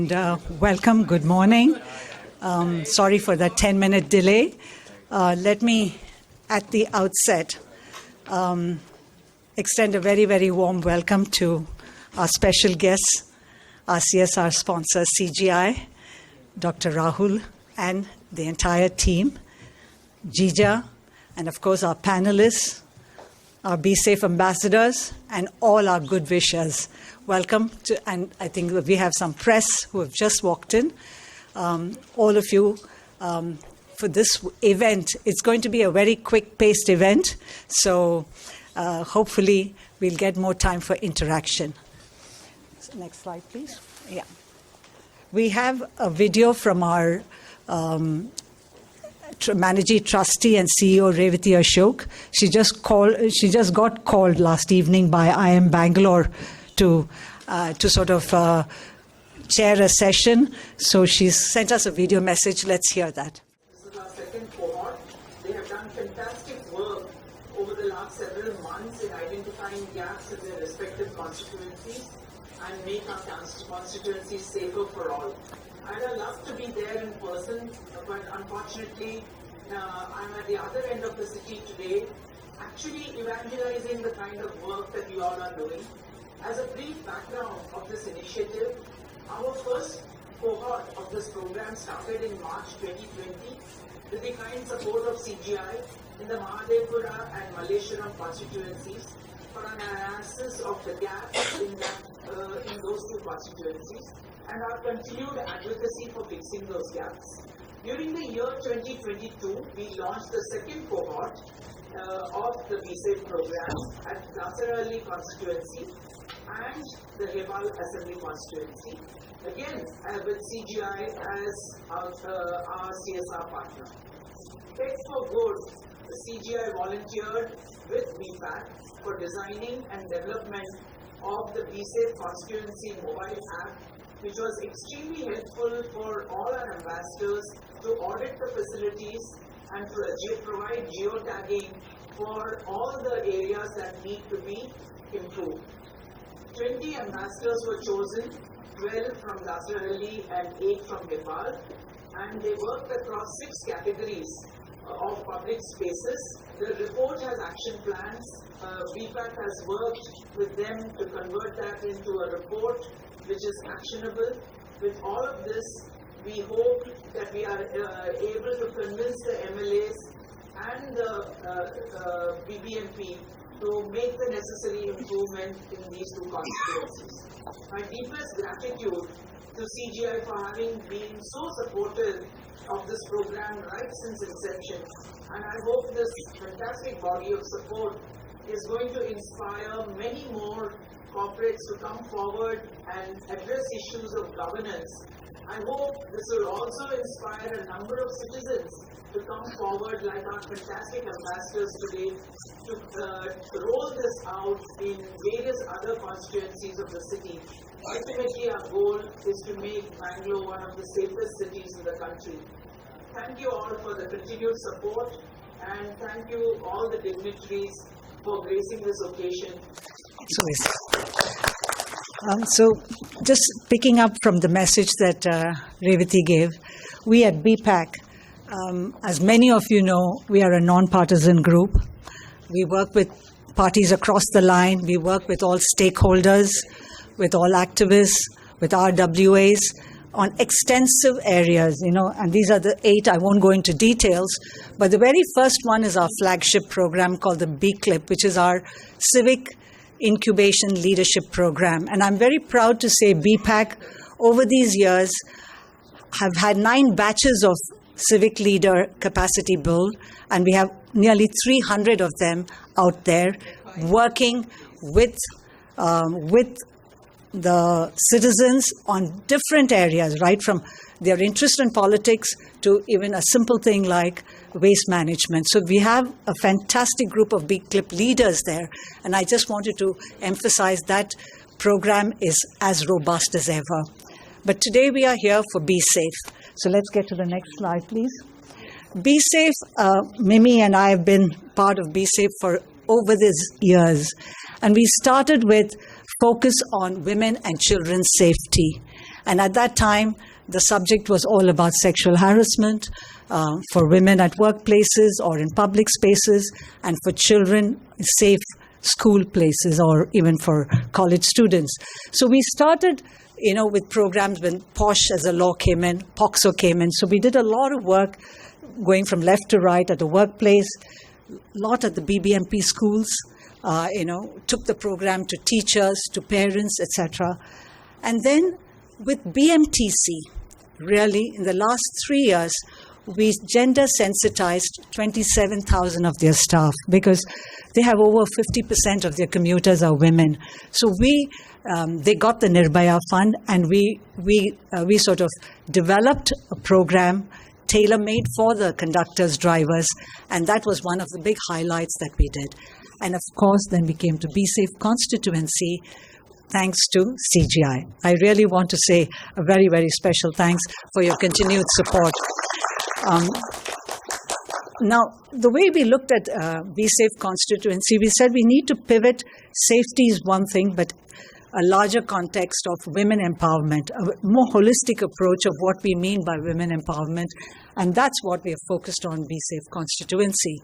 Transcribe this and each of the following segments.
and welcome. Good morning. Sorry for that 10-minute delay. Let me, at the outset, extend a very, very warm welcome to our special guests, our CSR sponsor, CGI, Dr. Rahul, and the entire team, Jija, and of course our panelists, our B.SAFE ambassadors, and all our good wishers. Welcome to, and I think we have some press who have just walked in. All of you, for this event, it's going to be a very quick-paced event, so hopefully we'll get more time for interaction. So next slide, please. Yeah. We have a video from our Managing Trustee and CEO Revati Ashok. She just got called last evening by IIM Bangalore to sort of chair a session. So she's sent us a video message. Let's hear that. This is our second cohort. They have done fantastic work over the last several months in identifying gaps in their respective constituencies and make our constituencies safer for all. I'd love to be there in person, but unfortunately, I'm at the other end of the city today, actually evangelizing the kind of work that you all are doing. As a brief background of this initiative, our first cohort of this program started in March 2020 with the kind support of CGI in the Mahadevpura and Malleshwaram constituencies for an analysis of the gaps in those two constituencies and our continued advocacy for fixing those gaps. During the year 2022, we launched the second cohort of the B.SAFE program at Dasarahalli Constituency and the Hebbal Assembly Constituency, again with CGI as our CSR partner. Tech for Good, the CGI volunteered with B.PAC for designing and development of the B.SAFE Constituency mobile app, which was extremely helpful for all our ambassadors to audit the facilities and provide geotagging for all the areas that need to be improved. 20 ambassadors were chosen, 12 from Dasarahalli and 8 from Hebbal, and they worked across 6 categories of public spaces. The report has action plans. B.PAC has worked with them to convert that into a report which is actionable. With all of this, we hope that we are able to convince the MLAs and the BBMP to make the necessary improvement in these 2 constituencies. My deepest gratitude to CGI for having been so supportive of this program right since inception, and I hope this fantastic body of support is going to inspire many more corporates to come forward and address issues of governance. I hope this will also inspire a number of citizens to come forward, like our fantastic ambassadors today, to roll this out in various other constituencies of the city. Ultimately, our goal is to make Bangalore one of the safest cities in the country. Thank you all for the continued support, and thank you all the dignitaries for gracing this occasion. So just picking up from the message that Revati gave, we at B.PAC, as many of you know, we are a non-partisan group. We work with parties across the line. We work with all stakeholders, with all activists, with RWAs on extensive areas, and these are the 8. I won't go into details, but the very first one is our flagship program called the B-CLIP, which is our Civic Incubation Leadership Program. And I'm very proud to say B.PAC, over these years, have had 9 batches of civic leader capacity build, and we have nearly 300 of them out there working with the citizens on different areas, right from their interest in politics to even a simple thing like waste management. So we have a fantastic group of B-CLIP leaders there, and I just wanted to emphasize that program is as robust as ever. But today we are here for B.SAFE. So let's get to the next slide, please. B.SAFE, Mimi and I have been part of B.SAFE for over these years, and we started with focus on women and children's safety. And at that time, the subject was all about sexual harassment for women at workplaces or in public spaces, and for children, safe school places or even for college students. So we started with programs when POSH as a law came in, POXO came in. So we did a lot of work going from left to right at the workplace, a lot at the BBMP schools, took the program to teachers, to parents, etc. And then with BMTC, really, in the last 3 years, we gender sensitized 27,000 of their staff because they have over 50% of their commuters are women. So they got the Nirbhaya Fund, and we sort of developed a program tailor-made for the conductors, drivers, and that was one of the big highlights that we did. And of course, then we came to B.SAFE Constituency, thanks to CGI. I really want to say a very, very special thanks for your continued support. Now, the way we looked at B.SAFE Constituency, we said we need to pivot. Safety is one thing, but a larger context of women empowerment, a more holistic approach of what we mean by women empowerment, and that's what we have focused on B.SAFE Constituency.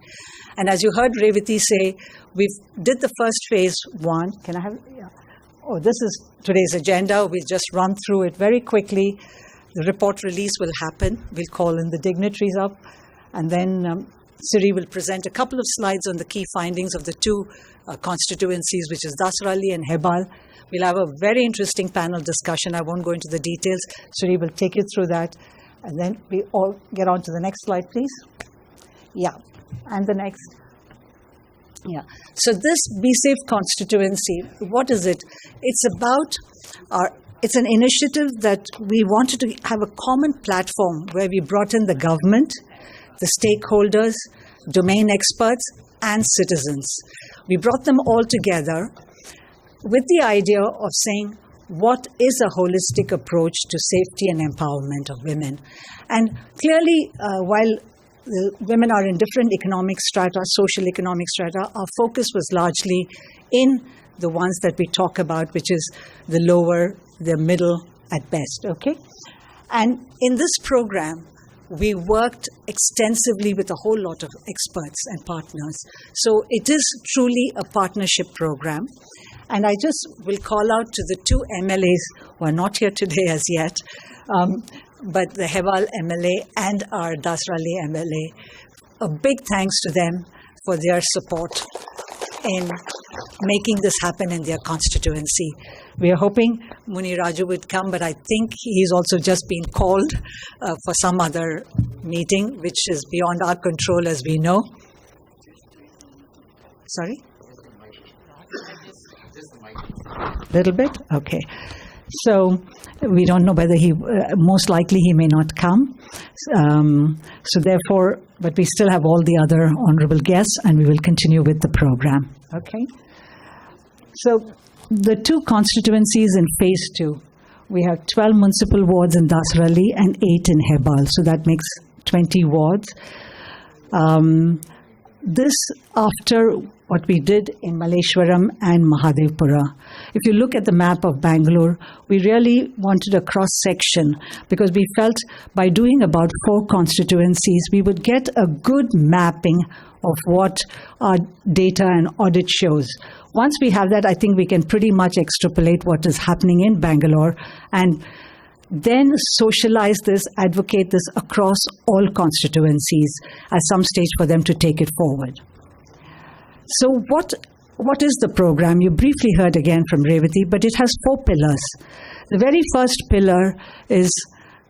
And as you heard Revati say, we did the first phase 1. Can I have? Yeah. Oh, this is today's agenda. We'll just run through it very quickly. The report release will happen. We'll call in the dignitaries up, and then Siri will present a couple of slides on the key findings of the 2 constituencies, which is Dasarahalli and Hebbal. We'll have a very interesting panel discussion. I won't go into the details. Siri will take you through that. And then we all get on to the next slide, please. Yeah, and the next. Yeah. So this B.SAFE constituency, what is it? It's an initiative that we wanted to have a common platform where we brought in the government, the stakeholders, domain experts, and citizens. We brought them all together with the idea of saying, what is a holistic approach to safety and empowerment of women? And clearly, while the women are in different economic strata, social economic strata, our focus was largely in the ones that we talk about, which is the lower, the middle at best, okay? And in this program, we worked extensively with a whole lot of experts and partners. So it is truly a partnership program. And I just will call out to the two MLAs who are not here today as yet, but the Hebbal MLA and our Dasarahalli MLA. A big thanks to them for their support in making this happen in their constituency. We are hoping Muni Raju would come, but I think he's also just been called for some other meeting, which is beyond our control, as we know. Sorry? Little bit? Okay. So we don't know whether most likely he may not come. So therefore, but we still have all the other honorable guests, and we will continue with the program. Okay. So the two constituencies in Phase II, we have 12 municipal wards in Dasarahalli and 8 in Hebbal. So that makes 20 wards. This after what we did in Malleshwaram and Mahadevpura. If you look at the map of Bengaluru, we really wanted a cross-section because we felt by doing about 4 constituencies, we would get a good mapping of what our data and audit shows. Once we have that, I think we can pretty much extrapolate what is happening in Bengaluru and then socialize this, advocate this across all constituencies at some stage for them to take it forward. So what is the program? You briefly heard again from Revati, but it has 4 pillars. The very first pillar is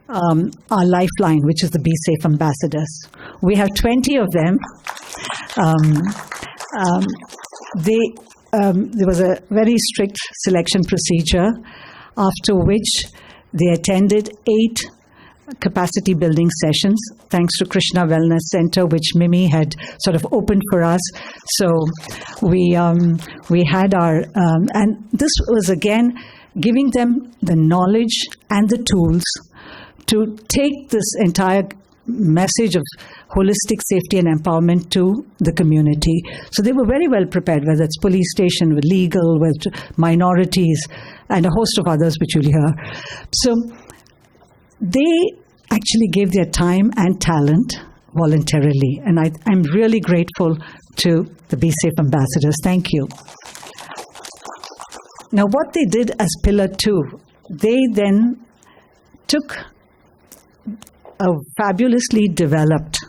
our lifeline, which is the B.SAFE ambassadors. We have 20 of them. There was a very strict selection procedure, after which they attended 8 capacity building sessions, thanks to Krishna Wellness Center, which Mimi had sort of opened for us. So we had our, and this was again giving them the knowledge and the tools to take this entire message of holistic safety and empowerment to the community. So they were very well prepared, whether it's police station, with legal, with minorities, and a host of others which you'll hear. So they actually gave their time and talent voluntarily, and I'm really grateful to the B.SAFE ambassadors. Thank you. Now, what they did as Pillar 2, they then took a fabulously developed,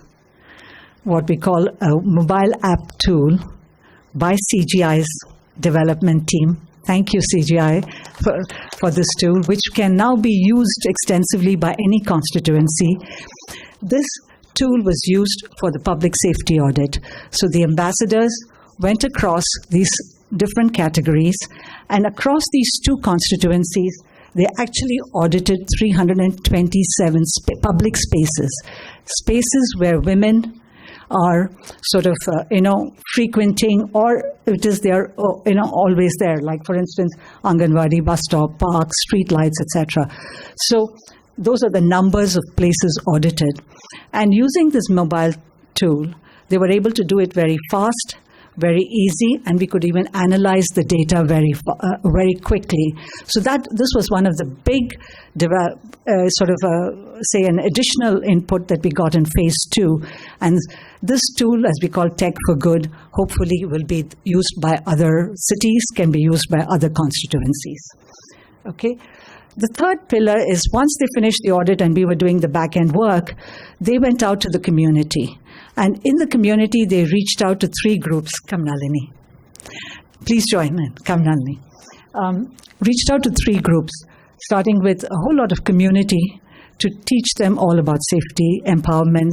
what we call a mobile app tool by CGI's development team. Thank you, CGI, for this tool, which can now be used extensively by any constituency. This tool was used for the public safety audit. So the ambassadors went across these different categories, and across these 2 constituencies, they actually audited 327 public spaces, spaces where women are sort of, frequenting, or it is there, always there. Like, for instance, Anganwadi, bus stop, parks, street lights, etc. So those are the numbers of places audited. And using this mobile tool, they were able to do it very fast, very easy, and we could even analyze the data very quickly. So this was one of the big, say, an additional input that we got in Phase 2. And this tool, as we call Tech for Good, hopefully will be used by other cities, can be used by other constituencies. Okay. The third pillar is once they finished the audit and we were doing the back-end work, they went out to the community. And in the community, they reached out to 3 groups. Come, Nalini. Please join in. Come, Nalini. Reached out to 3 groups, starting with a whole lot of community to teach them all about safety, empowerment.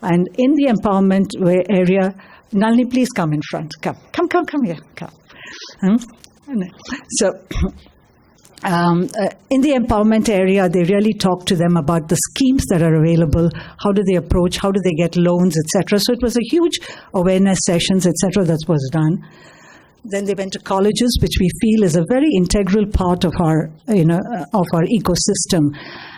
And in the empowerment area, Nalini, please come in front. Come here. Come. So, in the empowerment area, they really talk to them about the schemes that are available, how do they approach, how do they get loans, etc. So it was a huge awareness sessions, etc. that was done. Then they went to colleges, which we feel is a very integral part of our, of our ecosystem.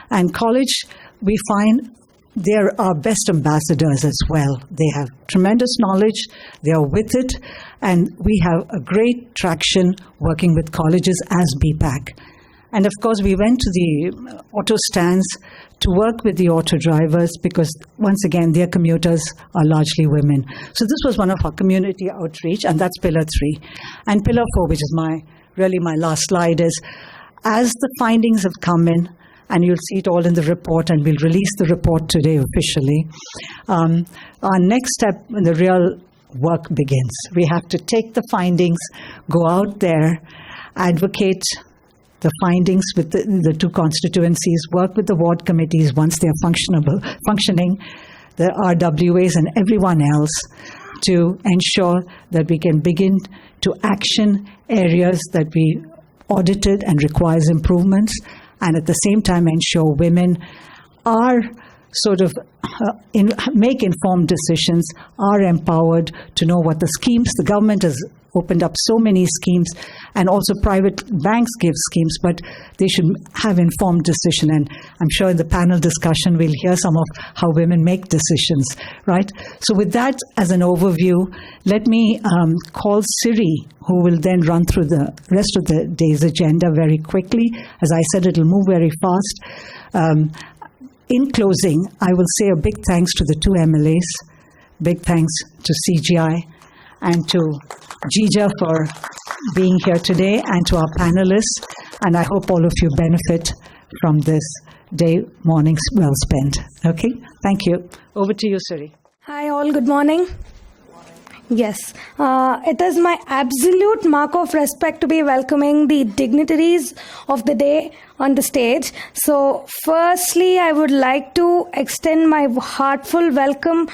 And college, we find they're our best ambassadors as well. They have tremendous knowledge, they are with it, and we have a great traction working with colleges as B.PAC. And of course, we went to the auto stands to work with the auto drivers because, once again, their commuters are largely women. So this was one of our community outreach, and that's Pillar 3. And Pillar 4, which is really my last slide, is as the findings have come in, and you'll see it all in the report, and we'll release the report today officially. Our next step in the real work begins. We have to take the findings, go out there, advocate the findings with the two constituencies, work with the ward committees once they're functioning, the RWAs and everyone else, to ensure that we can begin to action areas that we audited and requires improvements, and at the same time ensure women are make informed decisions, are empowered to know what the schemes, the government has opened up so many schemes, and also private banks give schemes, but they should have informed decision. And I'm sure in the panel discussion we'll hear some of how women make decisions, right? So with that as an overview, let me call Siri, who will then run through the rest of the day's agenda very quickly. As I said, it'll move very fast. In closing, I will say a big thanks to the two MLAs, big thanks to CGI, and to Jija for being here today, and to our panelists. And I hope all of you benefit from this day, mornings well spent. Okay, thank you. Over to you, Siri. Hi all, good morning. Yes, it is my absolute mark of respect to be welcoming the dignitaries of the day on the stage. So firstly, I would like to extend my heartfelt welcome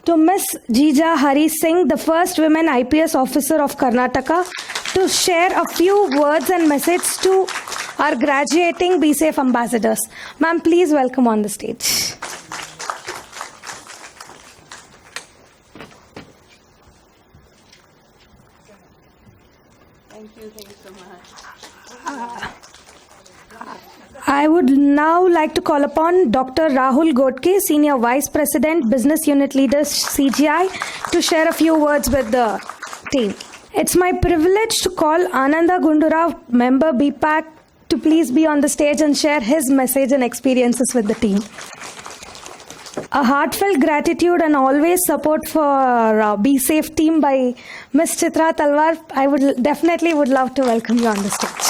to Miss Jija Hari Singh, the first women IPS officer of Karnataka, to share a few words and message to our graduating B.SAFE ambassadors. Ma'am, please welcome on the stage. Thank you so much. I would now like to call upon Dr. Rahul Godke, Senior Vice President, Business Unit Leader, CGI, to share a few words with the team. It's my privilege to call Ananda Gundurao, member B.PAC, to please be on the stage and share his message and experiences with the team. A heartfelt gratitude and always support for B.SAFE team by Ms. Chitra Talwar. I would love to welcome you on the stage.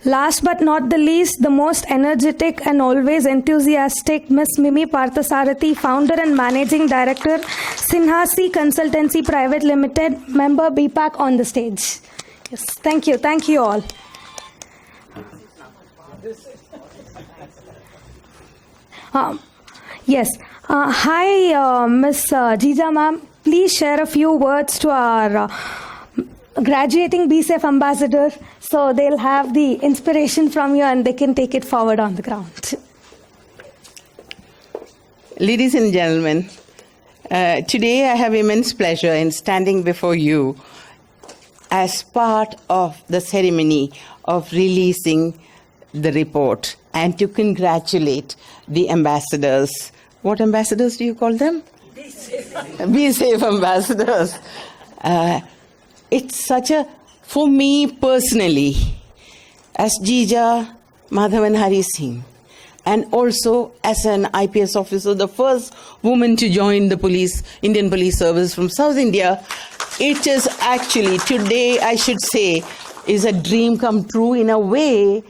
Last but not the least, the most energetic and always enthusiastic Ms. Mimi Parthasarathi, founder and managing director, Sinhasi Consultancy Private Limited, member B.PAC, on the stage. Yes, thank you all. Yes. Hi, Ms. Jija ma'am. Please share a few words to our graduating B.SAFE ambassador, so they'll have the inspiration from you and they can take it forward on the ground. Ladies and gentlemen, today I have immense pleasure in standing before you as part of the ceremony of releasing the report and to congratulate the ambassadors. What ambassadors do you call them? B.SAFE ambassadors. It's such a, for me personally, as Jija Madhavan Hari Singh, and also as an IPS officer, the first woman to join the Indian Police Service from South India, it is actually, today I should say, is a dream come true in a way,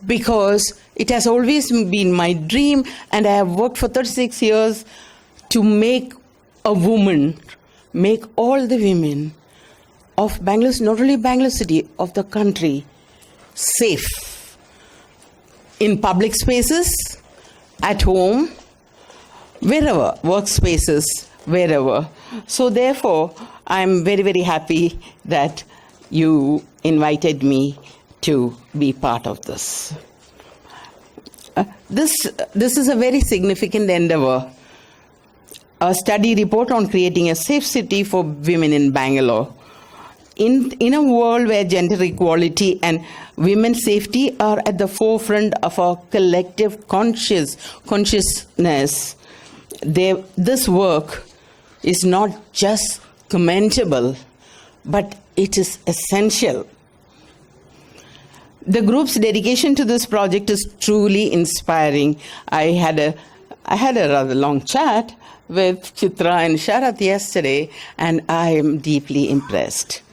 because it has always been my dream, and I have worked for 36 years to make a woman, make all the women of Bangalore, not only Bangalore city, of the country, safe in public spaces, at home, wherever, workspaces, wherever. So therefore, I'm very, very happy that you invited me to be part of this. This is a very significant endeavor. A study report on creating a safe city for women in Bangalore. In a world where gender equality and women's safety are at the forefront of our collective consciousness, this work is not just commendable, but it is essential. The group's dedication to this project is truly inspiring. I had a rather long chat with Chitra and Sharath yesterday, and I am deeply impressed.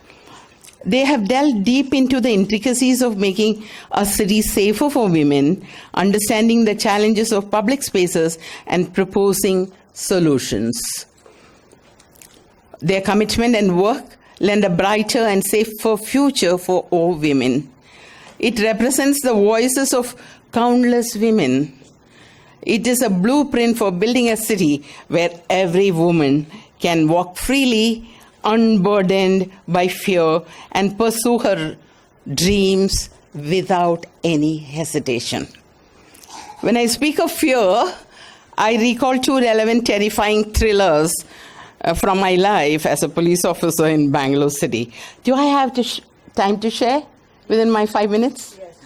They have delved deep into the intricacies of making a city safer for women, understanding the challenges of public spaces, and proposing solutions. Their commitment and work lend a brighter and safer future for all women. It represents the voices of countless women. It is a blueprint for building a city where every woman can walk freely, unburdened by fear, and pursue her dreams without any hesitation. When I speak of fear, I recall two relevant, terrifying thrillers from my life as a police officer in Bangalore City. Do I have time to share within my 5 minutes? Yes,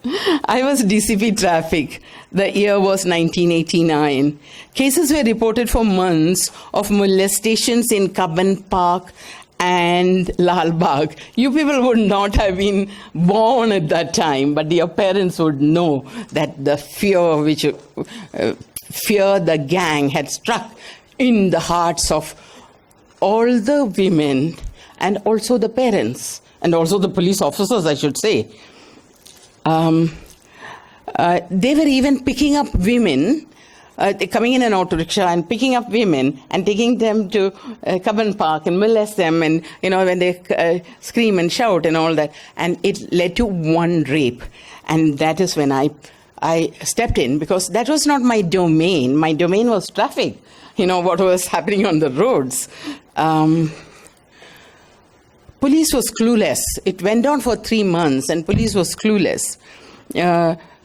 please. I was DCP Traffic. The year was 1989. Cases were reported for months of molestations in Cubbon Park and Lal Bagh. You people would not have been born at that time, but your parents would know that the fear the gang had struck in the hearts of all the women and also the parents and also the police officers, I should say. They were even picking up women, coming in an auto rickshaw and picking up women and taking them to Cubbon Park and molest them, and when they scream and shout and all that. And it led to one rape, and that is when I stepped in, because that was not my domain. My domain was traffic. What was happening on the roads. Police was clueless. It went on for 3 months, and police was clueless.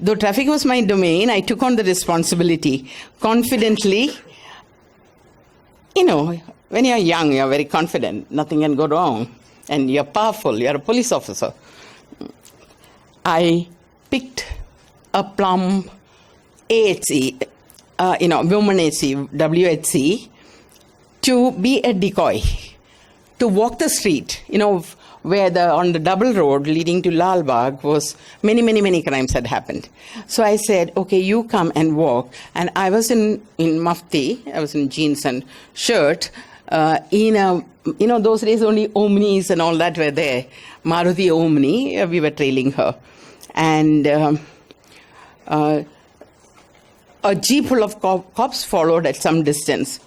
Though traffic was my domain, I took on the responsibility confidently. When you're young, you're very confident. Nothing can go wrong. And you're powerful. You're a police officer. I picked a plump AHC, woman HC, WHC, to be a decoy, to walk the street, where on the double road leading to Lal Bagh was many crimes had happened. So I said, okay, you come and walk. And I was in mufti, I was in jeans and shirt, those days only Omnis and all that were there. Maruti Omni, we were trailing her. And a jeep full of cops followed at some distance.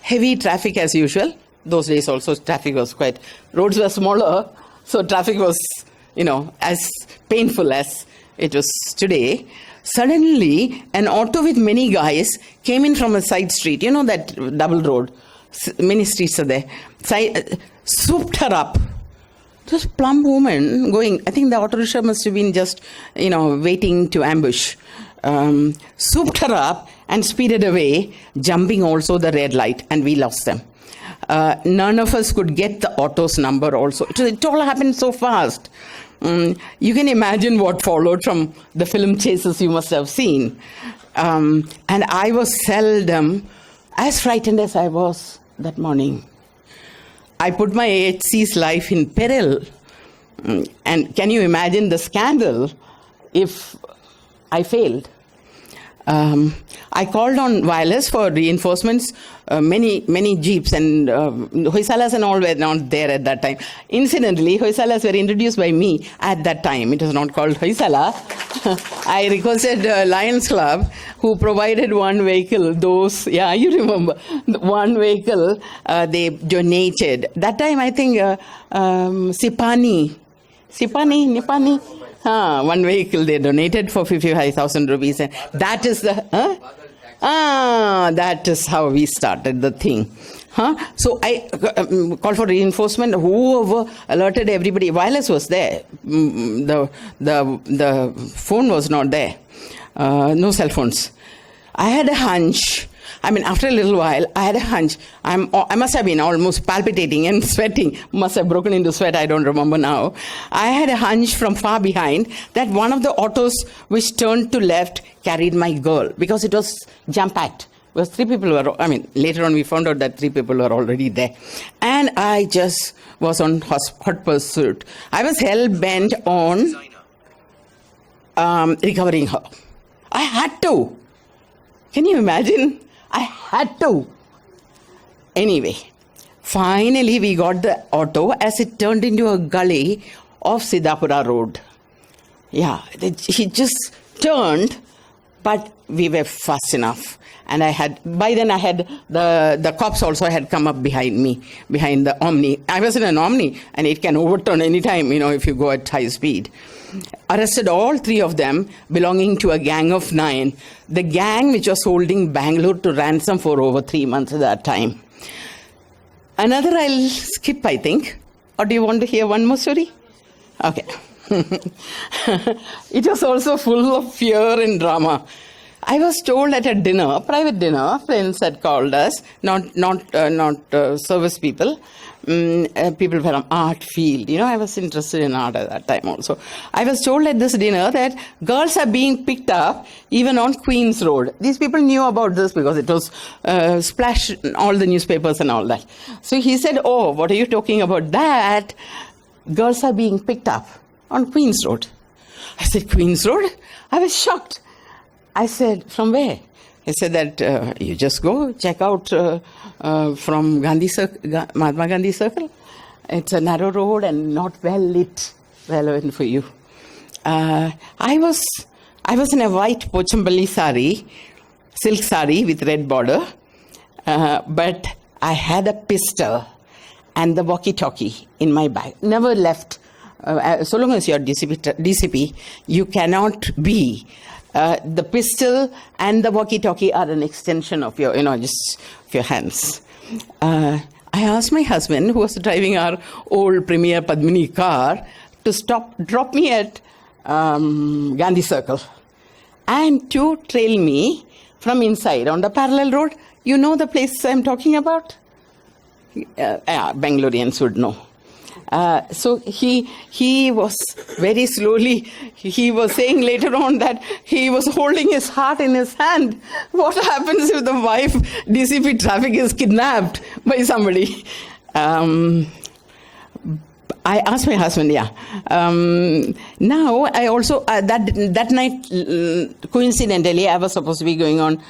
Heavy traffic as usual. Those days also traffic was roads were smaller, so traffic was, as painful as it was today. Suddenly, an auto with many guys came in from a side street, that double road, many streets are there, swooped her up. This plump woman going, I think the auto rickshaw must have been just, waiting to ambush. Swooped her up and speeded away, jumping also the red light, and we lost them. None of us could get the auto's number also. It all happened so fast. You can imagine what followed from the film chases you must have seen. And I was seldom as frightened as I was that morning. I put my AHC's life in peril. And can you imagine the scandal if I failed? I called on wireless for reinforcements, many jeeps and Hoysalas and all were not there at that time. Incidentally, Hoysalas were introduced by me at that time. It was not called Hoysala. I requested Lions Club, who provided one vehicle. You remember, one vehicle they donated. That time, I think Sipani Nipani. One vehicle they donated for 55,000 rupees. And that is the... that is how we started the thing. So I called for reinforcement. Whoever alerted everybody. Wireless was there. The phone was not there. No cell phones. I had a hunch. I mean, after a little while, I had a hunch. I must have been almost palpitating and sweating. Must have broken into sweat. I don't remember now. I had a hunch from far behind that one of the autos which turned to left carried my girl because it was jam-packed. Because 3 people were, later on we found out that 3 people were already there. And I just was on hot pursuit. I was hell-bent on recovering her. I had to. Can you imagine? I had to. Anyway, finally we got the auto as it turned into a gully of Siddhapura Road. Yeah, he just turned, but we were fast enough. And by then I had, the cops also had come up behind me, behind the Omni. I was in an Omni and it can overturn anytime, if you go at high speed. Arrested all 3 of them belonging to a gang of 9. The gang which was holding Bengaluru to ransom for over 3 months at that time. Another I'll skip, I think. Or do you want to hear one more story? Okay. It was also full of fear and drama. I was told at a dinner, private dinner, friends had called us, not service people, people from art field. I was interested in art at that time also. I was told at this dinner that girls are being picked up even on Queen's Road. These people knew about this because it was splashed in all the newspapers and all that. So he said, oh, what are you talking about that? Girls are being picked up on Queen's Road. I said, Queen's Road? I was shocked. I said, from where? He said that you just go check out from Mahatma Gandhi Circle. It's a narrow road and not well lit. Relevant for you. I was in a white Pochambali sari, silk sari with red border, but I had a pistol and the walkie-talkie in my bag. Never left. So long as you're DCP, you cannot be. The pistol and the walkie-talkie are an extension of your, just of your hands. I asked my husband, who was driving our old Premier Padmini car, to drop me at Gandhi Circle and to trail me from inside on the parallel road. You know the place I'm talking about? Bengalurians would know. So he was very slowly, he was saying later on that he was holding his heart in his hand. What happens if the wife, DCP traffic, is kidnapped by somebody? I asked my husband, now I also, that night, coincidentally, I was supposed to be going on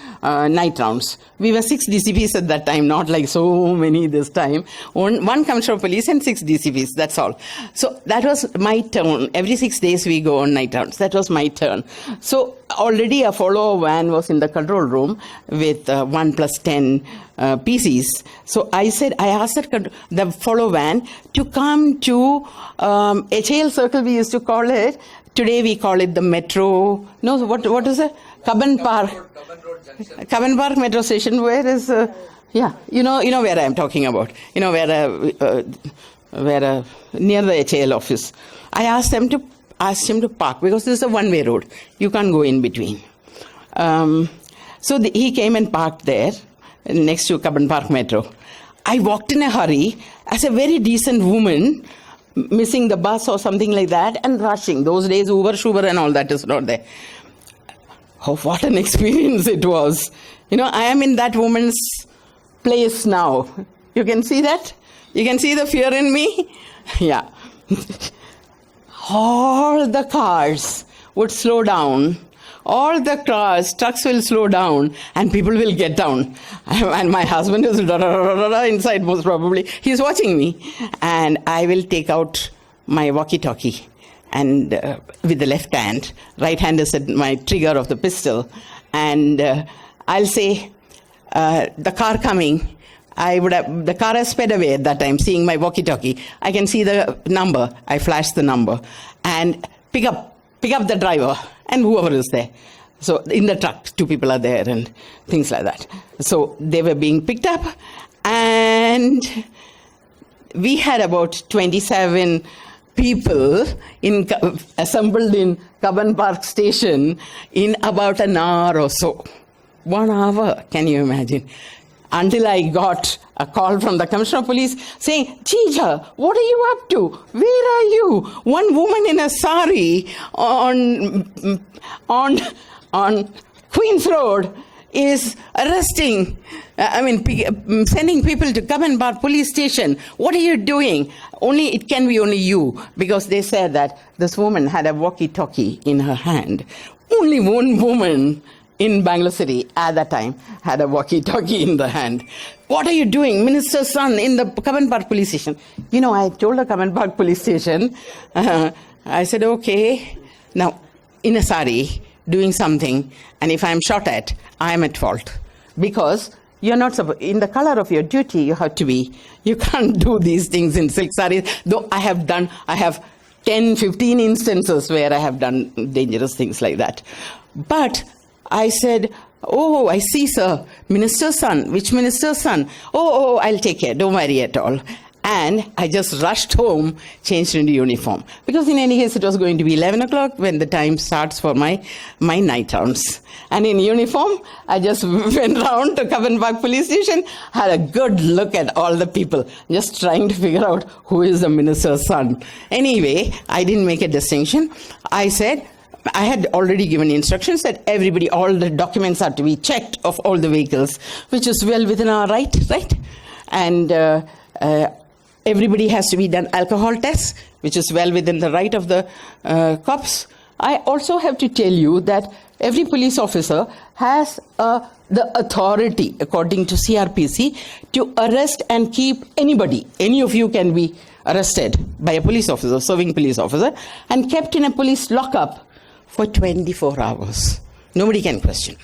night rounds. We were 6 DCPs at that time, not like so many this time. One commissioner of police and 6 DCPs, that's all. So that was my turn. Every 6 days we go on night rounds. That was my turn. So already a follow van was in the control room with 1+10 PCs. So I asked the follow van to come to HAL Circle, we used to call it. Today we call it the Metro. No, what is it? Cubbon Park. Cubbon Park Metro Station. Where is? You know where I am talking about. Where near the HAL office. I asked him to park because this is a one-way road. You can't go in between. So he came and parked there next to Cubbon Park Metro. I walked in a hurry as a very decent woman, missing the bus or something like that and rushing. Those days Uber, Shuber and all that is not there. Oh, what an experience it was. I am in that woman's place now. You can see that? You can see the fear in me? Yeah. All the cars would slow down. All the trucks will slow down and people will get down. And my husband is inside most probably. He's watching me. And I will take out my walkie-talkie and with the left hand. Right hand is at my trigger of the pistol. And I'll say, the car coming, the car has sped away at that time, seeing my walkie-talkie. I can see the number. I flash the number and pick up the driver and whoever is there. So in the truck, 2 people are there and things like that. So they were being picked up, and we had about 27 people assembled in Cubbon Park Station in about an hour or so. 1 hour, can you imagine? Until I got a call from the Commissioner of Police saying, Jija, what are you up to? Where are you? One woman in a sari on Queen's Road is arresting, sending people to Cubbon Park Police Station. What are you doing? It can be only you, because they said that this woman had a walkie-talkie in her hand. Only one woman in Bangalore City at that time had a walkie-talkie in the hand. What are you doing? Minister's son in the Cubbon Park Police Station. I told the Cubbon Park Police Station, I said, okay, now in a sari, doing something, and if I'm shot at, I'm at fault. Because you're not supposed, in the color of your duty, you have to be. You can't do these things in silk saris. Though I have 10, 15 instances where I have done dangerous things like that. But I said, oh, I see, sir. Minister's son. Which minister's son? Oh, I'll take care. Don't worry at all. And I just rushed home, changed into uniform. Because in any case, it was going to be 11 o'clock when the time starts for my night rounds. And in uniform, I just went round to Cubbon Park Police Station, had a good look at all the people, just trying to figure out who is the minister's son. Anyway, I didn't make a distinction. I said, I had already given instructions that everybody, all the documents are to be checked of all the vehicles, which is well within our right? And everybody has to be done alcohol tests, which is well within the right of the cops. I also have to tell you that every police officer has the authority, according to CRPC, to arrest and keep anybody. Any of you can be arrested by a police officer, serving police officer, and kept in a police lockup for 24 hours. Nobody can question.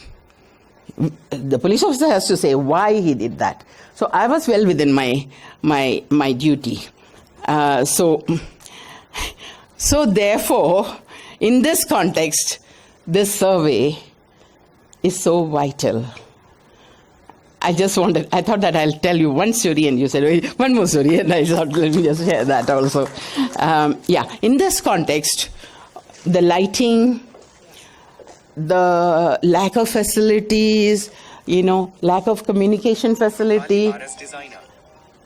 The police officer has to say why he did that. So I was well within my duty. So therefore, in this context, this survey is so vital. I thought that I'll tell you one story, and you said, wait, one more story, and I thought, let me just share that also. In this context, the lighting, the lack of facilities, lack of communication facility,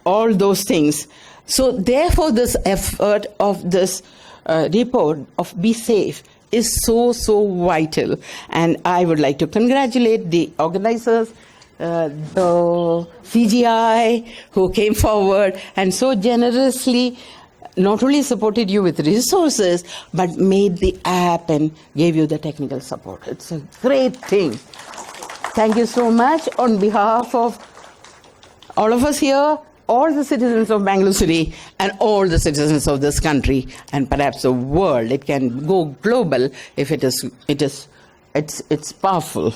all those things. So therefore, this effort of this report of B.SAFE is so vital. And I would like to congratulate the organizers, the CGI, who came forward and so generously not only supported you with resources, but made the app and gave you the technical support. It's a great thing. Thank you so much on behalf of all of us here, all the citizens of Bengaluru City, and all the citizens of this country, and perhaps the world. It can go global if it's powerful.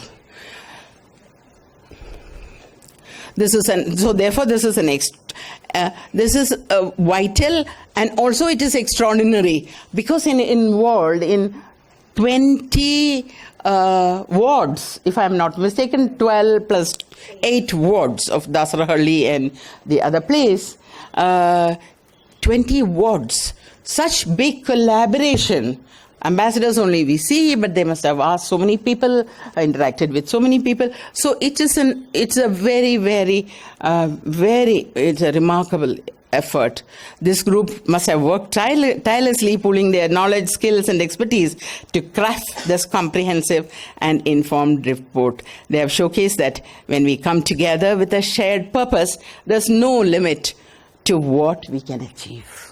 This is vital, and also it is extraordinary, because involved in 20 wards, if I'm not mistaken, 12 plus 8 wards of Dasarahalli and the other place, 20 wards. Such big collaboration. Ambassadors only we see, but they must have asked so many people, interacted with so many people. So it's a very it's a remarkable effort. This group must have worked tirelessly, pooling their knowledge, skills, and expertise to craft this comprehensive and informed report. They have showcased that when we come together with a shared purpose, there's no limit to what we can achieve.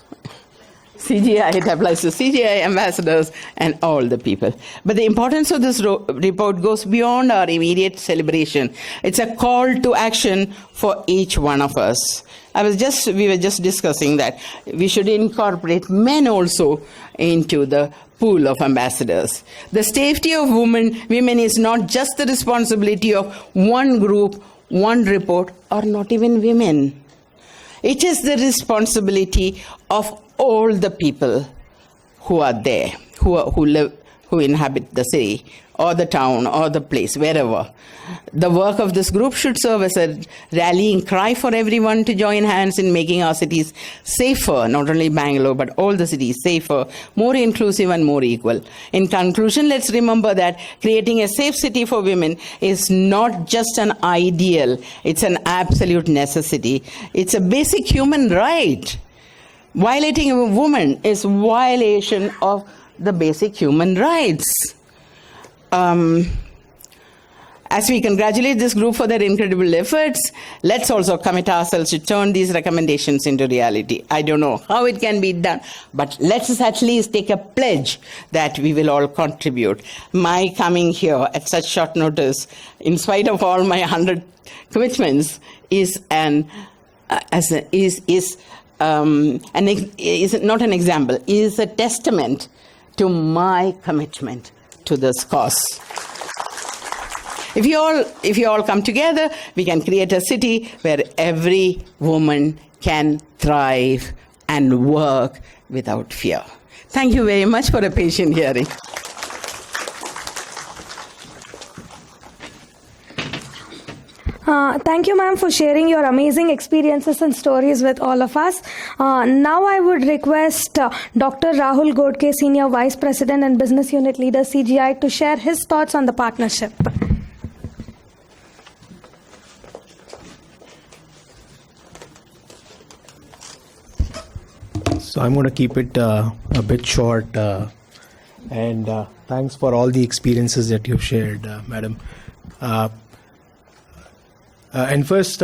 CGI, it applies to CGI, ambassadors, and all the people. But the importance of this report goes beyond our immediate celebration. It's a call to action for each one of us. We were just discussing that we should incorporate men also into the pool of ambassadors. The safety of women is not just the responsibility of one group, one report are not even women. It is the responsibility of all the people who are there, who inhabit the city or the town or the place, wherever. The work of this group should serve as a rallying cry for everyone to join hands in making our cities safer, not only Bangalore, but all the cities safer, more inclusive and more equal. In conclusion, let's remember that creating a safe city for women is not just an ideal, it's an absolute necessity. It's a basic human right. Violating a woman is violation of the basic human rights. As we congratulate this group for their incredible efforts, let's also commit ourselves to turn these recommendations into reality. I don't know how it can be done, but let's at least take a pledge that we will all contribute. My coming here at such short notice, in spite of all my 100 commitments, is not an example, is a testament to my commitment to this cause. If you all come together, we can create a city where every woman can thrive and work without fear. Thank you very much for a patient hearing. Thank you, ma'am, for sharing your amazing experiences and stories with all of us. Now I would request Dr. Rahul Godke, Senior Vice President and Business Unit Leader, CGI, to share his thoughts on the partnership. So I'm going to keep it a bit short, and thanks for all the experiences that you've shared, madam. And first,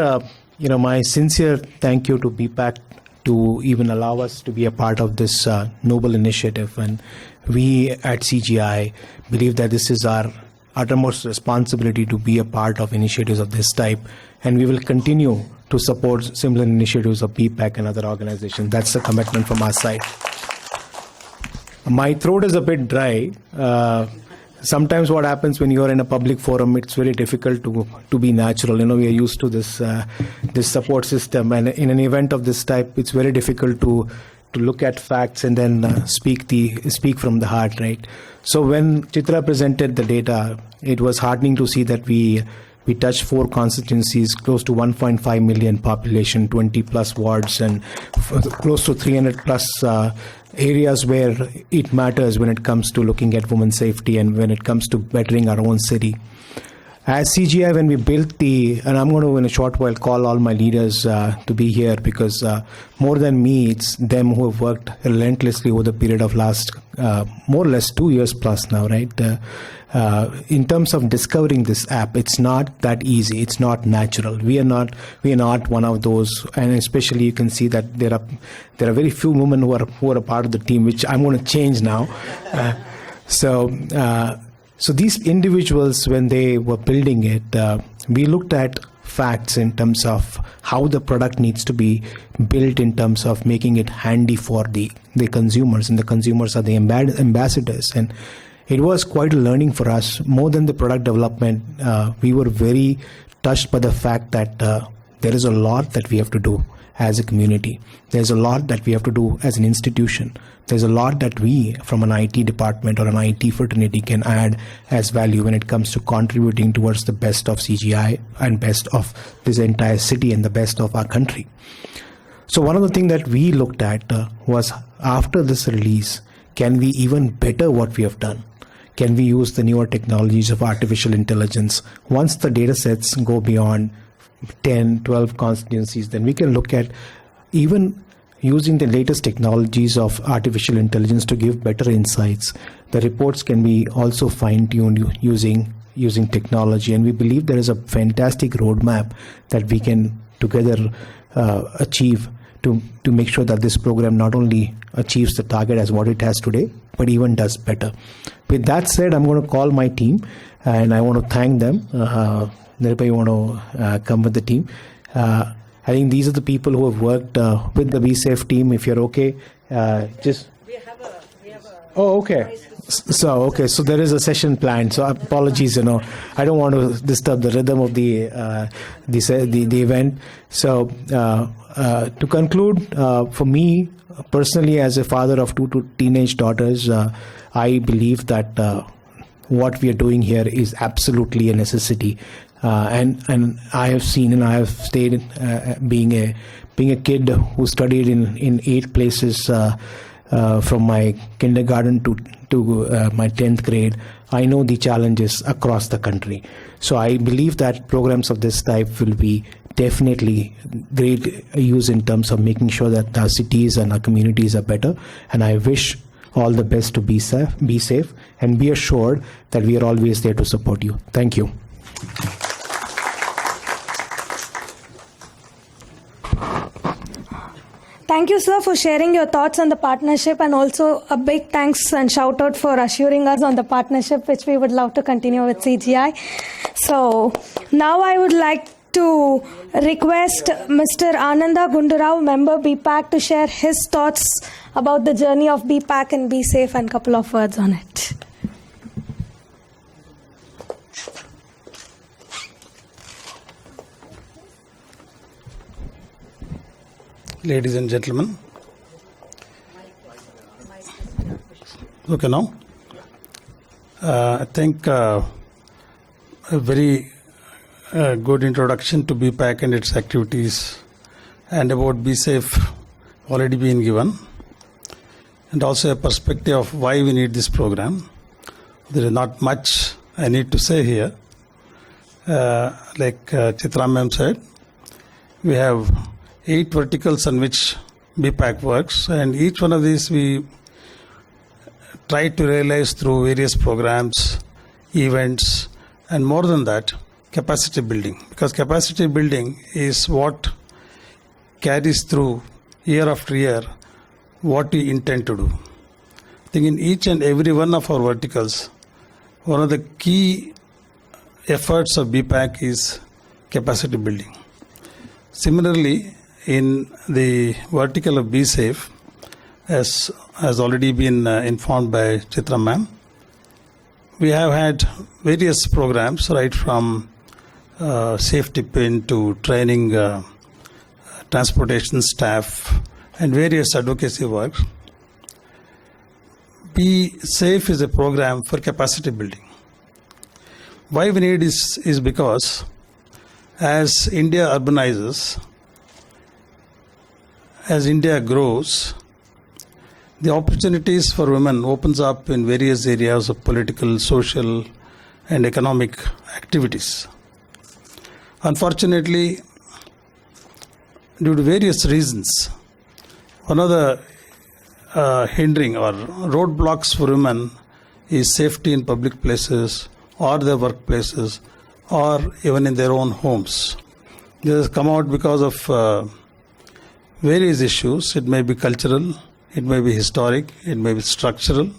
my sincere thank you to B.PAC to even allow us to be a part of this noble initiative. And we at CGI believe that this is our uttermost responsibility to be a part of initiatives of this type, and we will continue to support similar initiatives of B.PAC and other organizations. That's the commitment from our side. My throat is a bit dry. Sometimes what happens when you're in a public forum, it's very difficult to be natural. We are used to this support system, and in an event of this type, it's very difficult to look at facts and then speak from the heart, right? So when Chitra presented the data, it was heartening to see that we touched 4 constituencies, close to 1.5 million population, 20 plus wards, and close to 300 plus areas where it matters when it comes to looking at women's safety and when it comes to bettering our own city. As CGI, when we built and I'm going to in a short while call all my leaders to be here, because more than me, it's them who have worked relentlessly over the period of last more or less 2 years plus now, right? In terms of discovering this app, it's not that easy. It's not natural. We are not one of those, and especially you can see that there are very few women who are a part of the team, which I'm going to change now. So these individuals, when they were building it, we looked at facts in terms of how the product needs to be built, in terms of making it handy for the consumers, and the consumers are the ambassadors. And it was quite a learning for us. More than the product development, we were very touched by the fact that there is a lot that we have to do as a community. There's a lot that we have to do as an institution. There's a lot that we, from an IT department or an IT fraternity, can add as value when it comes to contributing towards the best of CGI and best of this entire city and the best of our country. So one of the things that we looked at was, after this release, can we even better what we have done? Can we use the newer technologies of artificial intelligence? Once the data sets go beyond 10, 12 constituencies, then we can look at even using the latest technologies of artificial intelligence to give better insights. The reports can be also fine-tuned using technology, and we believe there is a fantastic roadmap that we can together achieve to make sure that this program not only achieves the target as what it has today, but even does better. With that said, I'm going to call my team, and I want to thank them. Nirpa, you want to come with the team? I think these are the people who have worked with the B.SAFE team. If you're okay, just... We have a... Oh, okay. So there is a session planned. So apologies, I don't want to disturb the rhythm of the event. So to conclude, for me personally, as a father of two teenage daughters, I believe that what we are doing here is absolutely a necessity. And I have seen, and I have stayed being a kid who studied in 8 places. From my kindergarten to my 10th grade, I know the challenges across the country. So I believe that programs of this type will be definitely great use in terms of making sure that our cities and our communities are better. And I wish all the best to be safe, and be assured that we are always there to support you. Thank you. Thank you, sir, for sharing your thoughts on the partnership, and also a big thanks and shout out for assuring us on the partnership, which we would love to continue with CGI. So now I would like to request Mr. Ananda Gundurao, member B.PAC, to share his thoughts about the journey of B.PAC and B.SAFE and a couple of words on it. Ladies and gentlemen, okay now, I think a very good introduction to B.PAC and its activities and about B.SAFE already been given, and also a perspective of why we need this program. There is not much I need to say here. Like Chitra ma'am said, we have 8 verticals on which B.PAC works, and each one of these we try to realize through various programs, events, and more than that, capacity building. Because capacity building is what carries through year after year what we intend to do. I think in each and every one of our verticals, one of the key efforts of B.PAC is capacity building. Similarly, in the vertical of B.SAFE, as has already been informed by Chitra ma'am, we have had various programs right from safety pin to training transportation staff and various advocacy work. B.SAFE is a program for capacity building. Why we need is because as India urbanizes, as India grows, the opportunities for women opens up in various areas of political, social, and economic activities. Unfortunately, due to various reasons, one of the hindering or roadblocks for women is safety in public places or their workplaces or even in their own homes. This has come out because of various issues. It may be cultural, it may be historic, it may be structural.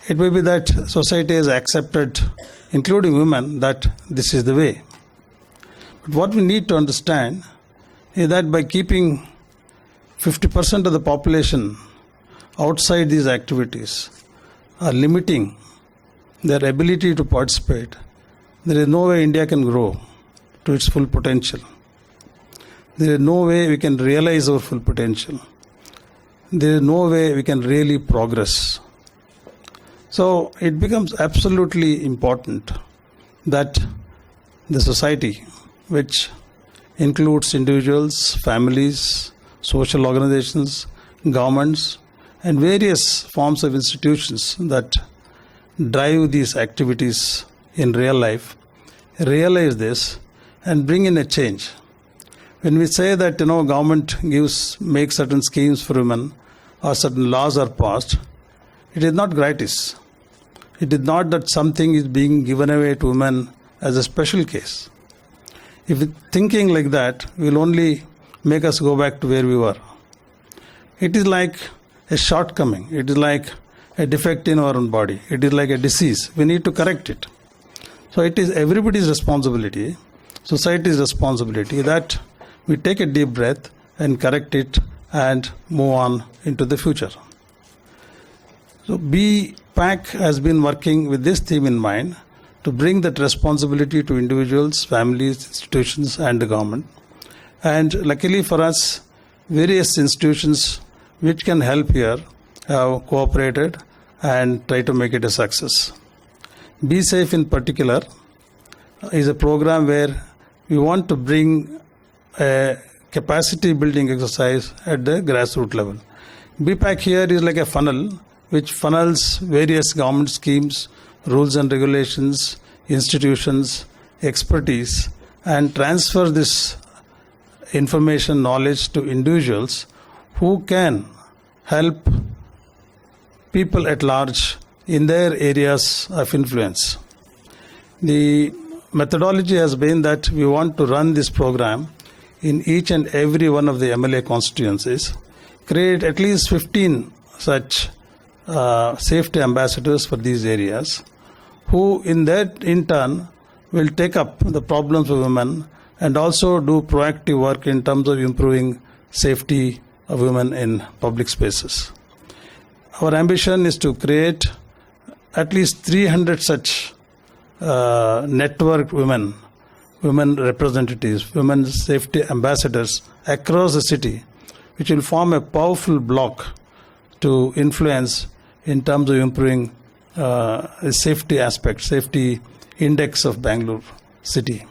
It may be that society has accepted, including women, that this is the way. But what we need to understand is that by keeping 50% of the population outside these activities or limiting their ability to participate, there is no way India can grow to its full potential. There is no way we can realize our full potential. There is no way we can really progress. So it becomes absolutely important that the society, which includes individuals, families, social organizations, governments, and various forms of institutions that drive these activities in real life, realize this and bring in a change. When we say that government makes certain schemes for women or certain laws are passed, it is not gratis. It is not that something is being given away to women as a special case. If thinking like that will only make us go back to where we were. It is like a shortcoming. It is like a defect in our own body. It is like a disease. We need to correct it. So it is everybody's responsibility, society's responsibility, that we take a deep breath and correct it and move on into the future. So B.PAC has been working with this theme in mind to bring that responsibility to individuals, families, institutions, and the government. And luckily for us, various institutions which can help here have cooperated and try to make it a success. B.SAFE in particular is a program where we want to bring a capacity building exercise at the grassroots level. B.PAC here is like a funnel which funnels various government schemes, rules and regulations, institutions, expertise, and transfer this information, knowledge to individuals who can help people at large in their areas of influence. The methodology has been that we want to run this program in each and every one of the MLA constituencies, create at least 15 such safety ambassadors for these areas, who in turn will take up the problems of women and also do proactive work in terms of improving safety of women in public spaces. Our ambition is to create at least 300 such networked women representatives, women safety ambassadors across the city, which will form a powerful block to influence in terms of improving the safety aspect, safety index of Bengaluru city.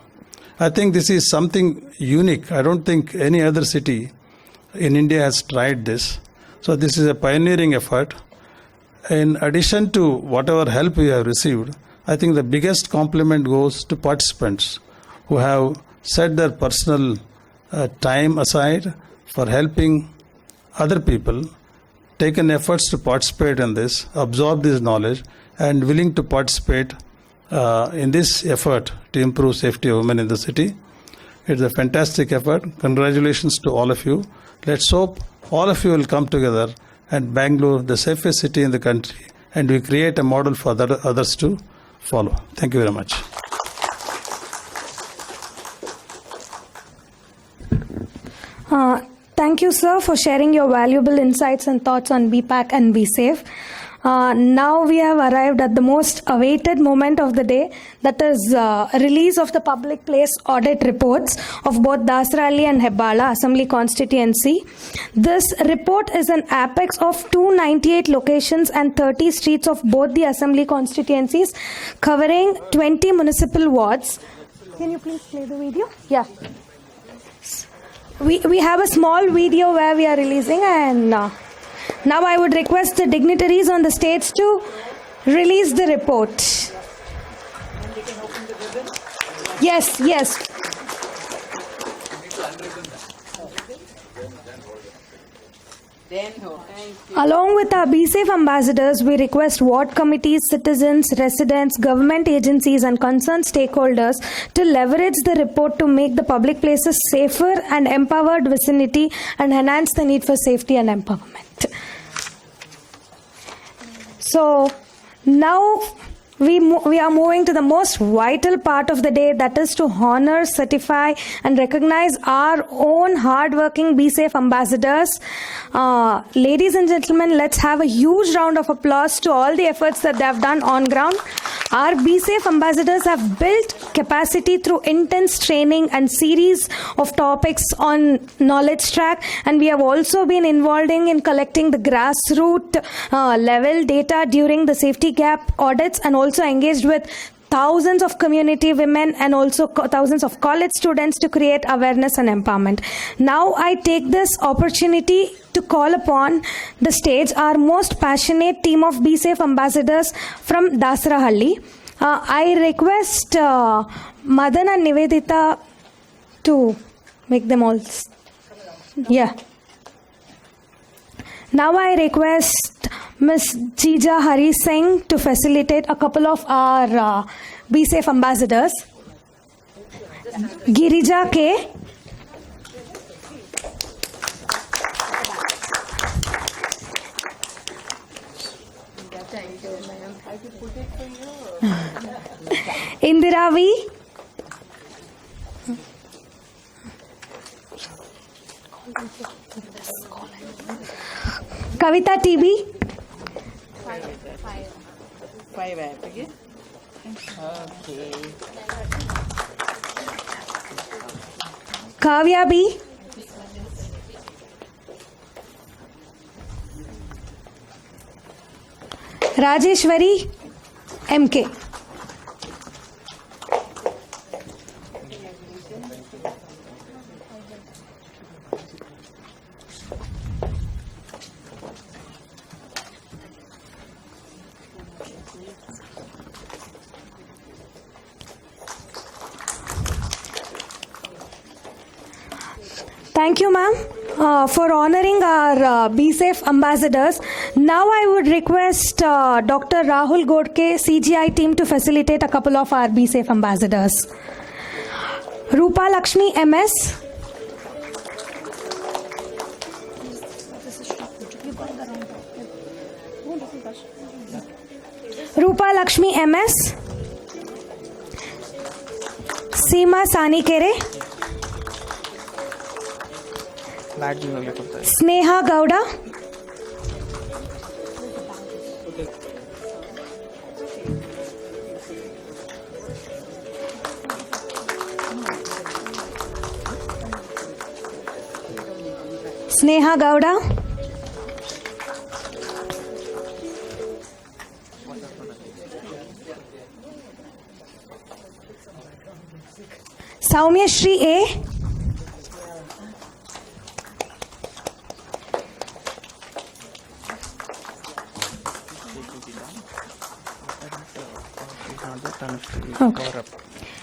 I think this is something unique. I don't think any other city in India has tried this. So this is a pioneering effort. In addition to whatever help we have received, I think the biggest compliment goes to participants who have set their personal time aside for helping other people, taken efforts to participate in this, absorb this knowledge, and willing to participate in this effort to improve safety of women in the city. It's a fantastic effort. Congratulations to all of you. Let's hope all of you will come together and Bangalore, the safest city in the country, and we create a model for others to follow. Thank you very much. Thank you, sir, for sharing your valuable insights and thoughts on B.PAC and B.SAFE. Now we have arrived at the most awaited moment of the day, that is release of the public place audit reports of both Dasarahalli and Hebbal Assembly Constituency. This report is an apex of 298 locations and 30 streets of both the Assembly constituencies, covering 20 municipal wards. Can you please play the video? Yeah. We have a small video where we are releasing, and now I would request the dignitaries on the stage to release the report. Yes. Along with our B.SAFE ambassadors, we request ward committees, citizens, residents, government agencies and concerned stakeholders to leverage the report to make the public places safer and empowered vicinity and enhance the need for safety and empowerment. So now we are moving to the most vital part of the day, that is to honor, certify and recognize our own hard-working B.SAFE ambassadors. Ladies and gentlemen, let's have a huge round of applause to all the efforts that they have done on ground. Our B.SAFE ambassadors have built capacity through intense training and series of topics on knowledge track, and we have also been involving in collecting the grassroots level data during the safety gap audits, and also engaged with thousands of community women and also thousands of college students to create awareness and empowerment. Now I take this opportunity to call upon the stage our most passionate team of B.SAFE ambassadors from Dasarahalli. I request Madan and Nivedita to make them all. Yeah. Now I request Ms. Jija Hari Singh to facilitate a couple of our B.SAFE ambassadors. Girija K. Indira V. Kavita TB. 5 app again. Okay. Kavya B. Rajeshwari MK. Thank you, ma'am, for honoring our B.SAFE ambassadors. Now I would request Dr. Rahul Godke, CGI team, to facilitate a couple of our B.SAFE ambassadors. Rupa Lakshmi MS. Rupa Lakshmi MS. Seema Sanikere. Sneha Gowda. Sneha Gowda. Saumya Shri A. Okay.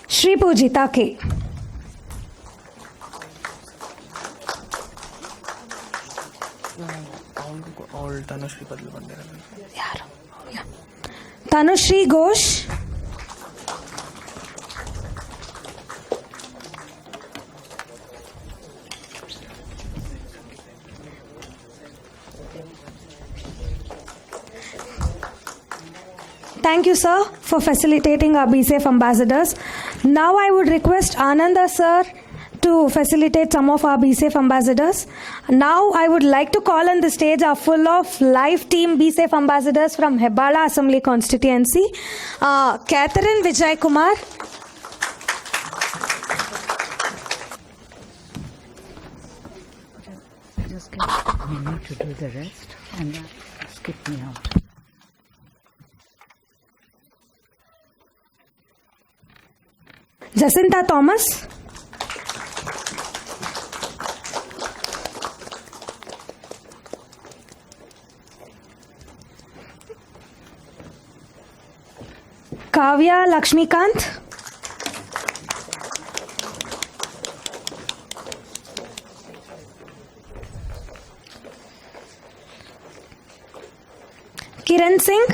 Shri Pujita K. All Tanushree बदल बंदे रहे. Tanushri Ghosh. Thank you, sir, for facilitating our B.SAFE ambassadors. Now I would request Ananda, sir, to facilitate some of our B.SAFE ambassadors. Now I would like to call on the stage our full of live team B.SAFE ambassadors from Hebbal Assembly Constituency. Catherine Vijay Kumar. Just give a minute to do the rest and then skip me out. Jacinta Thomas. Kavya Lakshmikant. Kiran Singh.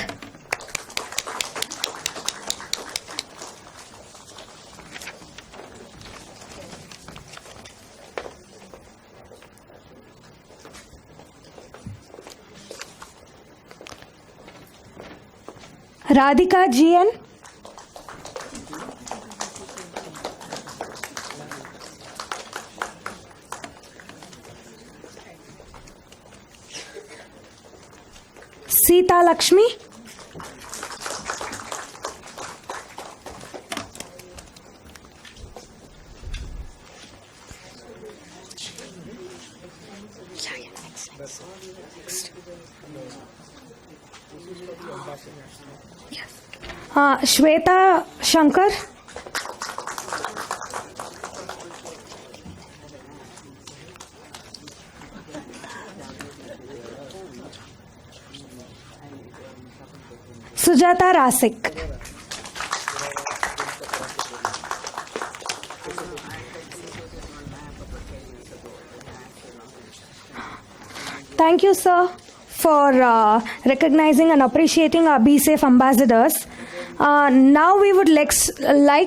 Radhika GN. Sita Lakshmi. Shweta Shankar. Sujata Rasik. Thank you, sir, for recognizing and appreciating our B.SAFE ambassadors. Now we would like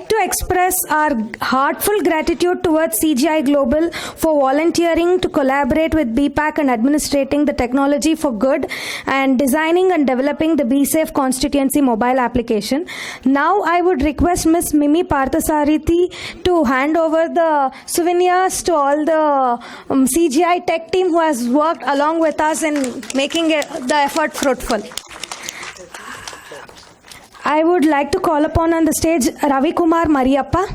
to express our heartfelt gratitude towards CGI Global for volunteering to collaborate with B.PAC and administrating the technology for good and designing and developing the B.SAFE Constituency mobile application. Now I would request Ms. Mimi Parthasarathi to hand over the souvenirs to all the CGI tech team who has worked along with us in making the effort fruitful. I would like to call upon on the stage Ravi Kumar Mariappa.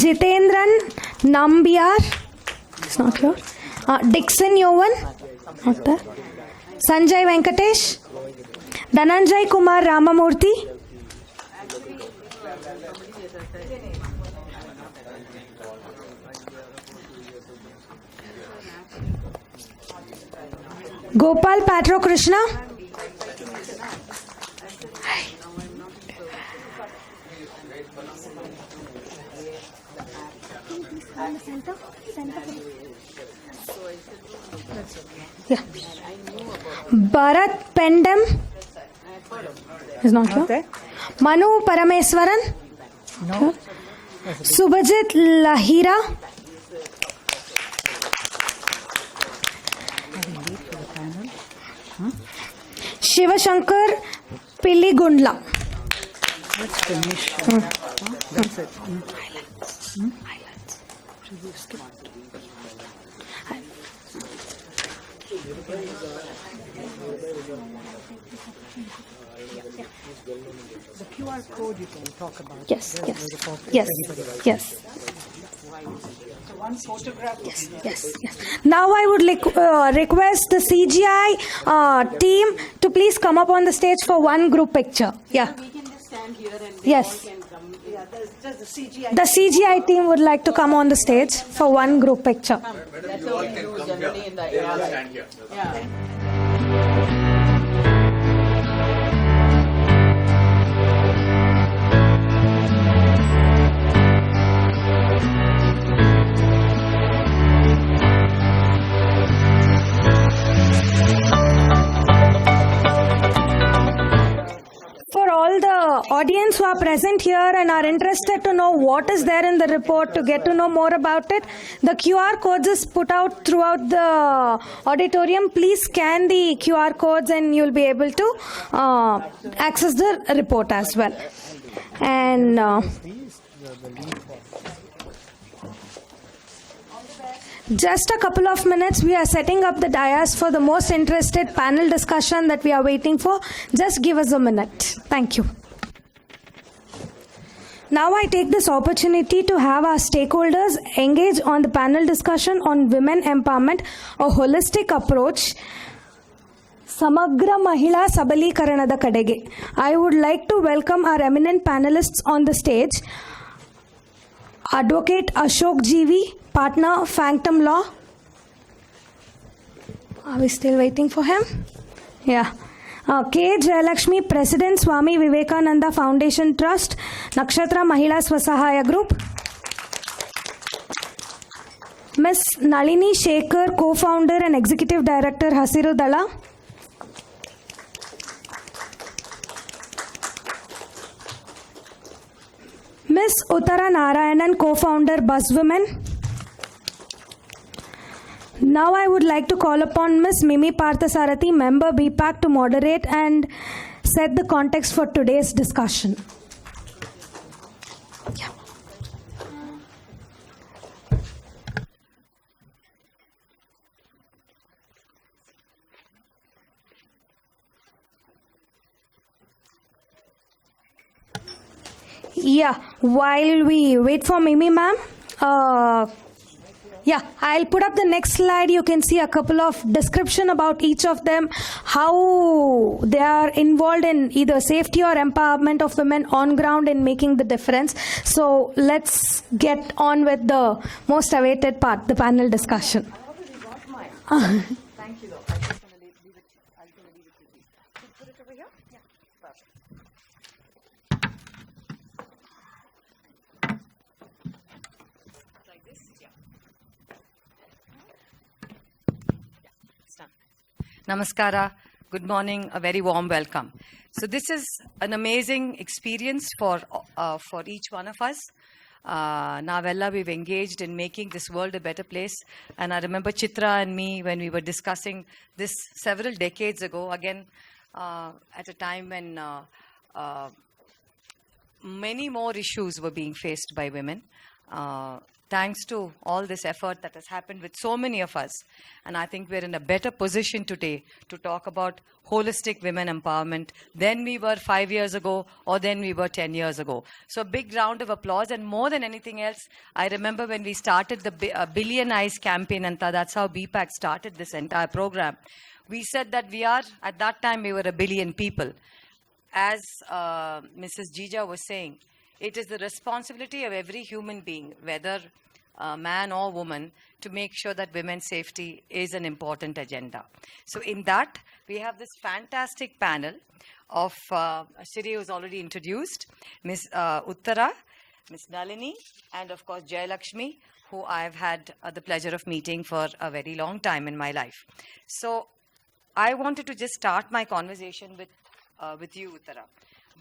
Jitendran Nambiar, it's not here. Dixon Yovan, not there. Sanjay Venkatesh, Dhananjay Kumar Ramamurthy, Gopal Patro Krishna, yeah. Bharat Pendam is not here. Okay. Manu Parameswaran, No. Subhajit Lahira, Shivashankar Piligundla. Let's finish. That's it. The QR code you can talk about. Yes, There's yes, a report for yes, everybody. yes, So one photograph. yes. Now I would request the CGI team to please come up on the stage for one group picture. Yeah. We can just stand here and Yes. can come. Yeah, there's the CGI. The CGI team would like to come on the stage for one group picture. That's how we do generally in the era. Yeah. For all the audience who are present here and are interested to know what is there in the report, to get to know more about it, the QR codes is put out throughout the auditorium. Please scan the QR codes and you'll be able to access the report as well. And just a couple of minutes, we are setting up the dais for the most interested panel discussion that we are waiting for. Just give us a minute. Thank you. Now I take this opportunity to have our stakeholders engage on the panel discussion on women empowerment, a holistic approach. Samagra Mahila Sabalikaranada Kadege. I would like to welcome our eminent panelists on the stage. Advocate Ashok GV, partner Phantom Law. Are we still waiting for him? Yeah. K. Jayalakshmi, President Swami Vivekananda Foundation Trust, Nakshatra Mahila Swasahaya Group. Ms. Nalini Shekhar, Co-founder and Executive Director, Hasiru Dala. Ms. Uttara Narayanan, Co-founder, Buzzwomen. Now I would like to call upon Ms. Mimi Parthasarathi, member B.PAC, to moderate and set the context for today's discussion. Yeah. Yeah, while we wait for Mimi ma'am, yeah, I'll put up the next slide. You can see a couple of description about each of them, how they are involved in either safety or empowerment of women on ground in making the difference. So let's get on with the most awaited part, the panel discussion. Thank you, though. I'm just going to leave it. I'm going to leave it with you. Put it over here? Yeah. Perfect. Like this? Yeah. Namaskara, good morning, a very warm welcome. So this is an amazing experience for each one of us. Navella, we've engaged in making this world a better place. And I remember Chitra and me when we were discussing this several decades ago, again, at a time when many more issues were being faced by women. Thanks to all this effort that has happened with so many of us. And I think we're in a better position today to talk about holistic women empowerment than we were 5 years ago or than we were 10 years ago. So a big round of applause. And more than anything else, I remember when we started the Billion Eyes campaign, and that's how B.PAC started this entire program. We said that at that time, we were 1 billion people. As Mrs. Jija was saying, it is the responsibility of every human being, whether man or woman, to make sure that women's safety is an important agenda. So in that, we have this fantastic panel of Shri, who's already introduced, Ms. Uttara, Ms. Nalini, and of course Jayalakshmi, who I've had the pleasure of meeting for a very long time in my life. So I wanted to just start my conversation with you, Uttara.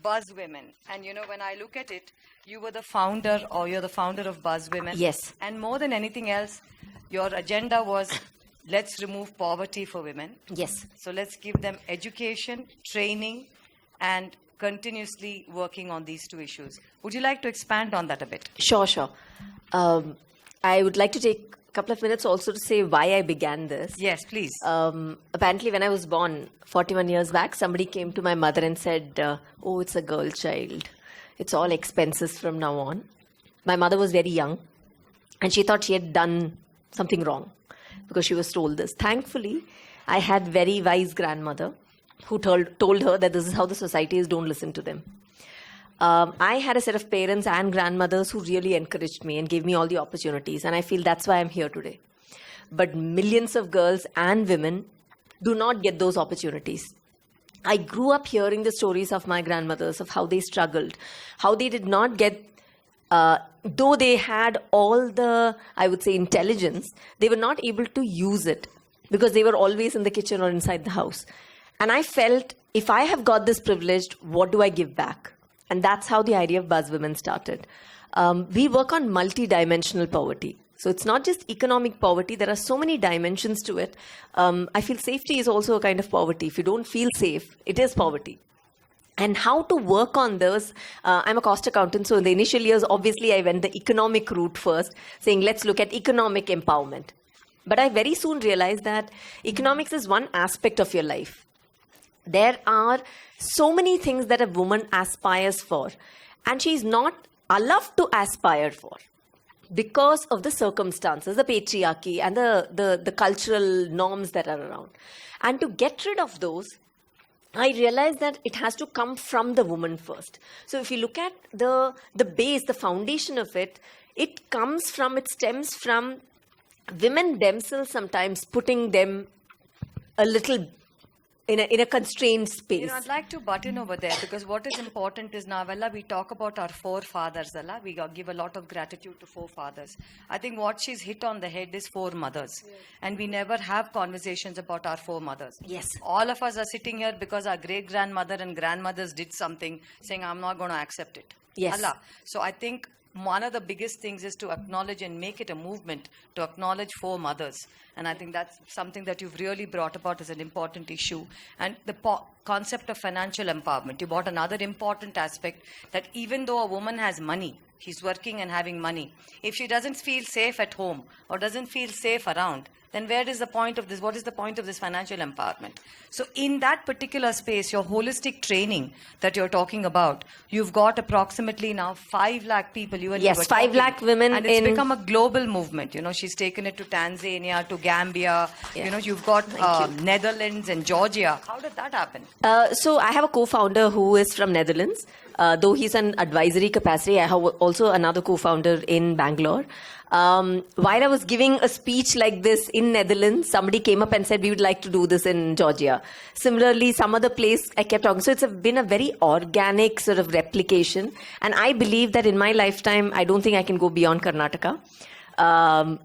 Buzz Women. And you know, when I look at it, you're the founder of Buzz Women. Yes. And more than anything else, your agenda was, let's remove poverty for women. Yes. So let's give them education, training, and continuously working on these two issues. Would you like to expand on that a bit? Sure. I would like to take a couple of minutes also to say why I began this. Yes, please. Apparently, when I was born 41 years back, somebody came to my mother and said, oh, it's a girl child. It's all expenses from now on. My mother was very young, and she thought she had done something wrong because she was told this. Thankfully, I had very wise grandmother who told her that this is how the society is, don't listen to them. I had a set of parents and grandmothers who really encouraged me and gave me all the opportunities, and I feel that's why I'm here today. But millions of girls and women do not get those opportunities. I grew up hearing the stories of my grandmothers, of how they struggled, how they did not get, though they had all the, I would say, intelligence, they were not able to use it because they were always in the kitchen or inside the house. And I felt, if I have got this privilege, what do I give back? And that's how the idea of Buzz Women started. We work on multi-dimensional poverty. So it's not just economic poverty. There are so many dimensions to it. I feel safety is also a kind of poverty. If you don't feel safe, it is poverty. And how to work on those, I'm a cost accountant, so in the initial years, obviously, I went the economic route first, saying, let's look at economic empowerment. But I very soon realized that economics is one aspect of your life. There are so many things that a woman aspires for, and she's not allowed to aspire for because of the circumstances, the patriarchy, and the cultural norms that are around. And to get rid of those, I realized that it has to come from the woman first. So if you look at the base, the foundation of it, it stems from women themselves sometimes putting them a little in a constrained space. You know, I'd like to butt in over there because what is important is now, we talk about our forefathers, we give a lot of gratitude to forefathers. I think what she's hit on the head is foremothers. Yes. And we never have conversations about our foremothers. Yes. All of us are sitting here because our great-grandmother and grandmothers did something, saying, I'm not going to accept it. Yes. So I think one of the biggest things is to acknowledge and make it a movement to acknowledge foremothers. And I think that's something that you've really brought about as an important issue. And the concept of financial empowerment. You brought another important aspect that even though a woman has money, she's working and having money, if she doesn't feel safe at home or doesn't feel safe around, then where is the point of this? What is the point of this financial empowerment? So in that particular space, your holistic training that you're talking about, you've got approximately now 5 lakh people. Yes, 5 lakh women. And it's become a global movement. You know, she's taken it to Tanzania, to Gambia. Yeah. You know, you've got Netherlands and Georgia. How did that happen? So I have a co-founder who is from Netherlands. Though he's an advisory capacity, I have also another co-founder in Bangalore. While I was giving a speech like this in Netherlands, somebody came up and said, we would like to do this in Georgia. Similarly, some other place I kept talking. So it's been a very organic sort of replication. And I believe that in my lifetime, I don't think I can go beyond Karnataka.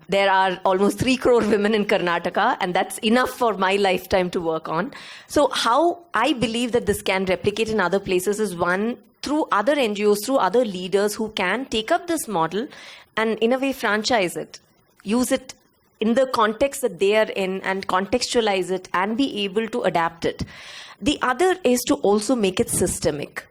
There are almost 3 crore women in Karnataka, and that's enough for my lifetime to work on. So how I believe that this can replicate in other places is, one, through other NGOs, through other leaders who can take up this model and in a way franchise it, use it in the context that they are in and contextualize it and be able to adapt it. The other is to also make it systemic.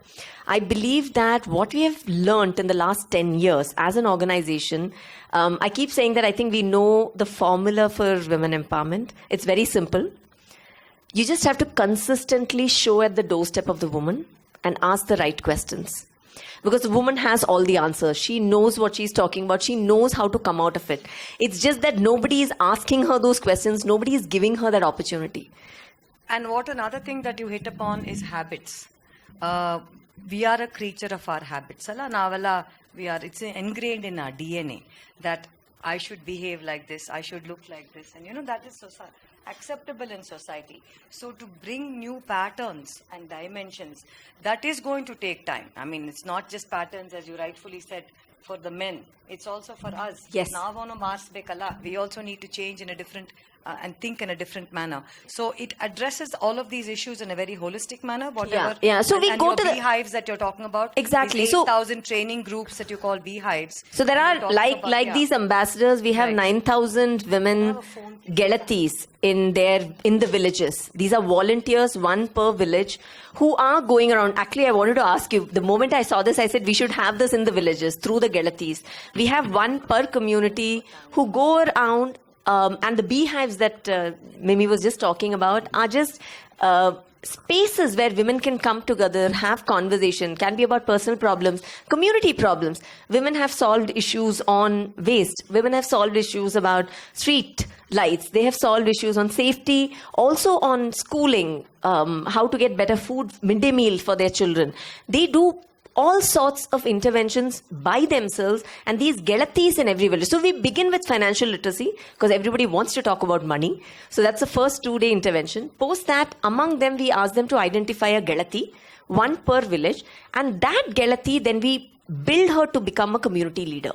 I believe that what we have learned in the last 10 years as an organization, I keep saying that I think we know the formula for women empowerment. It's very simple. You just have to consistently show at the doorstep of the woman and ask the right questions. Because the woman has all the answers. She knows what she's talking about. She knows how to come out of it. It's just that nobody is asking her those questions. Nobody is giving her that opportunity. And what another thing that you hit upon is habits. We are a creature of our habits. It's ingrained in our DNA that I should behave like this, I should look like this. And that is acceptable in society. So to bring new patterns and dimensions, that is going to take time. I mean, it's not just patterns, as you rightfully said, for the men. It's also for us. Yes. We also need to change in a different and think in a different manner. So it addresses all of these issues in a very holistic manner. Whatever. Yeah. So we go to the beehives that you're talking about. Exactly. So 8,000 training groups that you call beehives. So there are like these ambassadors. We have 9,000 women Gelatis in the villages. These are volunteers, one per village, who are going around. Actually, I wanted to ask you, the moment I saw this, I said we should have this in the villages through the Gelatis. We have one per community who go around, and the beehives that Mimi was just talking about are just spaces where women can come together, have conversation, can be about personal problems, community problems. Women have solved issues on waste. Women have solved issues about street lights. They have solved issues on safety, also on schooling, how to get better food, midday meal for their children. They do all sorts of interventions by themselves, and these Gelatis in every village. So we begin with financial literacy because everybody wants to talk about money. So that's the first 2-day intervention. Post that, among them, we ask them to identify a Gelati, one per village, and that Gelati, then we build her to become a community leader.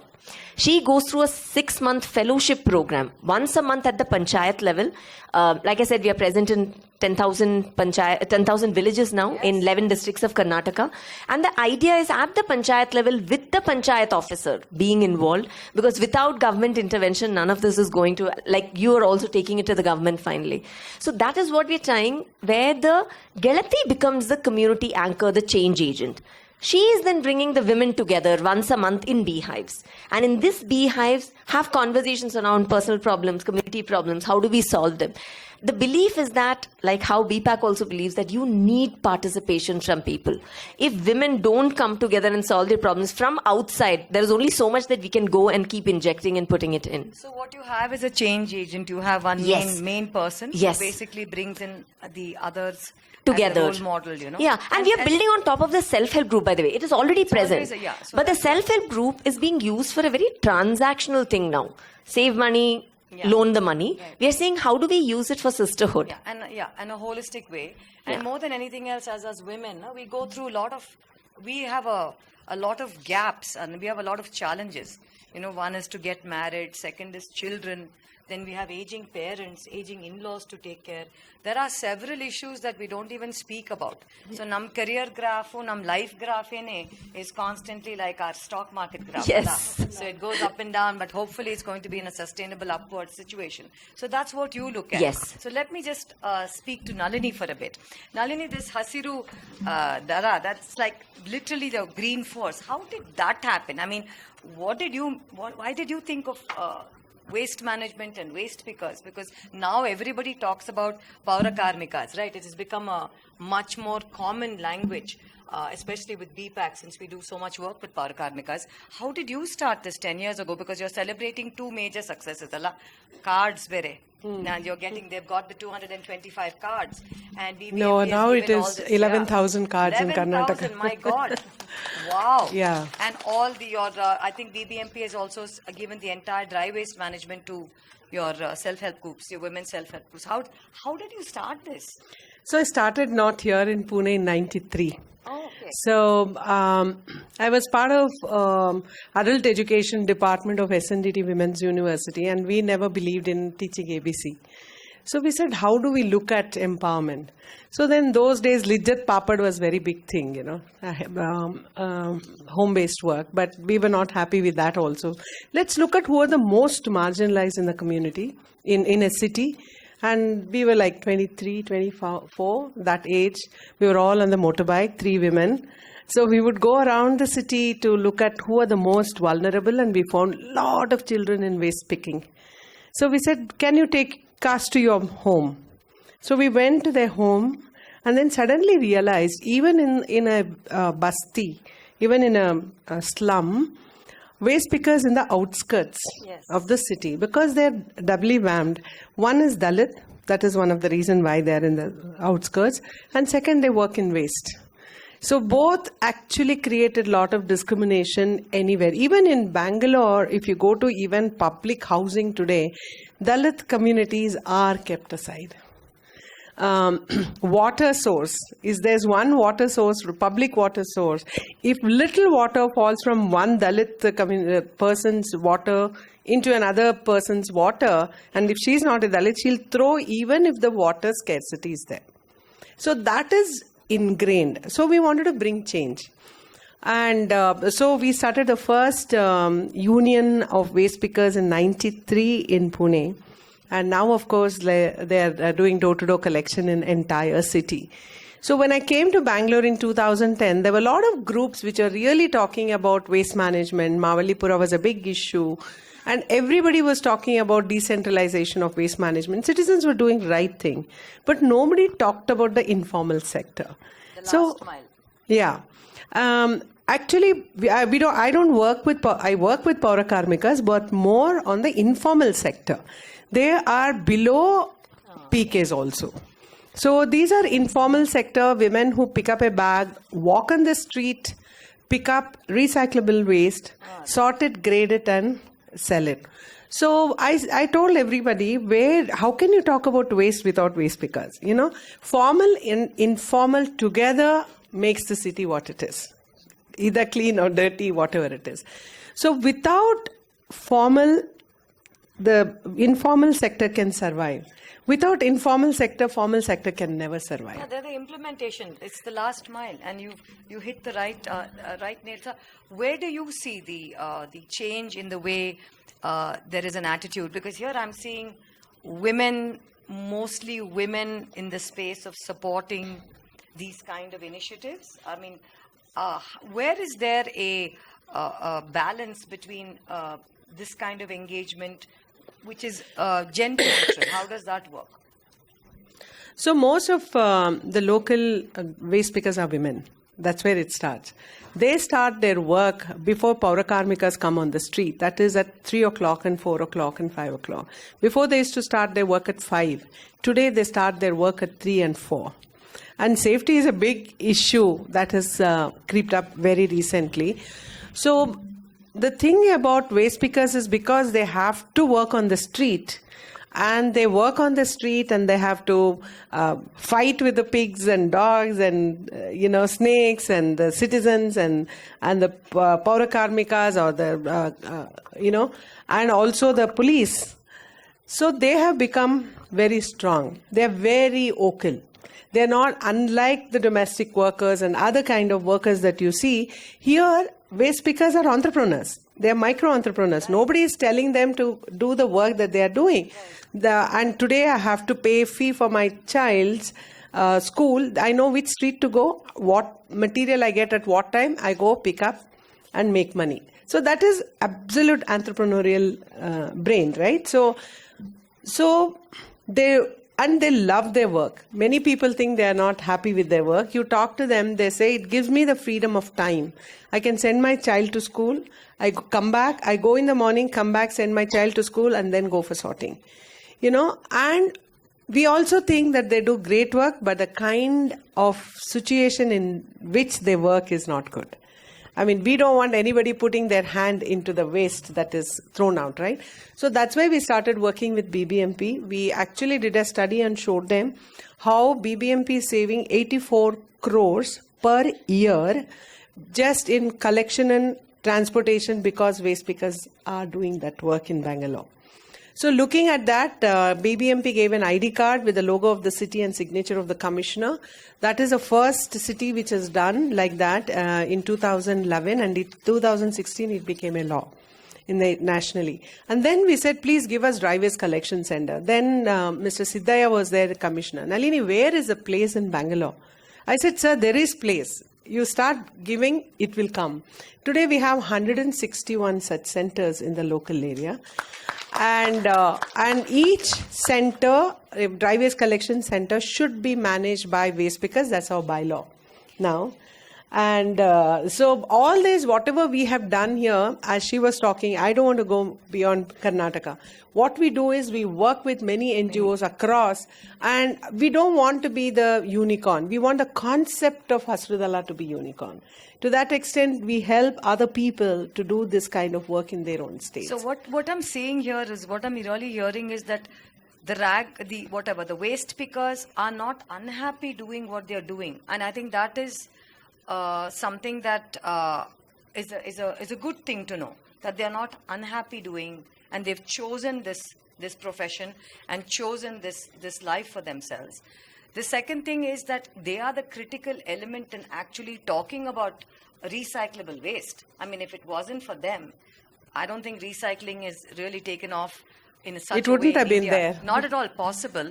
She goes through a 6-month fellowship program, once a month at the panchayat level. Like I said, we are present in 10,000 villages now, in 11 districts of Karnataka. And the idea is at the panchayat level with the panchayat officer being involved, because without government intervention, none of this is going to, like you are also taking it to the government finally. So that is what we're trying, where the Gelati becomes the community anchor, the change agent. She is then bringing the women together once a month in beehives. And in these beehives, have conversations around personal problems, community problems, how do we solve them? The belief is that, like how B.PAC also believes, that you need participation from people. If women don't come together and solve their problems from outside, there is only so much that we can go and keep injecting and putting it in. So what you have is a change agent. You have one main person who basically brings in the others together. As a role model, Yeah, and we are building on top of the self-help group, by the way. It is already present. But the self-help group is being used for a very transactional thing now. Save money, loan the money. Right. We are saying, how do we use it for sisterhood? And a holistic way. And more than anything else, as women, we go through we have a lot of gaps and we have a lot of challenges. One is to get married, second is children. Then we have aging parents, aging in-laws to take care. There are several issues that we don't even speak about. So, nam career graph, nam life graph is constantly like our stock market graph. Yes. So it goes up and down, but hopefully it's going to be in a sustainable upward situation. So that's what you look at. Yes. So let me just speak to Nalini for a bit. Nalini, this Hasiru Dara, that's like literally the green force. How did that happen? I mean, why did you think of waste management and waste pickers? Because now everybody talks about Paura Karmikas, right? It has become a much more common language, especially with B.PAC, since we do so much work with Paura Karmikas. How did you start this 10 years ago? Because you're celebrating 2 major successes. Cards, now they've got the 225 cards. And now it is 11,000 cards in Karnataka. 11,000, my God. Wow. Yeah. And all I think BBMP has also given the entire dry waste management to your self-help groups, your women's self-help groups. How did you start this? So I started not here in Pune in 93. Oh, okay. So I was part of adult education department of SNDT Women's University, and we never believed in teaching ABC. So we said, how do we look at empowerment? So then those days, Lijjat Papad was very big thing, home-based work, but we were not happy with that also. Let's look at who are the most marginalized in the community, in a city. And we were like 23, 24, that age. We were all on the motorbike, 3 women. So we would go around the city to look at who are the most vulnerable, and we found a lot of children in waste picking. So we said, can you take us to your home? So we went to their home and then suddenly realized, even in a basti, even in a slum, waste pickers in the outskirts of the city, because they're doubly whammed. One is Dalit, that is one of the reasons why they're in the outskirts, and second, they work in waste. So both actually created a lot of discrimination anywhere. Even in Bangalore, if you go to even public housing today, Dalit communities are kept aside. Water source, there's one water source, public water source. If little water falls from one Dalit person's water into another person's water, and if she's not a Dalit, she'll throw even if the water scarcity is there. So that is ingrained. So we wanted to bring change. And so we started the first union of waste pickers in 93 in Pune. And now, of course, they are doing door-to-door collection in entire city. So when I came to Bangalore in 2010, there were a lot of groups which are really talking about waste management. Mavalipura was a big issue. And everybody was talking about decentralization of waste management. Citizens were doing the right thing. But nobody talked about the informal sector. The last mile. Yeah. Actually, I don't work with, I work with Paura Karmikas, but more on the informal sector. They are below PKs also. So these are informal sector women who pick up a bag, walk on the street, pick up recyclable waste, sort it, grade it, and sell it. So I told everybody, how can you talk about waste without waste pickers? You know, formal and informal together makes the city what it is. Either clean or dirty, whatever it is. So without formal, the informal sector can survive. Without informal sector, formal sector can never survive. Yeah, they're the implementation. It's the last mile, and you hit the right nail. So where do you see the change in the way there is an attitude? Because here I'm seeing women, mostly women, in the space of supporting these kind of initiatives. I mean, where is there a balance between this kind of engagement, which is gender neutral? How does that work? So most of the local waste pickers are women. That's where it starts. They start their work before Paura Karmikas come on the street. That is at 3 o'clock and 4 o'clock and 5 o'clock. Before they used to start their work at 5. Today they start their work at 3 and 4. And safety is a big issue that has creeped up very recently. So the thing about waste pickers is because they have to work on the street, and they work on the street and they have to fight with the pigs and dogs and snakes and the citizens and the Paura Karmikas or the and also the police. So they have become very strong. They are very vocal. They are not unlike the domestic workers and other kind of workers that you see. Here, waste pickers are entrepreneurs. They are micro-entrepreneurs. Nobody is telling them to do the work that they are doing. And today I have to pay a fee for my child's school. I know which street to go, what material I get at what time. I go pick up and make money. So that is absolute entrepreneurial brain, right? So they love their work. Many people think they are not happy with their work. You talk to them, they say, it gives me the freedom of time. I can send my child to school. I come back, I go in the morning, come back, send my child to school, and then go for sorting. And we also think that they do great work, but the kind of situation in which they work is not good. I mean, we don't want anybody putting their hand into the waste that is thrown out, right? So that's why we started working with BBMP. We actually did a study and showed them how BBMP is saving 84 crores per year just in collection and transportation because waste pickers are doing that work in Bangalore. So looking at that, BBMP gave an ID card with the logo of the city and signature of the commissioner. That is the first city which has done like that in 2011, and in 2016 it became a law nationally. And then we said, please give us driver's collection center. Then Mr. Siddhaya was there, the commissioner. Nalini, where is the place in Bangalore? I said, sir, there is place. you start giving, it will come. Today we have 161 such centers in the local area. And each center, dry waste collection center, should be managed by waste pickers. That's our bylaw now. And so all this, whatever we have done here, as she was talking, I don't want to go beyond Karnataka. What we do is we work with many NGOs across, and we don't want to be the unicorn. We want the concept of Hasrudala to be unicorn. To that extent, we help other people to do this kind of work in their own states. So what I'm saying here is, what I'm really hearing is that the waste pickers are not unhappy doing what they're doing. And I think that is something that is a good thing to know, that they're not unhappy doing, and they've chosen this profession and chosen this life for themselves. The second thing is that they are the critical element in actually talking about recyclable waste. I mean, if it wasn't for them, I don't think recycling is really taken off in such a way. It wouldn't have been there. Not at all possible,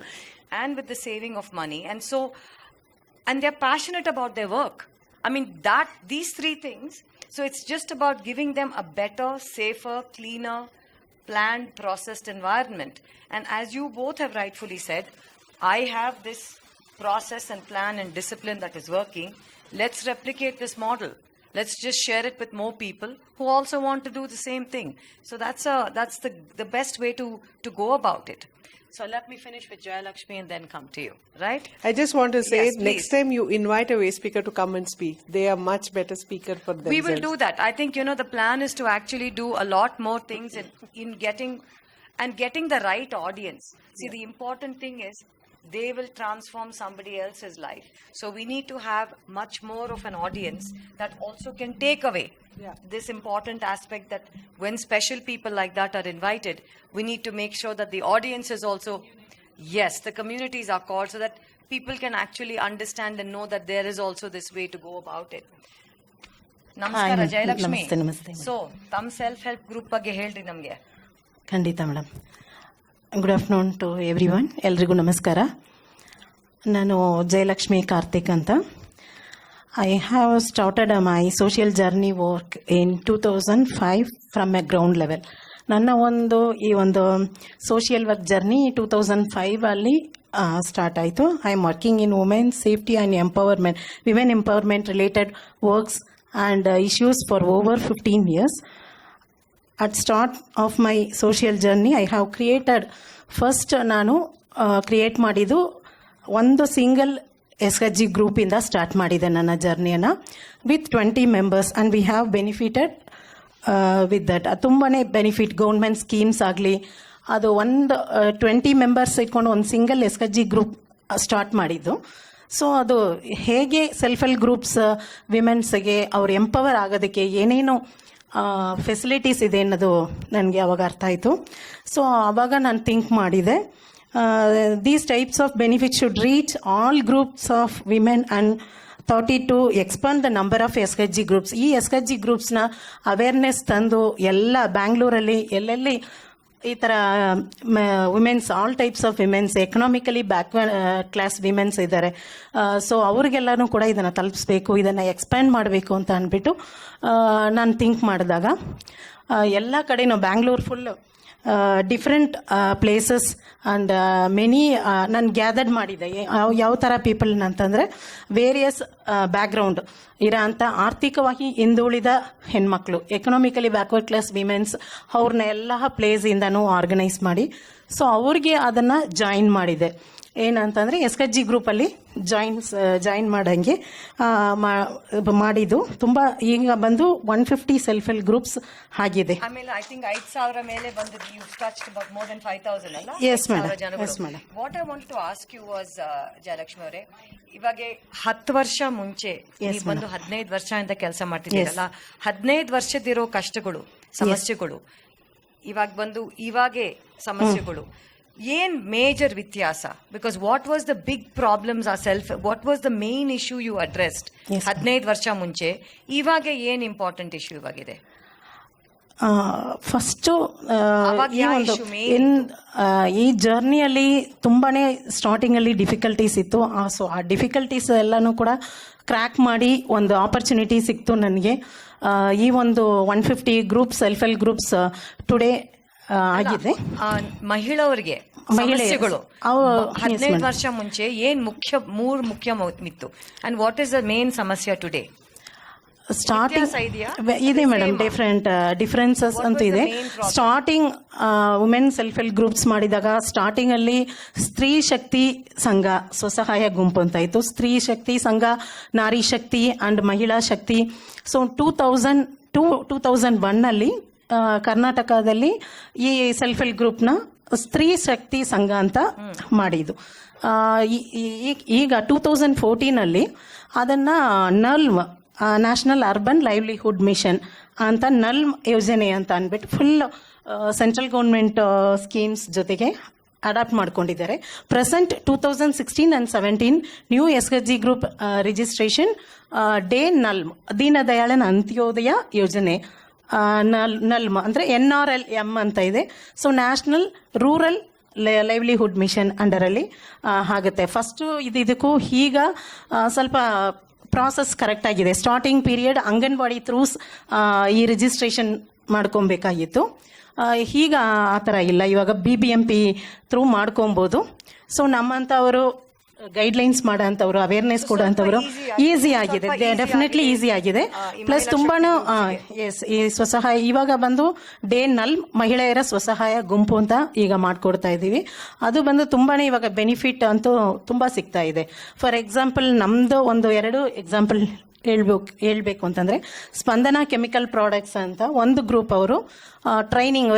and with the saving of money. And they're passionate about their work. I mean, these three things. So it's just about giving them a better, safer, cleaner, planned, processed environment. And as you both have rightfully said, I have this process and plan and discipline that is working. Let's replicate this model. Let's just share it with more people who also want to do the same thing. So that's the best way to go about it. So let me finish with Jayalakshmi and then come to you, right? I just want to say, Yes, next please. time you invite a waste speaker to come and speak. They are much better speaker for themselves. We will do that. I think, the plan is to actually do a lot more things in getting the right audience. See, the important thing is they will transform somebody else's life. So we need to have much more of an audience that also can take away this important aspect, that when special people like that are invited, we need to make sure that the audience is also, yes, the communities are called, so that people can actually understand and know that there is also this way to go about it. Namaskara, Jayalakshmi. ನಮಸ್ತೆ So, ತಮ್ಮ self-help group ಬಗ್ಗೆ ಹೇಳ್ರಿ ನಮಗೆ. ಖಂಡಿತ madam. Good afternoon to everyone. ಎಲ್ರಿಗೂ ನಮಸ್ಕಾರ. ನಾನು ಜಯಲಕ್ಷ್ಮಿ ಕಾರ್ತಿಕ್ ಅಂತ. I have started my social journey work in 2005 from a ground level. ನನ್ನ ಈ ಒಂದು ಸೋಷಿಯಲ್ ವರ್ಕ್ ಜರ್ನಿ 2005 ಅಲ್ಲಿ ಸ್ಟಾರ್ಟ್ ಆಯಿತು. I am working in women safety and empowerment, women empowerment related works and issues for over 15 years. At start of my social journey, I have created, first ನಾನು create ಮಾಡಿದ್ದು ಒಂದು single SHG ಗ್ರೂಪಿಂದ start ಮಾಡಿದೆ ನನ್ನ ಜರ್ನಿಯನ್ನು with 20 members, and we have benefited with that. ತುಂಬಾ benefit, government schemes ಆಗಲಿ, ಅದು ಒಂದು 20 members ಇಟ್ಕೊಂಡು ಒಂದು ಸಿಂಗಲ್ SHG ಗ್ರೂಪ್ ಸ್ಟಾರ್ಟ್ ಮಾಡಿದ್ದು. ಸೊ ಅದು ಹೇಗೆ ಸೆಲ್ಫ್ ಹೆಲ್ಪ್ ಗ್ರೂಪ್ಸ್ ವಿಮೆನ್ಸ್ಗೆ ಅವ್ರು ಎಂಪವರ್ ಆಗೋದಕ್ಕೆ ಏನೇನು ಫೆಸಿಲಿಟೀಸ್ ಇದೆ ಅನ್ನೋದು ನನಗೆ ಅವಾಗ ಅರ್ಥ ಆಯಿತು. ಸೊ ಆವಾಗ ನಾನು ಥಿಂಕ್ ಮಾಡಿದೆ, these types of benefits should reach all groups of women and 30 to expand the number of SHG groups. ಈ SHG ಗ್ರೂಪ್ಸ್ನ ಅವೇರ್ನೆಸ್ ತಂದು ಎಲ್ಲ ಬ್ಯಾಂಗ್ಳೂರಲ್ಲಿ ಎಲ್ಲೆಲ್ಲಿ ಈ ಥರ womens, all types of womens, economically backward class womens ಇದ್ದಾರೆ. ಸೊ ಅವ್ರಿಗೆಲ್ಲನೂ ಕೂಡ ಇದನ್ನು ತಲುಪಿಸ್ಬೇಕು, ಇದನ್ನು ಎಕ್ಸ್ಪ್ಯಾಂಡ್ ಮಾಡಬೇಕು ಅಂತ ಅಂದ್ಬಿಟ್ಟು ನಾನು ಥಿಂಕ್ ಮಾಡಿದಾಗ ಎಲ್ಲ ಕಡೆನೂ Bangalore full different places and many ನಾನು ಗ್ಯಾದರ್ಡ್ ಮಾಡಿದೆ. ಯಾವ ಥರ ಪೀಪಲ್ನ ಅಂತಂದರೆ ವೇರಿಯಸ್ ಬ್ಯಾಕ್ಗ್ರೌಂಡ್ ಇರೋ ಅಂಥ ಆರ್ಥಿಕವಾಗಿ ಹಿಂದುಳಿದ ಹೆಣ್ಮಕ್ಳು, ಎಕನಾಮಿಕಲಿ ಬ್ಯಾಕ್ವರ್ಡ್ ಕ್ಲಾಸ್ ವಿಮೆನ್ಸ್, ಅವ್ರನ್ನ ಎಲ್ಲ ಪ್ಲೇಸಿಂದನೂ ಆರ್ಗನೈಸ್ ಮಾಡಿ ಸೊ ಅವ್ರಿಗೆ ಅದನ್ನು ಜಾಯಿನ್ ಮಾಡಿದೆ. ಏನಂತಂದರೆ SHG ಗ್ರೂಪಲ್ಲಿ ಜಾಯಿನ್ ಮಾಡಂಗೆ ಮಾಡಿದ್ದು. ತುಂಬ ಈಗ ಬಂದು 150 ಸೆಲ್ಫ್ ಹೆಲ್ಪ್ ಗ್ರೂಪ್ಸ್ ಆಗಿದೆ. ಆಮೇಲೆ ಐ ಥಿಂಕ್ 5,000 ಮೇಲೆ ಬಂದಿದೆ. You touched about more than 5,000 ಅಲ್ಲ? Yes, madam. Yes, madam. What I want to ask you was, Jayalakshmi ಅವರೇ, ಇವಾಗ 10 ವರ್ಷ ಮುಂಚೆ ನೀವು ಬಂದು 15 ವರ್ಷದಿಂದ ಕೆಲಸ ಮಾಡ್ತಿದ್ದೀರಲ್ಲ, 15 ವರ್ಷದಿರೋ ಕಷ್ಟಗಳು, ಸಮಸ್ಯೆಗಳು, ಇವಾಗೆ ಸಮಸ್ಯೆಗಳು, ಏನ್ ಮೇಜರ್ ವ್ಯತ್ಯಾಸ? Because what was the big problems what was the main issue you addressed 15 ವರ್ಷ ಮುಂಚೆ? ಇವಾಗ ಏನ್ ಇಂಪಾರ್ಟೆಂಟ್ ಇಶ್ಯೂ ಇವಾಗಿದೆ? ಫಸ್ಟು ಆವಾಗ ಈ ಯಾವ ಒಂದು issue main ಈ ಜರ್ನಿಯಲ್ಲಿ ತುಂಬಾನೇ ಸ್ಟಾರ್ಟಿಂಗಲ್ಲಿ ಡಿಫಿಕಲ್ಟೀಸ್ ಇತ್ತು. ಸೊ ಆ ಡಿಫಿಕಲ್ಟೀಸ್ ಎಲ್ಲನೂ ಕೂಡ ಕ್ರ್ಯಾಕ್ ಮಾಡಿ ಒಂದು ಆಪರ್ಚುನಿಟಿ ಸಿಕ್ತು ನನಗೆ. ಈ ಒಂದು 150 groups self help groups today ಆಗಿದೆ. ಮಹಿಳೆಯರಿಗೆ ಸಮಸ್ಯೆಗಳು 15 ವರ್ಷ ಮುಂಚೆ ಏನ್ ಮೂರು ಮುಖ್ಯ ಇತ್ತು, and what is the main ಸಮಸ್ಯೆ ಟುಡೇ? ಸ್ಟಾರ್ಟಿಂಗ್ ಇದೆ ಮೇಡಮ್, ಡಿಫರೆನ್ಸಸ್ ಅಂತೂ ಇದೆ. Starting women self help groups ಮಾಡಿದಾಗ ಸ್ಟಾರ್ಟಿಂಗ್ ಅಲ್ಲಿ ಸ್ತ್ರೀ ಶಕ್ತಿ ಸಂಘ ಸ್ವಸಹಾಯ ಗುಂಪು ಅಂತ ಇತ್ತು. ಸ್ತ್ರೀ ಶಕ್ತಿ ಸಂಘ, ನಾರಿ ಶಕ್ತಿ ಅಂಡ್ ಮಹಿಳಾ ಶಕ್ತಿ. ಸೊ 2001 ಅಲ್ಲಿ ಕರ್ನಾಟಕದಲ್ಲಿ ಈ ಸೆಲ್ಫ್ ಹೆಲ್ಪ್ ಗ್ರೂಪ್ನ ಸ್ತ್ರೀ ಶಕ್ತಿ ಸಂಘ ಅಂತ ಮಾಡಿದ್ದು. ಈಗ 2014 ಅದನ್ನ NULM national urban livelihood mission ಅಂತ ನಲ್ಮ್ ಯೋಜನೆ ಅಂತ ಅಂದ್ಬಿಟ್ಟು ಫುಲ್ ಸೆಂಟ್ರಲ್ ಗೌರ್ಮೆಂಟ್ ಸ್ಕೀಮ್ಸ್ ಜೊತೆಗೆ ಅಡಾಪ್ಟ್ ಮಾಡ್ಕೊಂಡಿದ್ದಾರೆ. Present 2016 and 17 new SHG group registration day NULM Deena ದಯಾಳನ್ ಅಂತ್ಯೋದಯ ಯೋಜನೆ ನಲ್ಮ್ ಅಂದರೆ NRLM ಅಂತ ಇದೆ. So national rural livelihood mission ಅಂಡರಲ್ಲಿ ಆಗುತ್ತೆ. ಫಸ್ಟು ಇದಕ್ಕೂ ಈಗ ಸ್ವಲ್ಪ ಪ್ರಾಸೆಸ್ ಕರೆಕ್ಟ್ ಆಗಿದೆ. ಸ್ಟಾರ್ಟಿಂಗ್ ಪೀರಿಯಡ್ ಅಂಗನವಾಡಿ ಥ್ರೂಸ್ ಈ ರಿಜಿಸ್ಟ್ರೇಷನ್ ಮಾಡ್ಕೊಬೇಕಾಗಿತ್ತು. ಈಗ ಆ ಥರ ಇಲ್ಲ, ಇವಾಗ BBMP ಥ್ರೂ ಮಾಡ್ಕೊಬೋದು. ಸೊ ನಮ್ಮಂಥವರು ಗೈಡ್ಲೈನ್ಸ್ ಮಾಡೋಂಥವ್ರು, ಅವೇರ್ನೆಸ್ ಕೊಡೋಂಥವ್ರು ಈಸಿ ಆಗಿದೆ, ಡೆಫಿನೆಟ್ಲಿ ಈಸಿ ಆಗಿದೆ. ಪ್ಲಸ್ ತುಂಬಾನು ಎಸ್ ಈ ಸ್ವಸಹಾಯ ಇವಾಗ ಬಂದು ಡೇ ನಲ್ಮ್ ಮಹಿಳೆಯರ ಸ್ವಸಹಾಯ ಗುಂಪು ಅಂತ ಈಗ ಮಾಡ್ಕೊಡ್ತಾ ಇದ್ದೀವಿ. ಅದು ಬಂದು ತುಂಬಾನೇ ಇವಾಗ ಬೆನಿಫಿಟ್ ಅಂತೂ ತುಂಬಾ ಸಿಗ್ತಾ ಇದೆ. ಫಾರ್ ಎಕ್ಸಾಂಪಲ್ ನಮ್ದು ಒಂದು 2 ಎಕ್ಸಾಂಪಲ್ ಹೇಳ್ಬೇಕು ಅಂತಂದ್ರೆ, ಸ್ಪಂದನ ಕೆಮಿಕಲ್ ಪ್ರಾಡಕ್ಟ್ಸ್ ಅಂತ ಒಂದು ಗ್ರೂಪ್ ಅವರು ಟ್ರೈನಿಂಗ್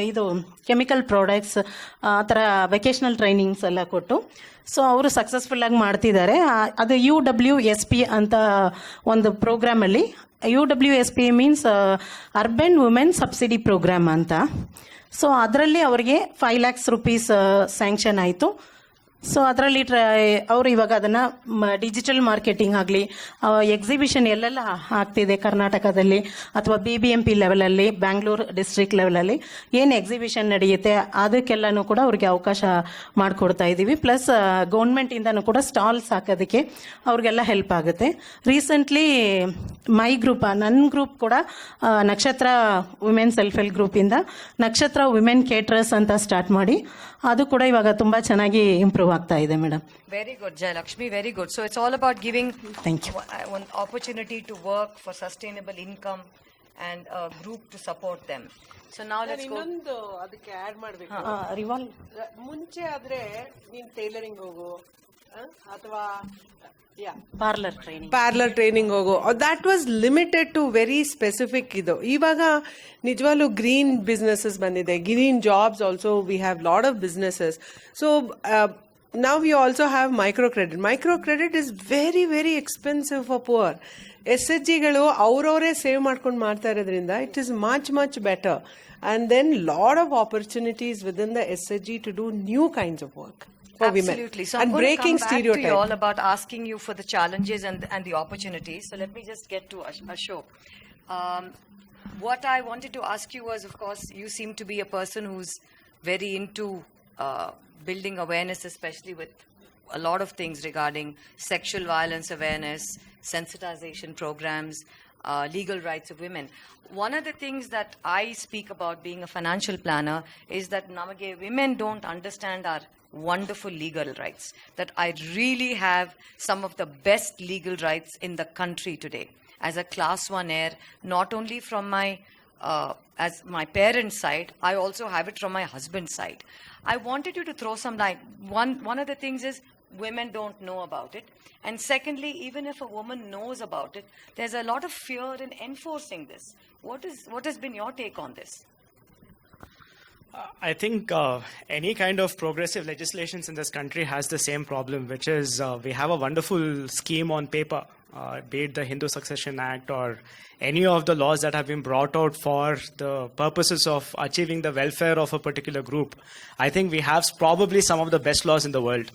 ಇದು ಕೆಮಿಕಲ್ ಪ್ರಾಡಕ್ಟ್ಸ್ ಆ ಥರ ವೆಕೇಶನಲ್ ಟ್ರೈನಿಂಗ್ಸ್ ಎಲ್ಲ ಕೊಟ್ಟು ಸೊ ಅವರು ಸಕ್ಸಸ್ಫುಲ್ ಆಗಿ ಮಾಡ್ತಿದ್ದಾರೆ. ಅದು UWSP ಅಂತ ಒಂದು ಪ್ರೋಗ್ರಾಮಲ್ಲಿ, UWSP means urban women subsidy program ಅಂತ. ಸೊ ಅದರಲ್ಲಿ ಅವರಿಗೆ 5 lakhs rupees ಸ್ಯಾಂಕ್ಷನ್ ಆಯಿತು. ಸೊ ಅದರಲ್ಲಿ ಅವರು ಇವಾಗ ಅದನ್ನು ಡಿಜಿಟಲ್ ಮಾರ್ಕೆಟಿಂಗ್ ಆಗಲಿ, ಎಕ್ಸಿಬಿಷನ್ ಎಲ್ಲೆಲ್ಲ ಆಗ್ತಿದೆ ಕರ್ನಾಟಕದಲ್ಲಿ ಅಥವಾ BBMP ಲೆವೆಲಲ್ಲಿ, ಬ್ಯಾಂಗ್ಳೂರು ಡಿಸ್ಟ್ರಿಕ್ಟ್ ಲೆವೆಲಲ್ಲಿ ಏನು ಎಕ್ಸಿಬಿಷನ್ ನಡೆಯುತ್ತೆ ಅದಕ್ಕೆಲ್ಲನೂ ಕೂಡ ಅವ್ರಿಗೆ ಅವಕಾಶ ಮಾಡಿಕೊಡ್ತಾ ಇದ್ದೀವಿ. ಪ್ಲಸ್ ಗೌರ್ಮೆಂಟಿಂದನೂ ಕೂಡ ಸ್ಟಾಲ್ಸ್ ಹಾಕೋದಕ್ಕೆ ಅವ್ರಿಗೆಲ್ಲ ಹೆಲ್ಪ್ ಆಗುತ್ತೆ. ರೀಸೆಂಟ್ಲಿ ಮೈ ಗ್ರೂಪ್, ನನ್ನ ಗ್ರೂಪ್ ಕೂಡ ನಕ್ಷತ್ರ ವುಮೆನ್ ಸೆಲ್ಫ್ ಹೆಲ್ಪ್ ಗ್ರೂಪಿಂದ ನಕ್ಷತ್ರ ವುಮೆನ್ ಕೇಟರರ್ಸ್ ಅಂತ ಸ್ಟಾರ್ಟ್ ಮಾಡಿ ಅದು ಕೂಡ ಇವಾಗ ತುಂಬ ಚೆನ್ನಾಗಿ ಇಂಪ್ರೂವ್ ಆಗ್ತಾ ಇದೆ madam. Very good Jayalakshmi, very good. So it's all about giving thank you one opportunity to work for sustainable income and a group to support them. So now let's go. ಇನ್ನೊಂದು ಅದಕ್ಕೆ ಆಡ್ ಮಾಡಬೇಕು. ಮುಂಚೆ ಆದ್ರೆ ನೀನ್ tailoring ಹೋಗು ಅಥವಾ parlour training ಹೋಗೋ, that was limited to very specific. ಇದು ಇವಾಗ ನಿಜವಾಗ್ಲೂ ಗ್ರೀನ್ ಬಿಸ್ನೆಸಸ್ ಬಂದಿದೆ, green jobs also we have lot of businesses. So now we also have microcredit. Microcredit is very very expensive for poor. SHGಗಳು ಅವರವರೇ save ಮಾಡ್ಕೊಂಡು ಮಾಡ್ತಾ ಇರೋದ್ರಿಂದ it is much better, and then lot of opportunities within the SHG to do new kinds of work for Absolutely. women So and I'm breaking going to come back stereotypes. to you all about asking you for the challenges and the opportunities. So let me just get to Ashok. What I wanted to ask you was, of course, you seem to be a person who's very into building awareness, especially with a lot of things regarding sexual violence awareness, sensitization programs, legal rights of women. One of the things that I speak about being a financial planner is that namage women don't understand our wonderful legal rights, that I really have some of the best legal rights in the country today. As a class 1 heir, not only from my as my parents' side, I also have it from my husband's side. I wanted you to throw some light. One of the things is women don't know about it. And secondly, even if a woman knows about it, there's a lot of fear in enforcing this. What has been your take on this? I think any kind of progressive legislations in this country has the same problem, which is we have a wonderful scheme on paper, be it the Hindu Succession Act or any of the laws that have been brought out for the purposes of achieving the welfare of a particular group. I think we have probably some of the best laws in the world.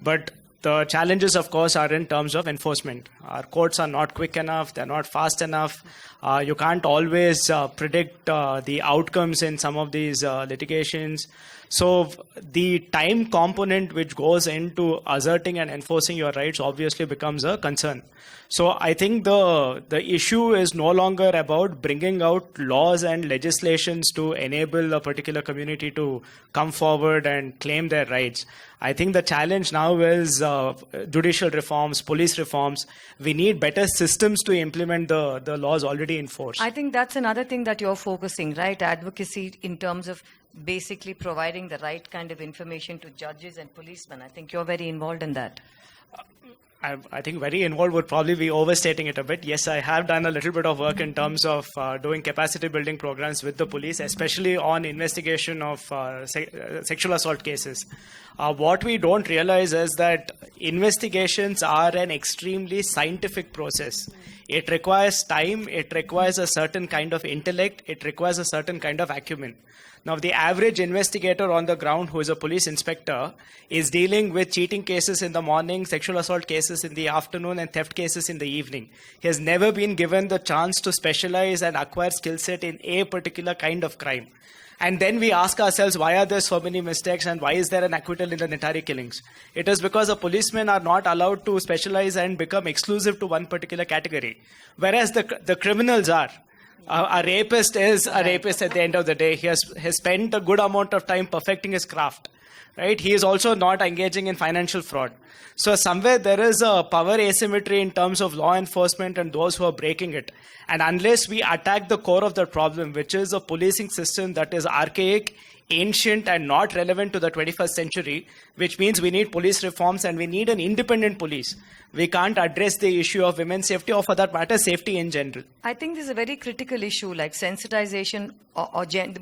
But The challenges, of course, are in terms of enforcement. Our courts are not quick enough, they're not fast enough. You can't always predict the outcomes in some of these litigations. So the time component which goes into asserting and enforcing your rights obviously becomes a concern. So I think the issue is no longer about bringing out laws and legislations to enable a particular community to come forward and claim their rights. I think the challenge now is judicial reforms, police reforms. We need better systems to implement the laws already in force. I think that's another thing that you're focusing, right? Advocacy in terms of basically providing the right kind of information to judges and policemen. I think you're very involved in that. I think very involved would probably be overstating it a bit. Yes, I have done a little bit of work in terms of doing capacity building programs with the police, especially on investigation of sexual assault cases. What we don't realize is that investigations are an extremely scientific process. It requires time, it requires a certain kind of intellect, it requires a certain kind of acumen. Now, the average investigator on the ground who is a police inspector is dealing with cheating cases in the morning, sexual assault cases in the afternoon, and theft cases in the evening. He has never been given the chance to specialize and acquire skill set in a particular kind of crime. And then we ask ourselves, why are there so many mistakes and why is there an acquittal in the Nithari killings? It is because the policemen are not allowed to specialize and become exclusive to one particular category, whereas the criminals are. A rapist is a rapist at the end of the day. He has spent a good amount of time perfecting his craft, right? He is also not engaging in financial fraud. So somewhere there is a power asymmetry in terms of law enforcement and those who are breaking it. And unless we attack the core of the problem, which is a policing system that is archaic, ancient and not relevant to the 21st century, which means we need police reforms and we need an independent police. We can't address the issue of women's safety or for that matter, safety in general. I think this is a very critical issue like sensitization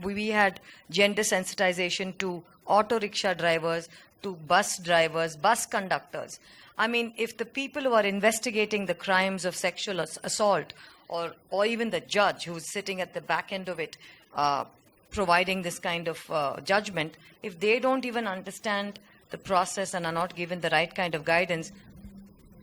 we had gender sensitization to auto rickshaw drivers, to bus drivers, bus conductors. I mean, if the people who are investigating the crimes of sexual assault or even the judge who's sitting at the back end of it, providing this kind of judgment, if they don't even understand the process and are not given the right kind of guidance,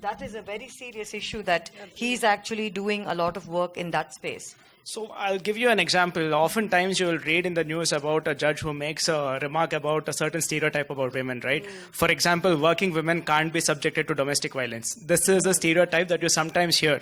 that is a very serious issue that he's actually doing a lot of work in that space. So I'll give you an example. Oftentimes you will read in the news about a judge who makes a remark about a certain stereotype about women, right? For example, working women can't be subjected to domestic violence. This is a stereotype that you sometimes hear.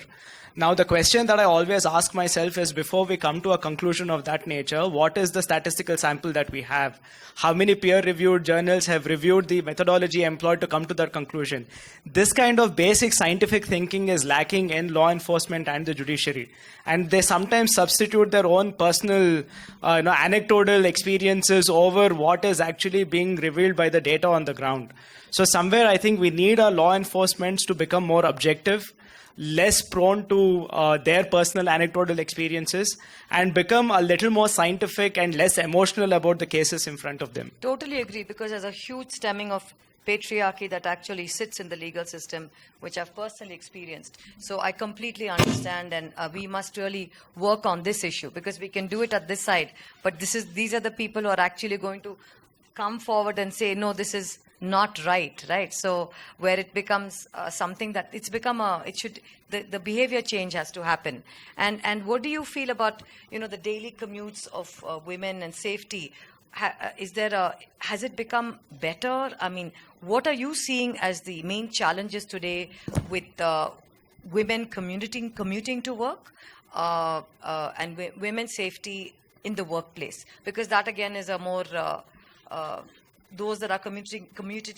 Now, the question that I always ask myself is, before we come to a conclusion of that nature, what is the statistical sample that we have? How many peer-reviewed journals have reviewed the methodology employed to come to that conclusion? This kind of basic scientific thinking is lacking in law enforcement and the judiciary. And they sometimes substitute their own personal, anecdotal experiences over what is actually being revealed by the data on the ground. So somewhere I think we need our law enforcement to become more objective, less prone to their personal anecdotal experiences, and become a little more scientific and less emotional about the cases in front of them. Totally agree, because there's a huge stemming of patriarchy that actually sits in the legal system, which I've personally experienced. So I completely understand, and we must really work on this issue, because we can do it at this side, but these are the people who are actually going to come forward and say, no, this is not right? So where it becomes something that the behavior change has to happen. And what do you feel about, the daily commutes of women and safety? Has it become better? I mean, what are you seeing as the main challenges today with women commuting to work and women's safety in the workplace? Because that again is a more those that are commuting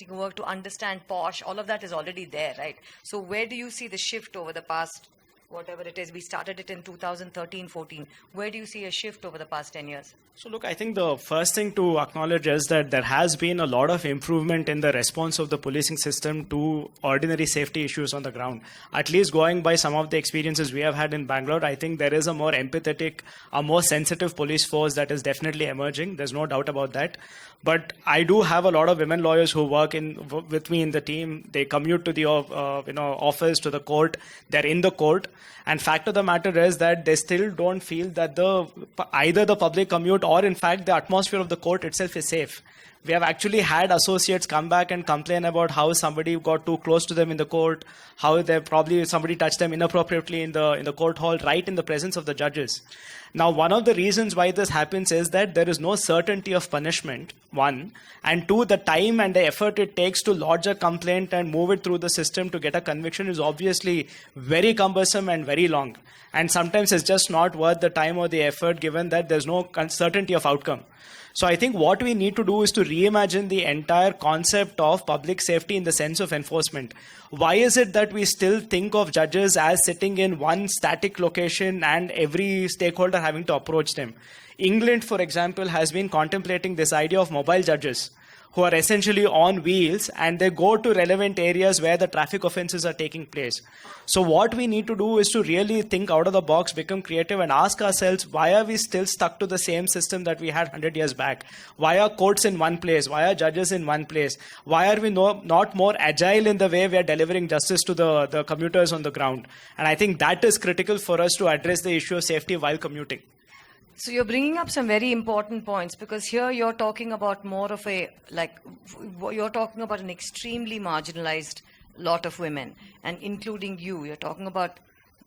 work to understand POSH, all of that is already there, right? So where do you see the shift over the past, whatever it is, we started it in 2013-14. Where do you see a shift over the past 10 years? So look, I think the first thing to acknowledge is that there has been a lot of improvement in the response of the policing system to ordinary safety issues on the ground. At least going by some of the experiences we have had in Bangalore, I think there is a more empathetic, a more sensitive police force that is definitely emerging. There's no doubt about that. But I do have a lot of women lawyers who work with me in the team. They commute to the office, to the court. They're in the court. And fact of the matter is that they still don't feel that either the public commute or in fact the atmosphere of the court itself is safe. We have actually had associates come back and complain about how somebody got too close to them in the court, how they probably somebody touched them inappropriately in the court hall, right in the presence of the judges. Now, one of the reasons why this happens is that there is no certainty of punishment, one, and two, the time and the effort it takes to lodge a complaint and move it through the system to get a conviction is obviously very cumbersome and very long. And sometimes it's just not worth the time or the effort, given that there's no certainty of outcome. So I think what we need to do is to reimagine the entire concept of public safety in the sense of enforcement. Why is it that we still think of judges as sitting in one static location and every stakeholder having to approach them? England, for example, has been contemplating this idea of mobile judges, who are essentially on wheels, and they go to relevant areas where the traffic offenses are taking place. So what we need to do is to really think out of the box, become creative, and ask ourselves, why are we still stuck to the same system that we had 100 years back? Why are courts in one place? Why are judges in one place? Why are we not more agile in the way we are delivering justice to the commuters on the ground? And I think that is critical for us to address the issue of safety while commuting. So you're bringing up some very important points, because here you're talking about more of you're talking about an extremely marginalized lot of women, and including you. You're talking about,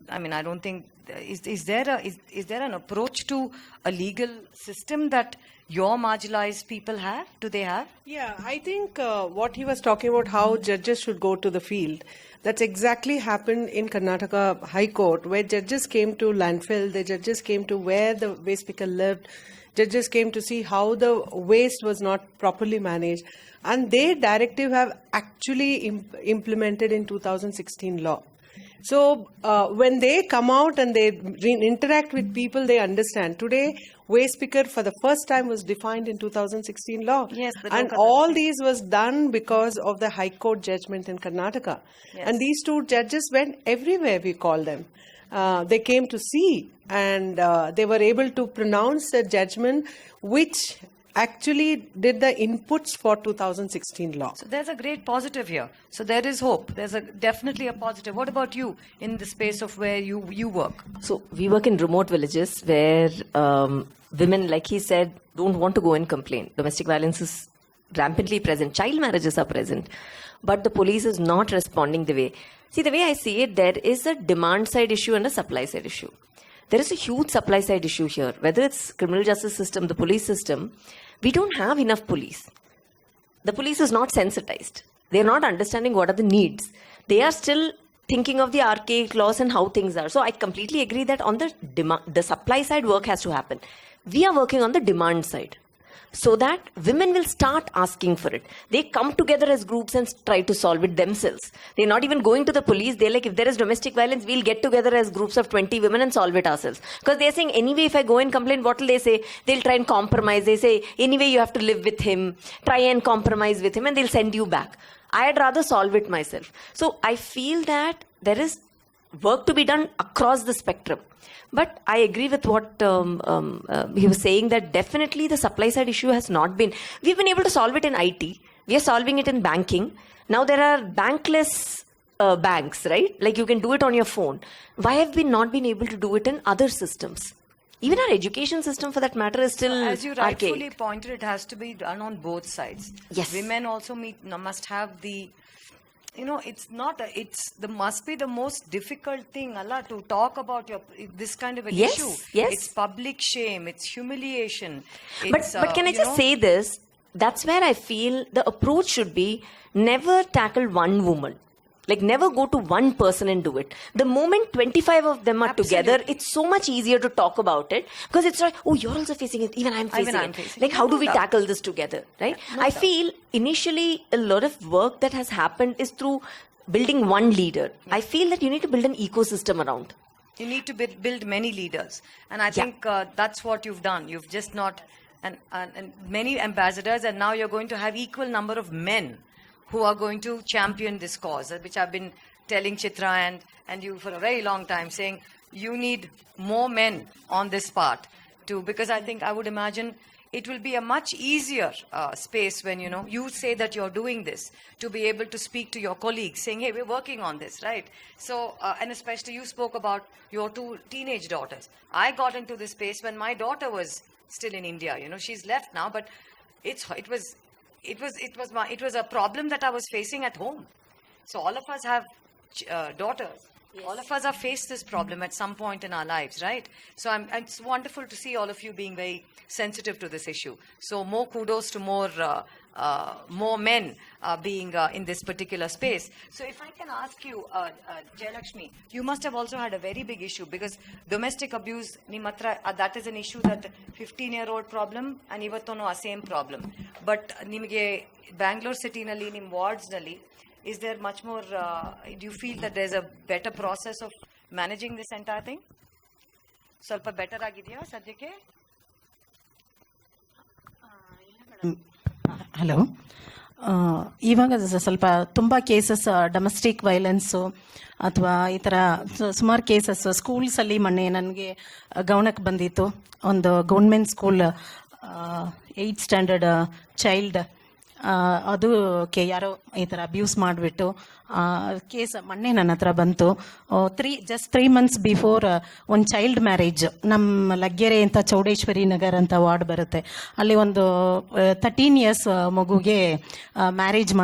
I mean, I don't think, is there an approach to a legal system that your marginalized people have? Do they have? Yeah, I think what he was talking about, how judges should go to the field, that's exactly happened in Karnataka High Court, where judges came to landfill, the judges came to where the waste picker lived, judges came to see how the waste was not properly managed, and their directive have actually implemented in 2016 law. So when they come out and they interact with people, they understand. Today, waste picker for the first time was defined in 2016 law. Yes, and all these was done because of the High Court judgment in Karnataka. Yes. And these two judges went everywhere, we call them. They came to see, and they were able to pronounce a judgment which actually did the inputs for 2016 law. So there's a great positive here. So there is hope. There's definitely a positive. What about you in the space of where you work? So we work in remote villages where women, like he said, don't want to go and complain. Domestic violence is rampantly present. Child marriages are present. But the police is not responding the way. See, the way I see it, there is a demand side issue and a supply side issue. There is a huge supply side issue here. Whether it's criminal justice system, the police system, we don't have enough police. The police is not sensitized. They're not understanding what are the needs. They are still thinking of the archaic laws and how things are. So I completely agree that on the supply side, work has to happen. We are working on the demand side, so that women will start asking for it. They come together as groups and try to solve it themselves. They're not even going to the police. They're like, if there is domestic violence, we'll get together as groups of 20 women and solve it ourselves. Because they're saying, anyway, if I go and complain, what will they say? They'll try and compromise. They say, anyway, you have to live with him. Try and compromise with him, and they'll send you back. I'd rather solve it myself. So I feel that there is work to be done across the spectrum. But I agree with what he was saying, that definitely the supply side issue has not been. We've been able to solve it in IT. We are solving it in banking. Now there are bankless banks, right? Like you can do it on your phone. Why have we not been able to do it in other systems? Even our education system, for that matter, is still As you rightfully archaic. pointed, it has to be done on both sides. Yes. Women also must have the... must be the most difficult thing, Allah, to talk about this kind of an Yes, issue. yes. It's public shame, it's humiliation. But can I just say this? That's where I feel the approach should be never tackle one woman. Like never go to one person and do it. The moment 25 of them are together, it's so much easier to talk about it, because it's like, oh, you're also facing it, even I'm facing it. Like how do we tackle this together, right? I feel initially a lot of work that has happened is through building one leader. I feel that you need to build an ecosystem around. You need to build many leaders. And I think that's what you've done. You've just not... And many ambassadors, and now you're going to have equal number of men who are going to champion this cause, which I've been telling Chitra and you for a very long time, saying you need more men on this part too, because I would imagine it will be a much easier space when, you say that you're doing this, to be able to speak to your colleagues saying, hey, we're working on this, right? So, and especially you spoke about your 2 teenage daughters. I got into this space when my daughter was still in India. She's left now, but it was it was a problem that I was facing at home. So all of us have daughters. Yes. All of us have faced this problem at some point in our lives, right? So it's wonderful to see all of you being very sensitive to this issue. So more kudos to more men being in this particular space. So if I can ask you, Jayalakshmi, you must have also had a very big issue because domestic abuse, that is an issue that 15-year-old problem and ivattono a same problem. But nimage Bangalore city nalli, nim wards nalli, is there much more, do you feel that there's a better process of managing this entire thing? ಸ್ವಲ್ಪ better ಆಗಿದೆಯಾ ಸದ್ಯಕ್ಕೆ? Hello, ಇವಾಗ ಸ್ವಲ್ಪ ತುಂಬ cases domestic violence ಅಥವಾ ಈ ಥರ ಸುಮಾರು ಕೇಸಸ್ ಸ್ಕೂಲ್ಸಲ್ಲಿ ಮೊನ್ನೆ ನನಗೆ ಗಮನಕ್ಕೆ ಬಂದಿತ್ತು. ಒಂದು government school 8th standard child, ಅದಕ್ಕೆ ಯಾರೋ ಈ ಥರ ಅಬ್ಯೂಸ್ ಮಾಡಿಬಿಟ್ಟು ಕೇಸ್ ಮೊನ್ನೆ ನನ್ನ ಹತ್ರ ಬಂತು. 3 months ಬಿಫೋರ್ ಒಂದು ಚೈಲ್ಡ್ ಮ್ಯಾರೇಜ್ ನಮ್ಮ ಲಗ್ಗೆರೆ ಅಂತ ಚೌಡೇಶ್ವರಿ ನಗರ್ ಅಂತ ವಾರ್ಡ್ ಬರುತ್ತೆ, ಅಲ್ಲಿ ಒಂದು 13 years ಮಗುಗೆ ಮ್ಯಾರೇಜ್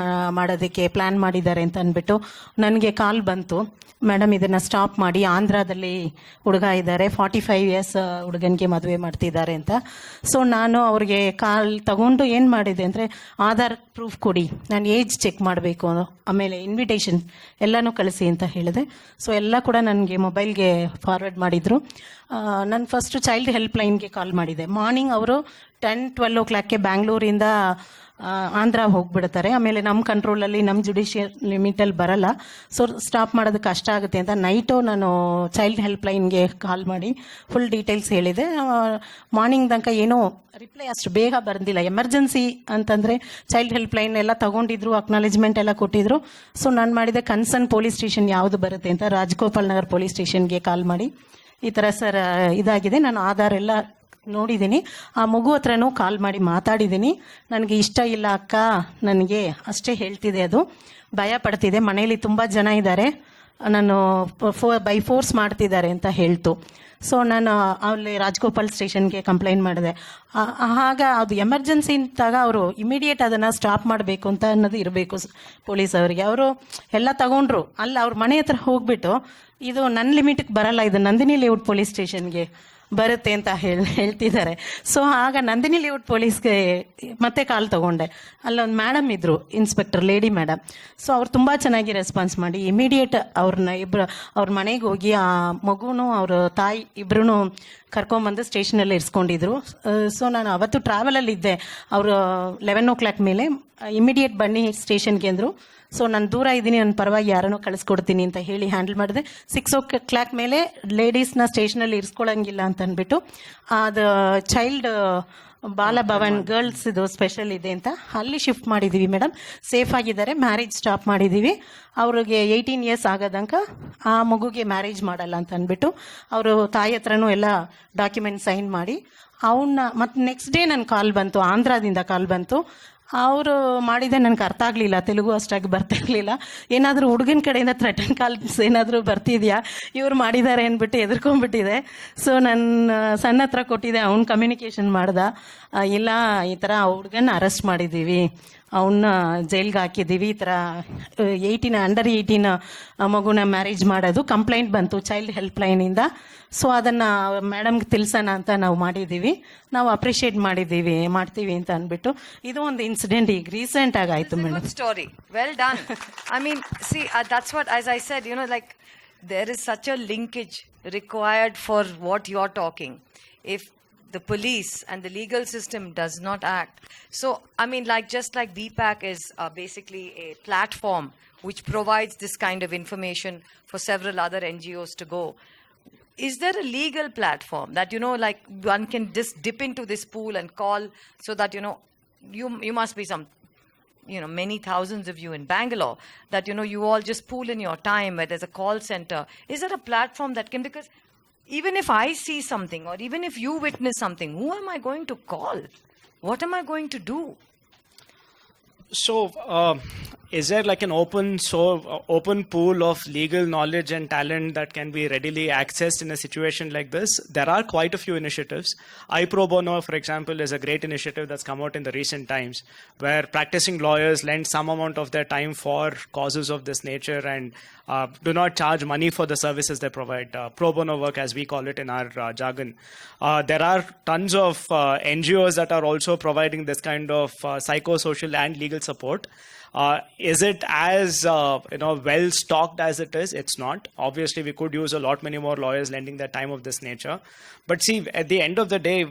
ಮಾಡೋದಕ್ಕೆ ಪ್ಲ್ಯಾನ್ ಮಾಡಿದ್ದಾರೆ ಅಂತ ಅಂದ್ಬಿಟ್ಟು ನನಗೆ ಕಾಲ್ ಬಂತು. ಮೇಡಮ್ ಇದನ್ನು ಸ್ಟಾಪ್ ಮಾಡಿ, ಆಂಧ್ರದಲ್ಲಿ ಹುಡುಗ ಇದ್ದಾರೆ, 45 years ಹುಡುಗನಿಗೆ ಮದುವೆ ಮಾಡ್ತಿದ್ದಾರೆ ಅಂತ. ಸೊ ನಾನು ಅವ್ರಿಗೆ ಕಾಲ್ ತಗೊಂಡು ಏನು ಮಾಡಿದೆ ಅಂದರೆ, ಆಧಾರ್ ಪ್ರೂಫ್ ಕೊಡಿ, ನಾನು ಏಜ್ ಚೆಕ್ ಮಾಡಬೇಕು, ಆಮೇಲೆ ಇನ್ವಿಟೇಷನ್ ಎಲ್ಲನೂ ಕಳಿಸಿ ಅಂತ ಹೇಳಿದೆ. ಸೊ ಎಲ್ಲ ಕೂಡ ನನಗೆ ಮೊಬೈಲ್ಗೆ ಫಾರ್ವರ್ಡ್ ಮಾಡಿದರು. ನಾನು ಫಸ್ಟು ಚೈಲ್ಡ್ ಹೆಲ್ಪ್ ಲೈನ್ಗೆ ಕಾಲ್ ಮಾಡಿದೆ. ಮಾರ್ನಿಂಗ್ ಅವರು 10-12 o'clockಗೆ ಬ್ಯಾಂಗ್ಳೂರಿಂದ ಆಂಧ್ರ ಹೋಗ್ಬಿಡ್ತಾರೆ. ಆಮೇಲೆ ನಮ್ಮ ಕಂಟ್ರೋಲಲ್ಲಿ, ನಮ್ಮ ಜುಡಿಷಿಯಲ್ ಲಿಮಿಟಲ್ಲಿ ಬರಲ್ಲ. ಸೊ ಸ್ಟಾಪ್ ಮಾಡೋದಕ್ಕೆ ಕಷ್ಟ ಆಗುತ್ತೆ ಅಂತ ನೈಟು ನಾನು ಚೈಲ್ಡ್ ಹೆಲ್ಪ್ ಲೈನ್ಗೆ ಕಾಲ್ ಮಾಡಿ ಫುಲ್ ಡೀಟೇಲ್ಸ್ ಹೇಳಿದೆ. ಮಾರ್ನಿಂಗ್ ತನಕ ಏನೋ ರಿಪ್ಲೈ ಅಷ್ಟು ಬೇಗ ಬಂದಿಲ್ಲ. ಎಮರ್ಜೆನ್ಸಿ ಅಂತಂದರೆ ಚೈಲ್ಡ್ ಹೆಲ್ಪ್ ಲೈನ್ ಎಲ್ಲ ತಗೊಂಡಿದ್ರು, ಅಕ್ನಾಲೇಜ್ಮೆಂಟ್ ಎಲ್ಲ ಕೊಟ್ಟಿದ್ರು. ಸೊ ನಾನು ಮಾಡಿದೆ ಕನ್ಸರ್ನ್ ಪೊಲೀಸ್ ಸ್ಟೇಷನ್ ಯಾವುದು ಬರುತ್ತೆ ಅಂತ ರಾಜಗೋಪಾಲ್ ನಗರ್ ಪೊಲೀಸ್ ಸ್ಟೇಷನ್ಗೆ ಕಾಲ್ ಮಾಡಿ, ಈ ಥರ ಸರ್ ಇದಾಗಿದೆ, ನಾನು ಆಧಾರ್ ಎಲ್ಲ ನೋಡಿದ್ದೀನಿ, ಆ ಮಗು ಹತ್ರನೂ ಕಾಲ್ ಮಾಡಿ ಮಾತಾಡಿದ್ದೀನಿ, ನನಗೆ ಇಷ್ಟ ಇಲ್ಲ ಅಕ್ಕ, ನನಗೆ ಅಷ್ಟೇ ಹೇಳ್ತಿದೆ, ಅದು ಭಯ ಪಡ್ತಿದೆ, ಮನೇಲಿ ತುಂಬ ಜನ ಇದ್ದಾರೆ, ನಾನು ಬೈ ಫೋರ್ಸ್ ಮಾಡ್ತಿದ್ದಾರೆ ಅಂತ ಹೇಳ್ತು. ಸೊ ನಾನು ಅಲ್ಲಿ ರಾಜಗೋಪಾಲ್ ಸ್ಟೇಷನ್ಗೆ ಕಂಪ್ಲೇಂಟ್ ಮಾಡಿದೆ. ಆಗ ಅದು ಎಮರ್ಜೆನ್ಸಿ ಅಂತಾಗ ಅವರು ಇಮಿಡಿಯೇಟ್ ಅದನ್ನು ಸ್ಟಾಪ್ ಮಾಡಬೇಕು ಅಂತ ಅನ್ನೋದು ಇರಬೇಕು ಪೊಲೀಸ್ ಅವರಿಗೆ. ಅವರು ಎಲ್ಲ ತಗೊಂಡ್ರು, ಅಲ್ಲಿ ಅವ್ರ ಮನೆ ಹತ್ರ ಹೋಗ್ಬಿಟ್ಟು ಇದು ನನ್ನ ಲಿಮಿಟಿಗೆ ಬರಲ್ಲ, ಇದು ನಂದಿನಿ ಲೇಔಟ್ ಪೊಲೀಸ್ ಸ್ಟೇಷನ್ಗೆ ಬರುತ್ತೆ ಅಂತ ಹೇಳ್ತಿದ್ದಾರೆ. ಸೊ ಆಗ ನಂದಿನಿ ಲೇಔಟ್ ಪೊಲೀಸ್ಗೆ ಮತ್ತೆ ಕಾಲ್ ತಗೊಂಡೆ. ಅಲ್ಲೊಂದು ಮೇಡಮ್ ಇದ್ರು, ಇನ್ಸ್ಪೆಕ್ಟರ್ ಲೇಡಿ ಮೇಡಮ್. ಸೊ ಅವ್ರು ತುಂಬ ಚೆನ್ನಾಗಿ ರೆಸ್ಪಾನ್ಸ್ ಮಾಡಿ ಇಮಿಡಿಯೇಟ್ ಅವ್ರ ಮನೆಗೆ ಹೋಗಿ ಆ ಮಗುನು ಅವ್ರ ತಾಯಿ ಇಬ್ರು ಕರ್ಕೊಂಬಂದು ಸ್ಟೇಷನಲ್ಲಿ ಇರಿಸ್ಕೊಂಡಿದ್ರು. ಸೊ ನಾನು ಅವತ್ತು ಟ್ರಾವೆಲಲ್ಲಿದ್ದೆ. ಅವರು 11 o'clock ಮೇಲೆ ಇಮಿಡಿಯೇಟ್ ಬನ್ನಿ ಸ್ಟೇಷನ್ಗೆ ಅಂದರು. ಸೊ ನಾನು ದೂರ ಇದ್ದೀನಿ, ನನ್ನ ಪರವಾಗಿ ಯಾರನ್ನೋ ಕಳಿಸ್ಕೊಡ್ತೀನಿ ಅಂತ ಹೇಳಿ ಹ್ಯಾಂಡಲ್ ಮಾಡಿದೆ. 6 o'clock ಮೇಲೆ ಲೇಡೀಸ್ನ ಸ್ಟೇಷನಲ್ಲಿ ಇರಿಸ್ಕೊಳ್ಳೋಂಗಿಲ್ಲ ಅಂತ ಅಂದ್ಬಿಟ್ಟು ಅದು ಚೈಲ್ಡ್ ಬಾಲಭವನ್ ಗರ್ಲ್ಸ್ ಇದು ಸ್ಪೆಷಲ್ ಇದೆ ಅಂತ ಅಲ್ಲಿ ಶಿಫ್ಟ್ ಮಾಡಿದ್ದೀವಿ ಮೇಡಮ್. ಸೇಫ್ ಆಗಿದ್ದಾರೆ, ಮ್ಯಾರೇಜ್ ಸ್ಟಾಪ್ ಮಾಡಿದ್ದೀವಿ. ಅವ್ರಿಗೆ 18 years ಆಗೋದಂಕ ಆ ಮಗುಗೆ ಮ್ಯಾರೇಜ್ ಮಾಡಲ್ಲ ಅಂತ ಅಂದ್ಬಿಟ್ಟು ಅವರು ತಾಯಿ ಹತ್ರನೂ ಎಲ್ಲ ಡಾಕ್ಯುಮೆಂಟ್ ಸೈನ್ ಮಾಡಿ ಅವನ್ನ ಮತ್ತು ನೆಕ್ಸ್ಟ್ ಡೇ ನನ್ನ ಕಾಲ್ ಬಂತು, ಆಂಧ್ರದಿಂದ ಕಾಲ್ ಬಂತು. ಅವರು ಮಾಡಿದೆ ನನಗೆ ಅರ್ಥ ಆಗಲಿಲ್ಲ, ತೆಲುಗು ಅಷ್ಟಾಗಿ ಬರ್ತಾ ಇರಲಿಲ್ಲ. ಏನಾದರೂ ಹುಡುಗನ ಕಡೆಯಿಂದ ಥ್ರೆಟನ್ ಕಾಲ್ಸ್ ಏನಾದರೂ ಬರ್ತಿದೆಯಾ, ಇವ್ರು ಮಾಡಿದ್ದಾರೆ ಅಂದ್ಬಿಟ್ಟು ಎದುರ್ಕೊಂಡ್ಬಿಟ್ಟಿದೆ. ಸೊ ನನ್ನ ಸಣ್ಣ ಹತ್ರ ಕೊಟ್ಟಿದೆ, ಅವ್ನು ಕಮ್ಯುನಿಕೇಷನ್ ಮಾಡ್ದ, ಇಲ್ಲ ಈ ಥರ ಹುಡುಗನ ಅರೆಸ್ಟ್ ಮಾಡಿದ್ದೀವಿ, ಅವನ್ನ ಜೈಲ್ಗೆ ಹಾಕಿದ್ದೀವಿ, ಈ ಥರ ಅಂಡರ್ 18 ಮಗುನ ಮ್ಯಾರೇಜ್ ಮಾಡೋದು ಕಂಪ್ಲೇಂಟ್ ಬಂತು ಚೈಲ್ಡ್ ಹೆಲ್ಪ್ ಲೈನಿಂದ. ಸೊ ಅದನ್ನು ಮೇಡಮ್ಗೆ ತಿಳಿಸೋಣ ಅಂತ ನಾವು ಮಾಡಿದ್ದೀವಿ, ನಾವು ಅಪ್ರಿಷಿಯೇಟ್ ಮಾಡ್ತೀವಿ ಅಂತ ಅಂದ್ಬಿಟ್ಟು ಇದು ಒಂದು ಇನ್ಸಿಡೆಂಟ್ ಈಗ ರೀಸೆಂಟ್ ಆಗಿ ಆಯಿತು madam. Story well done. I mean see that's what as I said, like there is such a linkage required for what you're talking. If the police and the legal system does not act. So, I mean, just like B.PAC is basically a platform which provides this kind of information for several other NGOs to go. Is there a legal platform that, like one can just dip into this pool and call so that, you must be some, many thousands of you in Bangalore, that, you all just pool in your time where there's a call center. Is there a platform that can, because even if I see something or even if you witness something, who am I going to call? What am I going to do? So is there like an open pool of legal knowledge and talent that can be readily accessed in a situation like this? There are quite a few initiatives. Pro Bono, for example, is a great initiative that's come out in the recent times, where practicing lawyers lend some amount of their time for causes of this nature and do not charge money for the services they provide. Pro Bono work, as we call it in our jargon. There are tons of NGOs that are also providing this kind of psychosocial and legal support. Is it as well stocked as it is? It's not. Obviously, we could use a lot many more lawyers lending their time of this nature. But see, at the end of the day,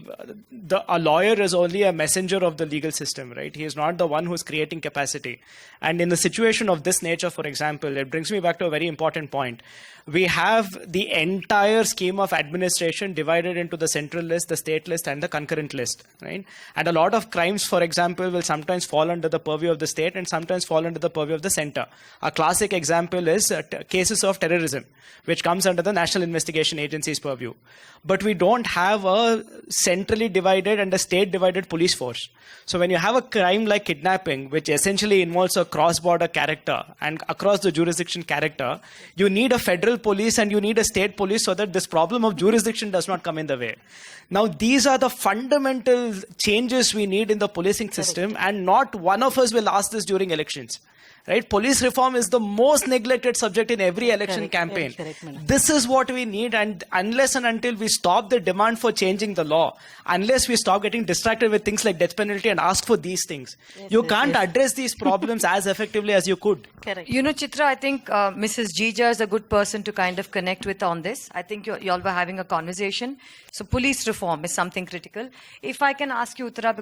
a lawyer is only a messenger of the legal system, right? He is not the one who's creating capacity. And in the situation of this nature, for example, it brings me back to a very important point. We have the entire scheme of administration divided into the central list, the state list, and the concurrent list, right? And a lot of crimes, for example, will sometimes fall under the purview of the state and sometimes fall under the purview of the center. A classic example is cases of terrorism, which comes under the National Investigation Agency's purview. But we don't have a centrally divided and a state divided police force. So when you have a crime like kidnapping, which essentially involves a cross-border character and across the jurisdiction character, you need a federal police and you need a state police so that this problem of jurisdiction does not come in the way. Now, these are the fundamental changes we need in the policing system, and not one of us will ask this during elections. Right? Police reform is the most neglected subject in every election campaign. This is what we need, and unless and until we stop the demand for changing the law, unless we stop getting distracted with things like death penalty and ask for these things, you can't address these problems as effectively as you could. You know, Chitra, I think Mrs. Jija is a good person to kind of connect with on this. I think you all were having a conversation. So police reform is something critical. If I can ask you, Uttara,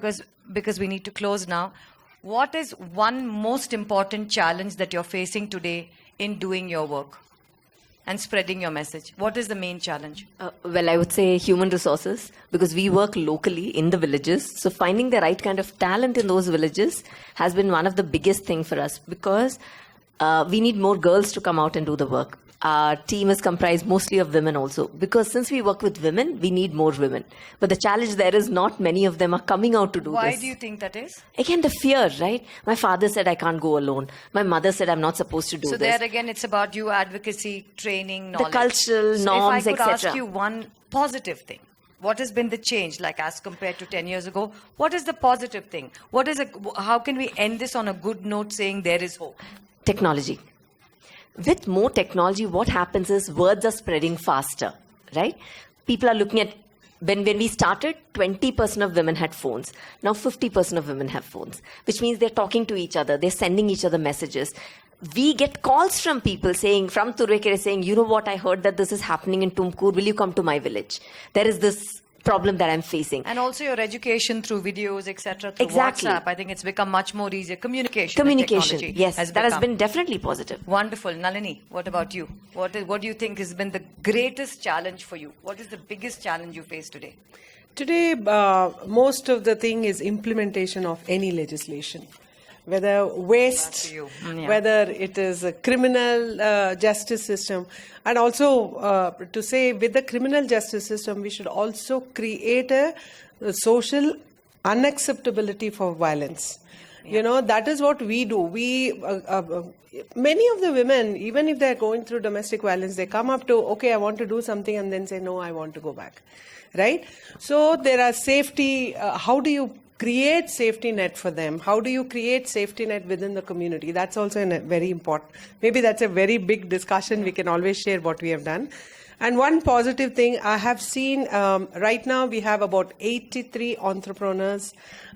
because we need to close now, what is one most important challenge that you're facing today in doing your work and spreading your message? What is the main challenge? Well, I would say human resources, because we work locally in the villages. So finding the right kind of talent in those villages has been one of the biggest things for us, because we need more girls to come out and do the work. Our team is comprised mostly of women also, because since we work with women, we need more women. But the challenge there is not many of them are coming out to do this. Why do you think that is? Again, the fear, right? My father said I can't go alone. My mother said I'm not supposed to do this. So there again, it's about you advocacy, training, knowledge. The cultural norms, if I could etc. ask you one positive thing, what has been the change, like as compared to 10 years ago? What is the positive thing? How can we end this on a good note saying there is hope? Technology. With more technology, what happens is words are spreading faster, right? People are looking at, when we started, 20% of women had phones. Now 50% of women have phones, which means they're talking to each other. They're sending each other messages. We get calls from people from Turekere saying, you know what, I heard that this is happening in Tumkur. Will you come to my village? There is this problem that I'm facing. And also your education through videos, etc., through WhatsApp. I think it's become much more easier. Communication, yes, that has been definitely positive. Wonderful. Nalini, what about you? What do you think has been the greatest challenge for you? What is the biggest challenge you face today? Today, most of the thing is implementation of any legislation. Whether waste, whether it is a criminal justice system. And also to say with the criminal justice system, we should also create a social unacceptability for violence. You know, that is what we do. Many of the women, even if they're going through domestic violence, they come up to, okay, I want to do something, and then say, no, I want to go back. Right? So there are safety, how do you create safety net for them? How do you create safety net within the community? That's also very important. Maybe that's a very big discussion. We can always share what we have done. And one positive thing I have seen, right now we have about 83 entrepreneurs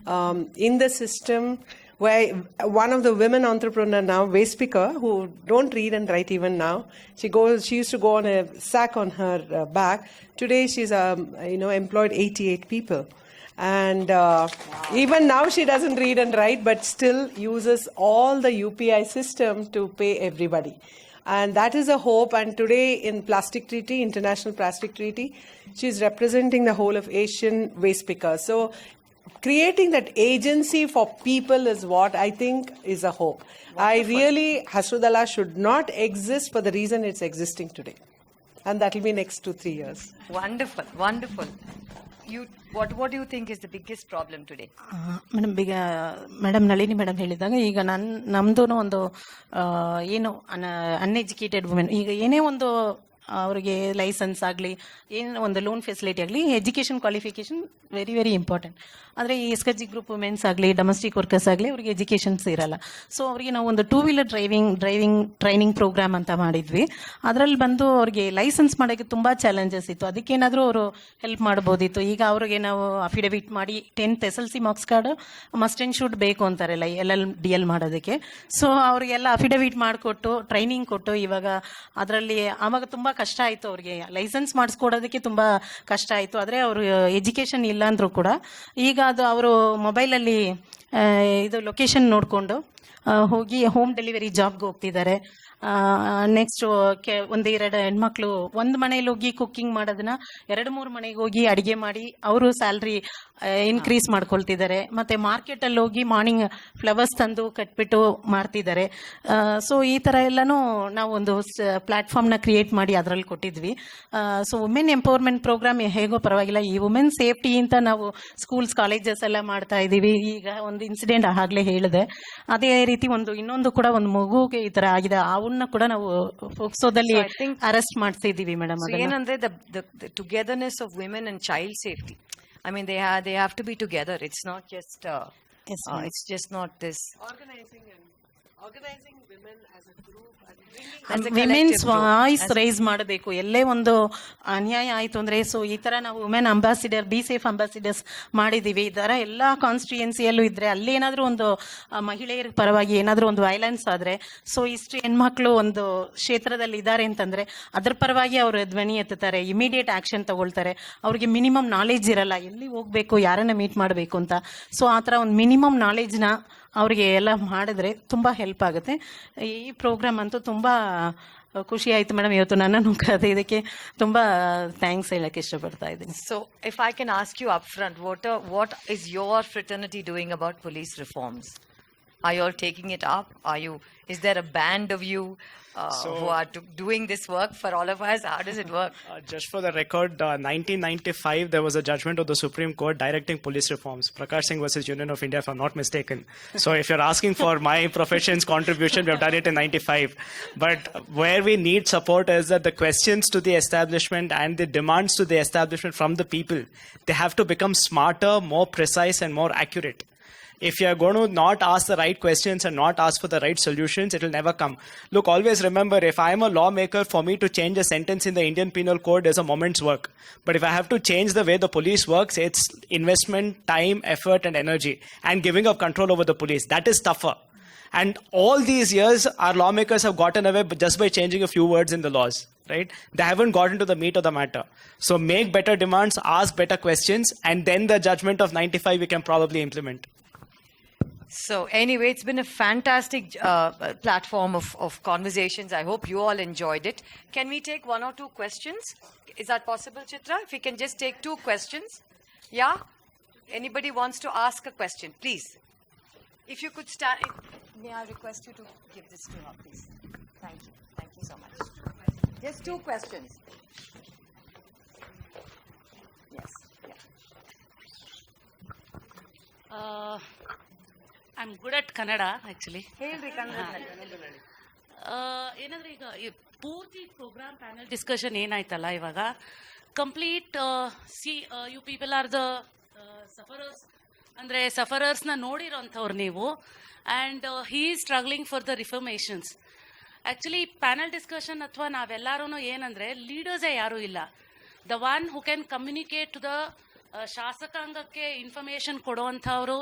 in the system, where one of the women entrepreneur now, waste picker, who don't read and write even now, she used to go on a sack on her back. Today she's employed 88 people. And even now she doesn't read and write, but still uses all the UPI system to pay everybody. And that is a hope. And today in Plastic Treaty, International Plastic Treaty, she's representing the whole of Asian waste pickers. So creating that agency for people is what I think is a hope. Hasrudala should not exist for the reason it's existing today. And that will be next 2-3 years. Wonderful, wonderful. what do you think is the biggest problem today? Madam Nalini madam ಹೇಳಿದಾಗ ಈಗ ನಮ್ದು ಒಂದು ಏನು uneducated women ಈಗ ಏನೇ ಒಂದು ಅವರಿಗೆ licence ಆಗಲಿ ಏನು ಒಂದು ಲೋನ್ ಫೆಸಿಲಿಟಿ ಆಗಲಿ education qualification very very important. ಆದರೆ ಈ ಎಸ್ಕಜಿ ಗ್ರೂಪ್ ವುಮೆನ್ಸ್ ಆಗಲಿ ಡೊಮೆಸ್ಟಿಕ್ ವರ್ಕರ್ಸ್ ಆಗಲಿ ಅವರಿಗೆ ಎಜುಕೇಷನ್ಸ್ ಇರಲ್ಲ. ಸೊ ಅವರಿಗೆ ನಾವು ಒಂದು 2-wheeler ಡ್ರೈವಿಂಗ್ ಟ್ರೈನಿಂಗ್ ಪ್ರೋಗ್ರಾಮ್ ಅಂತ ಮಾಡಿದ್ವಿ. ಅದರಲ್ಲಿ ಬಂದು ಅವ್ರಿಗೆ ಲೈಸೆನ್ಸ್ ಮಾಡೋಕ್ಕೆ ತುಂಬ ಚಾಲೆಂಜಸ್ ಇತ್ತು. ಅದಕ್ಕೇನಾದರೂ ಅವರು ಹೆಲ್ಪ್ ಮಾಡ್ಬೋದಿತ್ತು. ಈಗ ಅವ್ರಿಗೆ ನಾವು ಅಫಿಡವಿಟ್ ಮಾಡಿ 10th SLC marks card must and should ಬೇಕು ಅಂತಾರೆ LLDL ಮಾಡೋದಕ್ಕೆ. ಸೊ ಅವರಿಗೆಲ್ಲ ಅಫಿಡವಿಟ್ ಮಾಡಿಕೊಟ್ಟು ಟ್ರೈನಿಂಗ್ ಕೊಟ್ಟು ಇವಾಗ ಅದರಲ್ಲಿ ಆವಾಗ ತುಂಬ ಕಷ್ಟ ಆಯಿತು. ಅವ್ರಿಗೆ ಲೈಸೆನ್ಸ್ ಮಾಡಿಸ್ಕೊಡೋದಕ್ಕೆ ತುಂಬ ಕಷ್ಟ ಆಯಿತು. ಆದರೆ ಅವರು ಎಜುಕೇಷನ್ ಇಲ್ಲ ಅಂದರೂ ಕೂಡ ಈಗ ಅದು ಅವರು ಮೊಬೈಲಲ್ಲಿ ಇದು ಲೊಕೇಶನ್ ನೋಡಿಕೊಂಡು ಹೋಗಿ ಹೋಮ್ ಡೆಲಿವರಿ ಜಾಬ್ಗೆ ಹೋಗ್ತಿದ್ದಾರೆ. ನೆಕ್ಸ್ಟ್ ಒಂದೆರಡು ಹೆಣ್ಮಕ್ಳು ಒಂದು ಮನೇಲಿ ಹೋಗಿ ಕುಕ್ಕಿಂಗ್ ಮಾಡೋದನ್ನ 2-3 ಮನೆಗೆ ಹೋಗಿ ಅಡುಗೆ ಮಾಡಿ ಅವರು ಸ್ಯಾಲ್ರಿ ಇನ್ಕ್ರೀಸ್ ಮಾಡ್ಕೊಳ್ತಿದ್ದಾರೆ. ಮತ್ತು ಮಾರ್ಕೆಟಲ್ಲಿ ಹೋಗಿ ಮಾರ್ನಿಂಗ್ ಫ್ಲವರ್ಸ್ ತಂದು ಕಟ್ಬಿಟ್ಟು ಮಾಡ್ತಿದ್ದಾರೆ. ಸೊ ಈ ಥರ ಎಲ್ಲನೂ ನಾವು ಒಂದು ಪ್ಲ್ಯಾಟ್ಫಾರ್ಮ್ನ ಕ್ರಿಯೇಟ್ ಮಾಡಿ ಅದರಲ್ಲಿ ಕೊಟ್ಟಿದ್ವಿ. ಸೊ ವುಮೆನ್ ಎಂಪವರ್ಮೆಂಟ್ ಪ್ರೋಗ್ರಾಮ್ ಹೇಗೋ ಪರವಾಗಿಲ್ಲ. ಈ ವುಮೆನ್ ಸೇಫ್ಟಿ ಅಂತ ನಾವು ಸ್ಕೂಲ್ಸ್ ಕಾಲೇಜಸ್ ಎಲ್ಲ ಮಾಡ್ತಾ ಇದ್ದೀವಿ. ಈಗ ಒಂದು ಇನ್ಸಿಡೆಂಟ್ ಆಗಲೇ ಹೇಳಿದೆ. ಅದೇ ರೀತಿ ಇನ್ನೊಂದು ಕೂಡ ಒಂದು ಮಗುಗೆ ಈ ಥರ ಆಗಿದೆ. ಅವನ್ನ ಕೂಡ ನಾವು ಫೋಕ್ಸೋದಲ್ಲಿ ಅರೆಸ್ಟ್ ಮಾಡ್ತಿದ್ದೀವಿ ಮೇಡಮ್. ಏನಂದ್ರೆ the togetherness of women and child safety. I mean, they have to be together. It's not just it's just not this organizing women as a group women's voice rice ಮಾಡಬೇಕು. ಎಲ್ಲೇ ಒಂದು ಅನ್ಯಾಯ ಆಯಿತು ಅಂದರೆ so ಈ ಥರ ನಾವು ವುಮೆನ್ ಅಂಬಾಸಿಡರ್ B.SAFE ಅಂಬಾಸಿಡರ್ಸ್ ಮಾಡಿದ್ದೀವಿ. ಈ ಥರ ಎಲ್ಲ ಕಾನ್ಸ್ಟಿಟ್ಯೂಯೆನ್ಸಿಯಲ್ಲೂ ಇದ್ದರೆ ಅಲ್ಲಿ ಏನಾದರೂ ಒಂದು ಮಹಿಳೆಯರ ಪರವಾಗಿ ಏನಾದರೂ ಒಂದು ವೈಲೆನ್ಸ್ ಆದರೆ ಸೊ ಇಷ್ಟು ಹೆಣ್ಮಕ್ಳು ಒಂದು ಕ್ಷೇತ್ರದಲ್ಲಿ ಇದ್ದಾರೆ ಅಂತಂದರೆ ಅದ್ರ ಪರವಾಗಿ ಅವರು ಧ್ವನಿ ಎತ್ತುತ್ತಾರೆ, ಇಮಿಡಿಯೇಟ್ ಆ್ಯಕ್ಷನ್ ತಗೊಳ್ತಾರೆ. ಅವ್ರಿಗೆ ಮಿನಿಮಮ್ ನಾಲೆಡ್ಜ್ ಇರಲ್ಲ, ಎಲ್ಲಿ ಹೋಗಬೇಕು, ಯಾರನ್ನ ಮೀಟ್ ಮಾಡಬೇಕು ಅಂತ. ಸೊ ಆ ಥರ ಒಂದು ಮಿನಿಮಮ್ ನಾಲೆಡ್ಜ್ನ ಅವರಿಗೆ ಎಲ್ಲ ಮಾಡಿದ್ರೆ ತುಂಬ ಹೆಲ್ಪ್ ಆಗುತ್ತೆ. ಈ ಪ್ರೋಗ್ರಾಮ್ ಅಂತೂ ತುಂಬ ಖುಷಿ ಆಯಿತು ಮೇಡಮ್. ಇವತ್ತು ನನ್ನನ್ನು ಇದಕ್ಕೆ ತುಂಬ ಥ್ಯಾಂಕ್ಸ್ ಹೇಳಕ್ಕೆ ಇಷ್ಟಪಡ್ತಾ ಇದ್ದೀನಿ. So if I can ask you upfront, what is your fraternity doing about police reforms? Are you all taking it up? Is there a band of you who are doing this work for all of us? How does it work? Just for the record, 1995 there was a judgment of the Supreme Court directing police reforms. Prakash Singh versus Union of India, if I'm not mistaken. So if you're asking for my profession's contribution, we have done it in 95. But where we need support is that the questions to the establishment and the demands to the establishment from the people, they have to become smarter, more precise and more accurate. If you're going to not ask the right questions and not ask for the right solutions, it will never come. Look, always remember, if I'm a lawmaker, for me to change a sentence in the Indian Penal Code is a moment's work. But if I have to change the way the police works, it's investment, time, effort and energy, and giving up control over the police. That is tougher. And all these years, our lawmakers have gotten away just by changing a few words in the laws. Right? They haven't gotten to the meat of the matter. So make better demands, ask better questions, and then the judgment of 95 we can probably implement. So anyway, it's been a fantastic platform of conversations. I hope you all enjoyed it. Can we take 1 or 2 questions? Is that possible, Chitra? If we can just take 2 questions. Yeah? Anybody wants to ask a question, please. If you could stand, may I request you to give this to her, please? Thank you. Thank you so much. Just 2 questions. Yes. Yeah. I'm good at Kannada, actually. ಹೇಳ್ರಿ ಕನ್ನಡದಲ್ಲಿ. ಏನಂದ್ರೆ ಈಗ ಪೂರ್ತಿ program panel discussion ಏನಾಯ್ತಲ್ಲ ಇವಾಗ complete you people are the sufferers, ಅಂದರೆ ಸಫರರ್ಸ್ನ ನೋಡಿರೋಂಥವ್ರು ನೀವು. And he is struggling for the reformations. Actually panel discussion ಅಥವಾ ನಾವೆಲ್ಲರೂ ಏನಂದರೆ ಲೀಡರ್ಸೇ ಯಾರೂ ಇಲ್ಲ. The one who can communicate to the ಶಾಸಕಾಂಗಕ್ಕೆ ಇನ್ಫಾರ್ಮೇಶನ್ ಕೊಡುವಂಥವ್ರು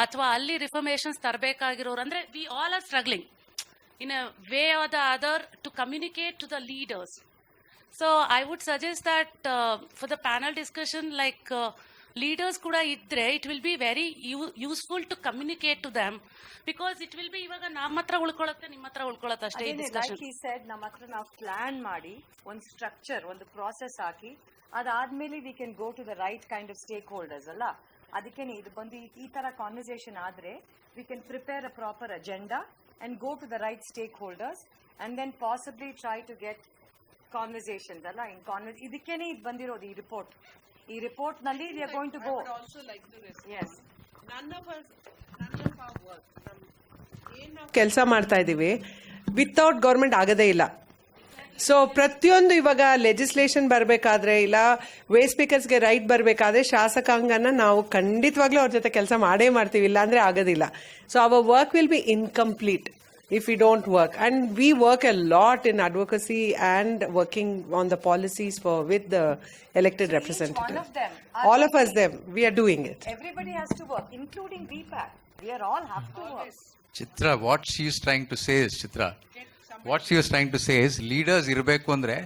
ಅಥವಾ ಅಲ್ಲಿ ರಿಫರ್ಮೇಷನ್ಸ್ ತರಬೇಕಾಗಿರೋರು, ಅಂದರೆ we all are struggling in a way or the other to communicate to the leaders. So I would suggest that for the panel discussion like leaders ಕೂಡ ಇದ್ದರೆ it will be very useful to communicate to them, because it will be ಇವಾಗ ನಮ್ಮ ಹತ್ರ ಉಳ್ಕೊಳ್ಳುತ್ತೆ, ನಿಮ್ಮ ಹತ್ರ ಉಳ್ಕೊಳ್ಳುತ್ತೆ ಅಷ್ಟೇ. ನಮ್ಮ ಹತ್ರ ನಾವು ಪ್ಲಾನ್ ಮಾಡಿ ಒಂದು ಸ್ಟ್ರಕ್ಚರ್, ಒಂದು ಪ್ರಾಸೆಸ್ ಹಾಕಿ ಅದಾದ್ಮೇಲೆ we can go to the right kind of stakeholders ಅಲ್ಲ. ಅದಕ್ಕೇನೆ ಇದು ಬಂದು ಈ ತರ ಕಾನ್ವರ್ಸೇಷನ್ ಆದ್ರೆ we can prepare a proper agenda and go to the right stakeholders and then possibly try to get conversations ಅಲ್ಲ. ಇದಕ್ಕೇನೆ ಇದು ಬಂದಿರೋದು ಈ ರಿಪೋರ್ಟ್. ಈ ರಿಪೋರ್ಟ್ ನಲ್ಲಿ we are going to go. I would also like to respond. Yes. None of our work, ಏನ್ ನಾವು ಕೆಲಸ ಮಾಡ್ತಾ ಇದ್ದೀವಿ ವಿತೌಟ್ ಗೌರ್ಮೆಂಟ್ ಆಗದೇ ಇಲ್ಲ. ಸೊ ಪ್ರತಿಯೊಂದು ಇವಾಗ ಲೆಜಿಸ್ಲೇಷನ್ ಬರಬೇಕಾದ್ರೆ ಇಲ್ಲ ವೇ ಸ್ಪೀಕರ್ಸ್ಗೆ ರೈಟ್ ಬರಬೇಕಾದ್ರೆ ಶಾಸಕಾಂಗನ ನಾವು ಖಂಡಿತವಾಗ್ಲೂ ಅವ್ರ ಜೊತೆ ಕೆಲಸ ಮಾಡೇ ಮಾಡ್ತೀವಿ, ಇಲ್ಲ ಅಂದ್ರೆ ಆಗೋದಿಲ್ಲ. So our work will be incomplete if we don't work, and we work a lot in advocacy and working on the policies with the elected representatives. All of us them we are doing it. Everybody has to work, including B.PAC. We are all have to work. Chitra, what she is trying to say is, leaders ಇರಬೇಕು ಅಂದ್ರೆ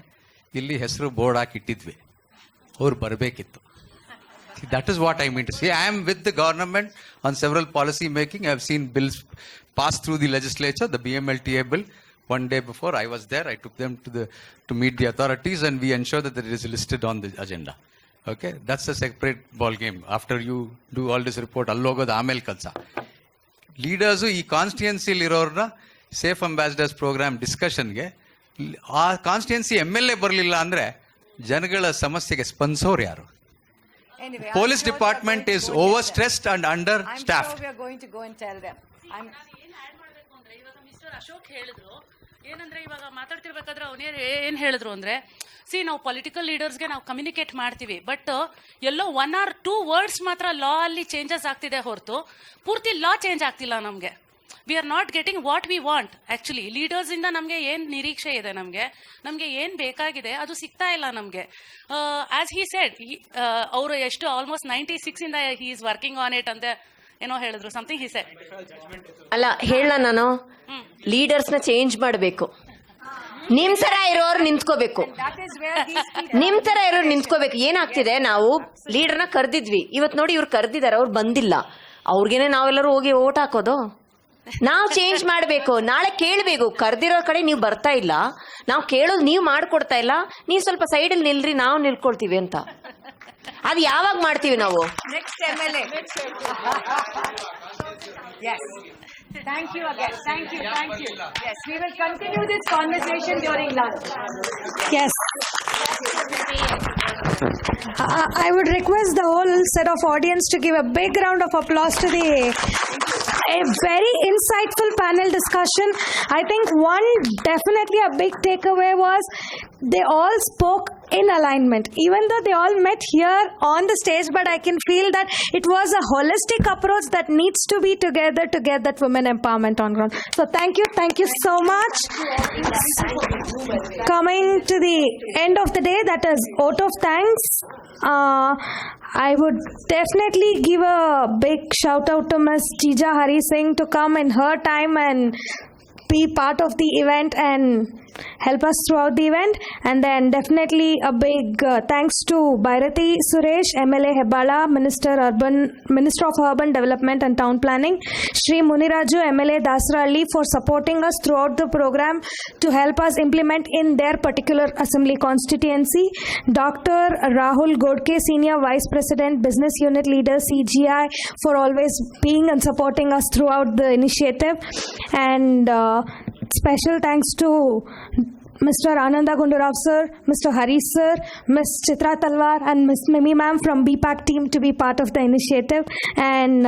ಇಲ್ಲಿ ಹೆಸರು board ಹಾಕಿ ಇಟ್ಟಿದ್ವಿ, ಅವ್ರು ಬರಬೇಕಿತ್ತು. That is what I mean to say. I am with the government on several policy making. I have seen bills pass through the legislature. The BMLTA bill, one day before I was there, I took them to meet the authorities, and we ensure that it is listed on the agenda. Okay, that's a separate ball game. After you do all this report, allogodu amel kalsa. Leaders ಈ ಕಾನ್ಸ್ಟಿಟ್ಯೂನ್ಸಿಲಿ ಇರೋರ್ನ safe ambassadors program ಡಿಸ್ಕಷನ್ಗೆ ಆ constituency MLA ಬರಲಿಲ್ಲ ಅಂದ್ರೆ ಜನಗಳ ಸಮಸ್ಯೆಗೆ ಸ್ಪಂದಿಸೋರು ಯಾರು? Anyway, Police department is overstressed and understaffed. I'm sure we are going to go and tell them. Mister Ashok ಹೇಳಿದ್ರು ಏನಂದ್ರೆ, ಇವಾಗ ಮಾತಾಡ್ತಿರ್ಬೇಕಾದ್ರೆ ಅವನೇ ಏನ್ ಹೇಳಿದ್ರು ಅಂದ್ರೆ, ನಾವು ಪೊಲಿಟಿಕಲ್ ಲೀಡರ್ಸ್ಗೆ ನಾವು ಕಮ್ಯುನಿಕೇಟ್ ಮಾಡ್ತೀವಿ, ಬಟ್ ಎಲ್ಲೋ 1 or 2 ವರ್ಡ್ಸ್ ಮಾತ್ರ ಲಾ ಅಲ್ಲಿ ಚೇಂಜಸ್ ಆಗ್ತಿದೆ ಹೊರತು ಪೂರ್ತಿ ಲಾ ಚೇಂಜ್ ಆಗ್ತಿಲ್ಲ ನಮಗೆ. We are not getting what we want. Actually leaders ಇಂದ ನಮಗೆ ಏನ್ ನಿರೀಕ್ಷೆ ಇದೆ, ನಮಗೆ ಏನ್ ಬೇಕಾಗಿದೆ ಅದು ಸಿಗ್ತಾ ಇಲ್ಲ ನಮಗೆ. ಆಸ್ ಹಿ ಸೆಡ್, ಅವರು ಎಷ್ಟು ಆಲ್ಮೋಸ್ಟ್ 96 ಇಂದ he is working on it ಅಂತ ಏನೋ ಹೇಳಿದ್ರು, ಸಮಥಿಂಗ್ ಹಿ ಸೆಡ್. ಅಲ್ಲ ಹೇಳ, ನಾನು ಲೀಡರ್ಸ್ ನ ಚೇಂಜ್ ಮಾಡಬೇಕು. ನಿಮ್ ತರ ಇರೋರು ನಿಂತ್ಕೋಬೇಕು, ಏನಾಗ್ತಿದೆ, ನಾವು ಲೀಡರ್ನ ಕರ್ದಿದ್ವಿ, ಇವತ್ ನೋಡಿ ಇವ್ರು ಕರ್ದಿದಾರೆ, ಅವ್ರು ಬಂದಿಲ್ಲ, ಅವ್ರಿಗೇನೆ ನಾವೆಲ್ಲರೂ ಹೋಗಿ ಓಟ್ ಹಾಕೋದು. ನಾವು ಚೇಂಜ್ ಮಾಡಬೇಕು. ನಾಳೆ ಕೇಳಬೇಕು, ಕರ್ದಿರೋ ಕಡೆ ನೀವು ಬರ್ತಾ ಇಲ್ಲ, ನಾವು ಕೇಳೋದು ನೀವು ಮಾಡ್ಕೊಡ್ತಾ ಇಲ್ಲ, ನೀವು ಸ್ವಲ್ಪ ಸೈಡಲ್ಲಿ ನಿಲ್ರಿ, ನಾವು ನಿಲ್ಕೊಳ್ತೀವಿ ಅಂತ. ಅದು ಯಾವಾಗ ಮಾಡ್ತೀವಿ ನಾವು? Next MLA. Yes. Thank you again. Thank you. Yes, we will continue this conversation during lunch. Yes. I would request the whole set of audience to give a big round of applause to a very insightful panel discussion. I think definitely a big takeaway was they all spoke in alignment, even though they all met here on the stage, but I can feel that it was a holistic approach that needs to be together to get that women empowerment on ground. So thank you so much. Coming to the end of the day, that is vote of thanks. I would definitely give a big shout out to Ms. Jija Hari Singh to come in her time and be part of the event and help us throughout the event. And then definitely a big thanks to Bhairati Suresh, MLA Hebbala, Minister of Urban Development and Town Planning, Shri Muniraju, MLA Dasarahalli, for supporting us throughout the program to help us implement in their particular assembly constituency. Dr. Rahul Godke, Senior Vice President, Business Unit Leader, CGI, for always being and supporting us throughout the initiative. And special thanks to Mr. Ananda Gundurav sir, Mr. Hari sir, Ms. Chitra Talwar and Ms. Mimi ma'am from B.PAC team to be part of the initiative. And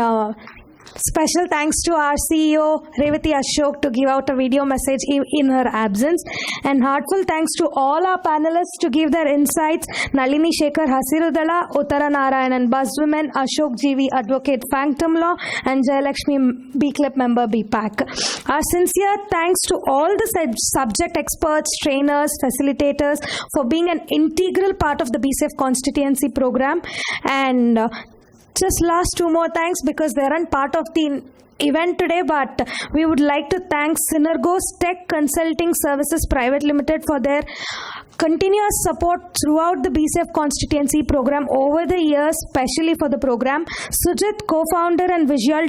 special thanks to our CEO Revati Ashok to give out a video message in her absence. And heartful thanks to all our panelists to give their insights: Nalini Shekhar, Hasirudala, Uttara Narayanan, Buzzwomen, Ashok GV, Advocate, Phantom Law, and Jayalakshmi, B-Clip member, B.PAC. Our sincere thanks to all the subject experts, trainers, facilitators for being an integral part of the B.SAFE Constituency program. And just last 2 more thanks, because they aren't part of the event today, but we would like to thank Synergos Tech Consulting Services Private Limited for their continuous support throughout the B.SAFE Constituency program over the years, especially for the program. Sujit, co-founder and visual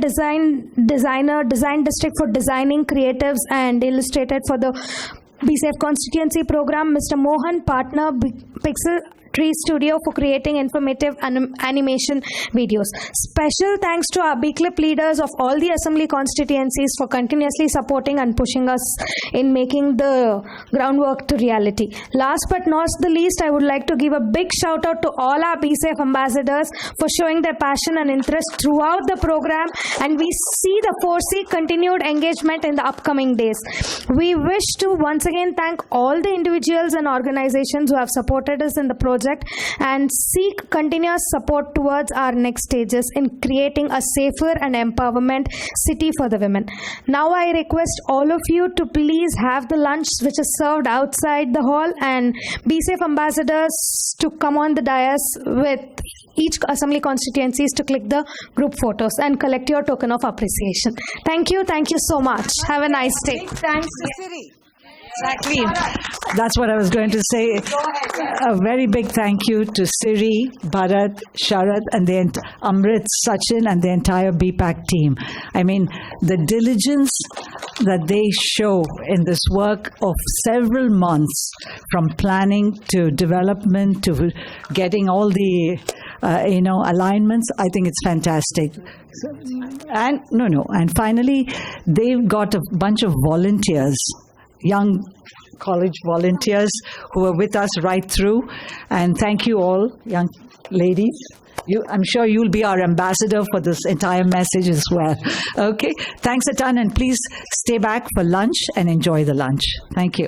designer, Design District for designing creatives and illustrated for the B.SAFE Constituency program. Mr. Mohan, partner, Pixel Tree Studio for creating informative animation videos. Special thanks to our B.CLIP leaders of all the assembly constituencies for continuously supporting and pushing us in making the groundwork to reality. Last but not the least, I would like to give a big shout out to all our B.SAFE ambassadors for showing their passion and interest throughout the program, and we foresee continued engagement in the upcoming days. We wish to once again thank all the individuals and organizations who have supported us in the project and seek continuous support towards our next stages in creating a safer and empowerment city for the women. Now I request all of you to please have the lunch which is served outside the hall, and B.SAFE ambassadors to come on the dais with each assembly constituencies to click the group photos and collect your token of appreciation. Thank you so much. Have a nice day. Thanks to Siri. Exactly. That's what I was going to say. A very big thank you to Siri, Bharat, Sharad, and Amrit, Sachin, and the entire B.PAC team. I mean, the diligence that they show in this work of several months, from planning to development to getting all the alignments, I think it's fantastic. And finally, they've got a bunch of volunteers, young college volunteers who are with us right through. And thank you all, young ladies. I'm sure you'll be our ambassador for this entire message as well. Okay, thanks a ton, and please stay back for lunch and enjoy the lunch. Thank you.